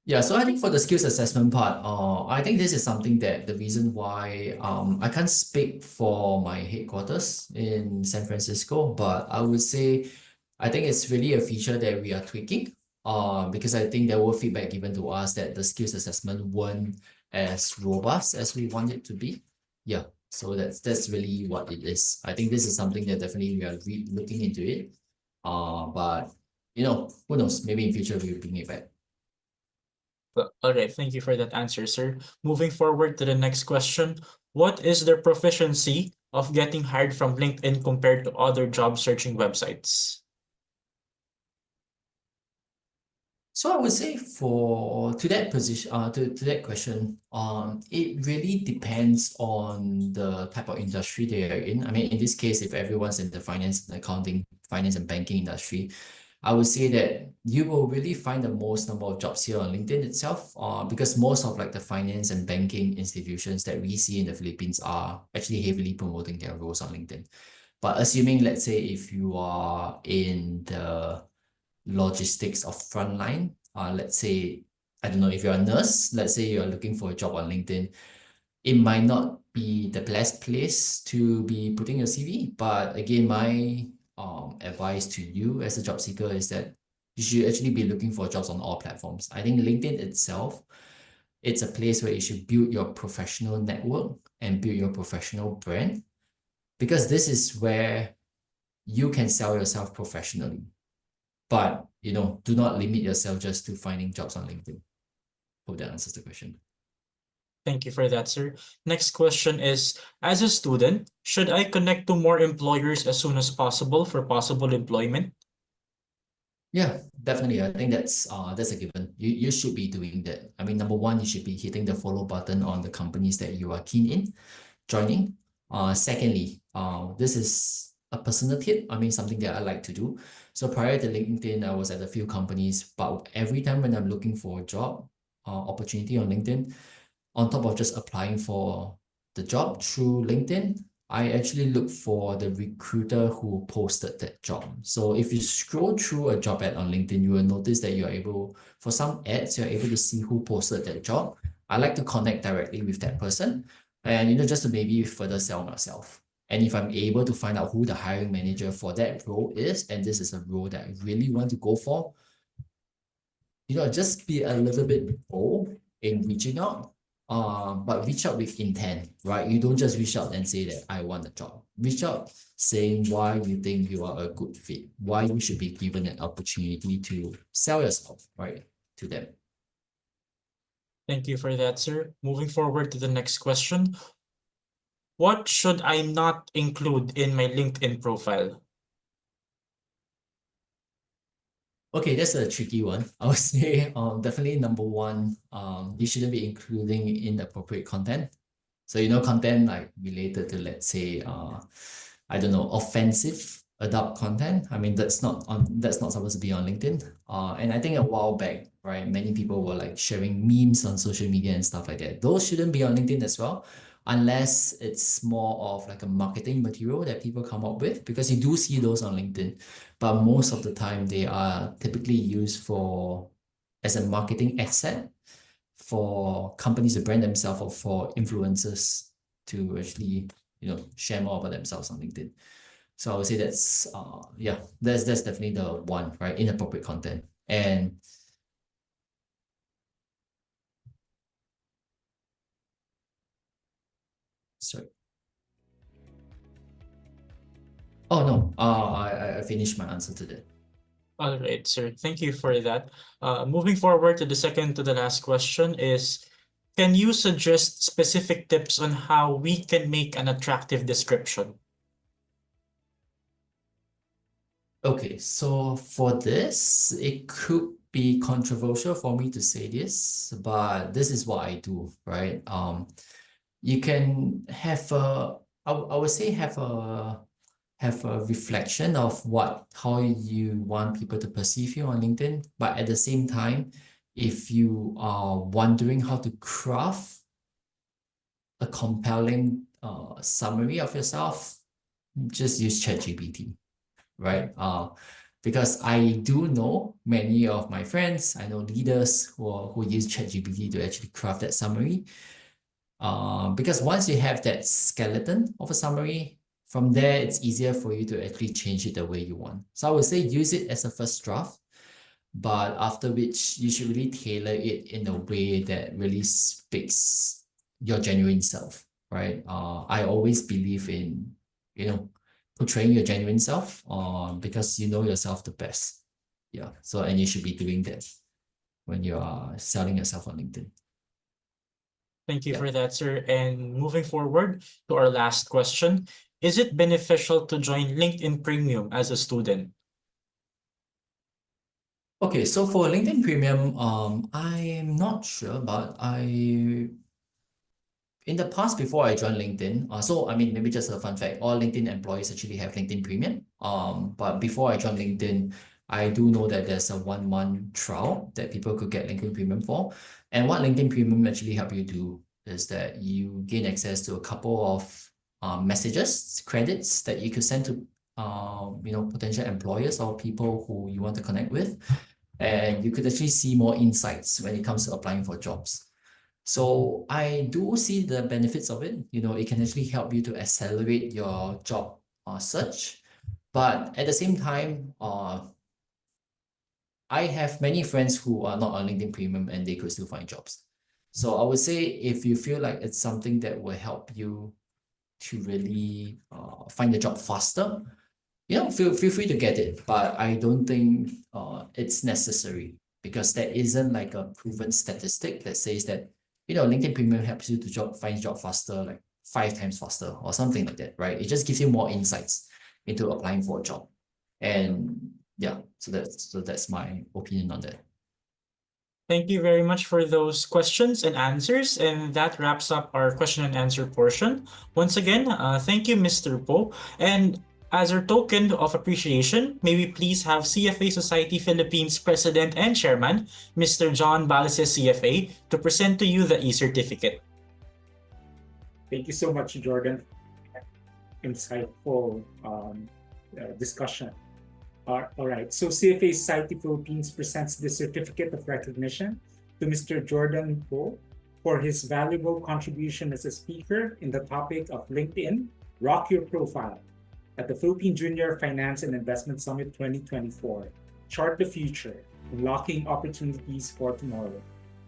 Yeah, so I think for the skills assessment part, I think this is something that the reason why I can't speak for my headquarters in San Francisco, but I would say I think it's really a feature that we are tweaking. Because I think there were feedback given to us that the skills assessment weren't as robust as we want it to be. Yeah, so that's really what it is. I think this is something that definitely we are looking into it. But who knows? Maybe in future we'll bring it back.
All right, thank you for that answer, sir. Moving forward to the next question. What is the proficiency of getting hired from LinkedIn compared to other job searching websites?
So I would say to that position, to that question, it really depends on the type of industry they are in. I mean, in this case, if everyone's in the finance and accounting, finance and banking industry, I would say that you will really find the most number of jobs here on LinkedIn itself, because most of like the finance and banking institutions that we see in the Philippines are actually heavily promoting their roles on LinkedIn. But assuming, let's say, if you are in the logistics of frontline, let's say, I don't know, if you're a nurse, let's say you're looking for a job on LinkedIn, it might not be the best place to be putting your CV. But again, my advice to you as a job seeker is that you should actually be looking for jobs on all platforms. I think LinkedIn itself, it's a place where you should build your professional network and build your professional brand, because this is where you can sell yourself professionally. But do not limit yourself just to finding jobs on LinkedIn. Hope that answers the question.
Thank you for that, sir. Next question is, as a student, should I connect to more employers as soon as possible for possible employment?
Yeah, definitely. I think that's a given. You should be doing that. I mean, number one, you should be hitting the follow button on the companies that you are keen in joining. Secondly, this is a personal tip. I mean, something that I like to do. So prior to LinkedIn, I was at a few companies, but every time when I'm looking for a job opportunity on LinkedIn, on top of just applying for the job through LinkedIn, I actually look for the recruiter who posted that job. So if you scroll through a job ad on LinkedIn, you will notice that you're able, for some ads, you're able to see who posted that job. I like to connect directly with that person and, just to maybe further sell myself. And if I'm able to find out who the hiring manager for that role is, and this is a role that I really want to go for, just be a little bit bold in reaching out, but reach out with intent, right? You don't just reach out and say that I want a job. Reach out saying why you think you are a good fit, why you should be given an opportunity to sell yourself, right, to them.
Thank you for that, sir. Moving forward to the next question. What should I not include in my LinkedIn profile?
Okay, that's a tricky one. I would say definitely number one, you shouldn't be including inappropriate content. So content like related to, let's say, I don't know, offensive adult content. I mean, that's not supposed to be on LinkedIn. And I think a while back, right, many people were like sharing memes on social media and stuff like that. Those shouldn't be on LinkedIn as well, unless it's more of like a marketing material that people come up with, because you do see those on LinkedIn, but most of the time they are typically used as a marketing asset for companies to brand themselves, or for influencers to actually share more about themselves on LinkedIn. So I would say that's definitely the one, right? Inappropriate content. And sorry. Oh no, I finished my answer to that.
All right, sir. Thank you for that. Moving forward to the second to the last question is, can you suggest specific tips on how we can make an attractive description?
Okay, so for this, it could be controversial for me to say this, but this is what I do, right? You can have I would say have a reflection of how you want people to perceive you on LinkedIn, but at the same time, if you are wondering how to craft a compelling summary of yourself, just use ChatGPT, right? Because I do know many of my friends, I know leaders who use ChatGPT to actually craft that summary. Because once you have that skeleton of a summary, from there it's easier for you to actually change it the way you want. So I would say use it as a first draft, but after which you should really tailor it in a way that really speaks your genuine self, right? I always believe in, portraying your genuine self, because you know yourself the best. Yeah. So, and you should be doing that when you are selling yourself on LinkedIn.
Thank you
Yeah.
for that, sir. And moving forward to our last question, is it beneficial to join LinkedIn Premium as a student?
Okay, so for LinkedIn Premium, I'm not sure, but in the past, before I joined LinkedIn, so I mean, maybe just a fun fact, all LinkedIn employees actually have LinkedIn Premium. But before I joined LinkedIn, I do know that there's a 1 month trial that people could get LinkedIn Premium for. And what LinkedIn Premium actually help you do is that you gain access to a couple of messages, credits that you could send to potential employers or people who you want to connect with. And you could actually see more insights when it comes to applying for jobs. So I do see the benefits of it. It can actually help you to accelerate your job search. But at the same time, I have many friends who are not on LinkedIn Premium and they could still find jobs. So I would say if you feel like it's something that will help you to really find a job faster, feel free to get it. But I don't think it's necessary, because there isn't like a proven statistic that says that LinkedIn Premium helps you to find job faster, like 5 times faster or something like that, right? It just gives you more insights into applying for a job. And yeah, so that's my opinion on that.
Thank you very much for those questions and answers. And that wraps up our question and answer portion. Once again, thank you, Mr. Po. And as our token of appreciation, may we please have CFA Society Philippines President and Chairman, Mr. John Balises, CFA, to present to you the e-certificate.
Thank you so much, Jordan. Insightful discussion. All right, so CFA Society Philippines presents the Certificate of Recognition to Mr. Jordan Po for his valuable contribution as a speaker in the topic of LinkedIn, Rock Your Profile, at the Philippine Junior Finance and Investment Summit 2024, Chart the Future, Unlocking Opportunities for Tomorrow,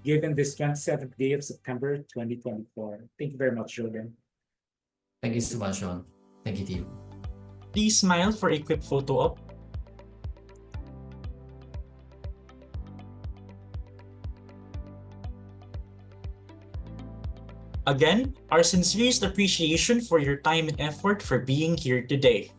given this 27th day of September 2024. Thank you very much, Jordan.
Thank you so much, Sean. Thank you, team.
Please smile for a quick photo op. Again, our sincerest appreciation for your time and effort for being here today.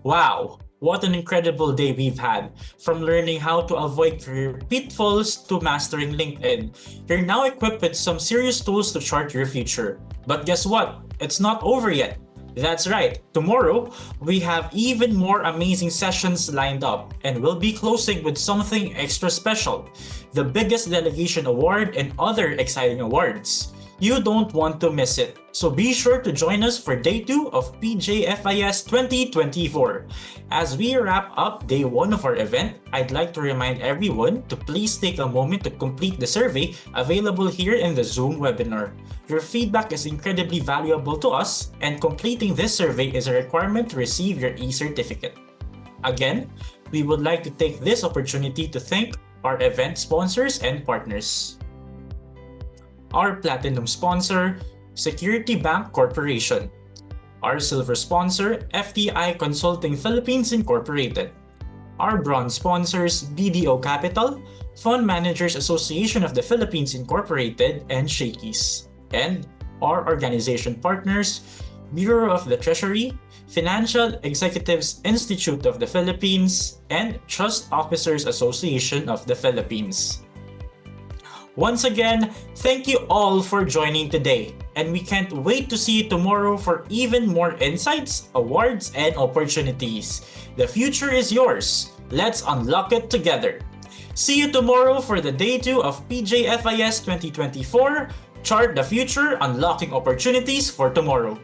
Wow, what an incredible day we've had. From learning how to avoid career pitfalls to mastering LinkedIn, you're now equipped with some serious tools to chart your future. But guess what? It's not over yet. That's right, tomorrow we have even more amazing sessions lined up, and we'll be closing with something extra special, the biggest delegation award and other exciting awards. You don't want to miss it, so be sure to join us for Day 2 of PJFIS 2024. As we wrap up Day 1 of our event, I'd like to remind everyone to please take a moment to complete the survey available here in the Zoom webinar. Your feedback is incredibly valuable to us, and completing this survey is a requirement to receive your e-certificate. Again, we would like to take this opportunity to thank our event sponsors and partners. Our platinum sponsor, Security Bank Corporation. Our silver sponsor, FTI Consulting Philippines Incorporated. Our bronze sponsors, BDO Capital, Fund Managers Association of the Philippines Incorporated, and Shakey's. And our organization partners, Bureau of the Treasury, Financial Executives Institute of the Philippines, and Trust Officers Association of the Philippines. Once again, thank you all for joining today, and we can't wait to see you tomorrow for even more insights, awards, and opportunities. The future is yours. Let's unlock it together. See you tomorrow for the Day 2 of PJFIS 2024. Chart the future, unlocking opportunities for tomorrow.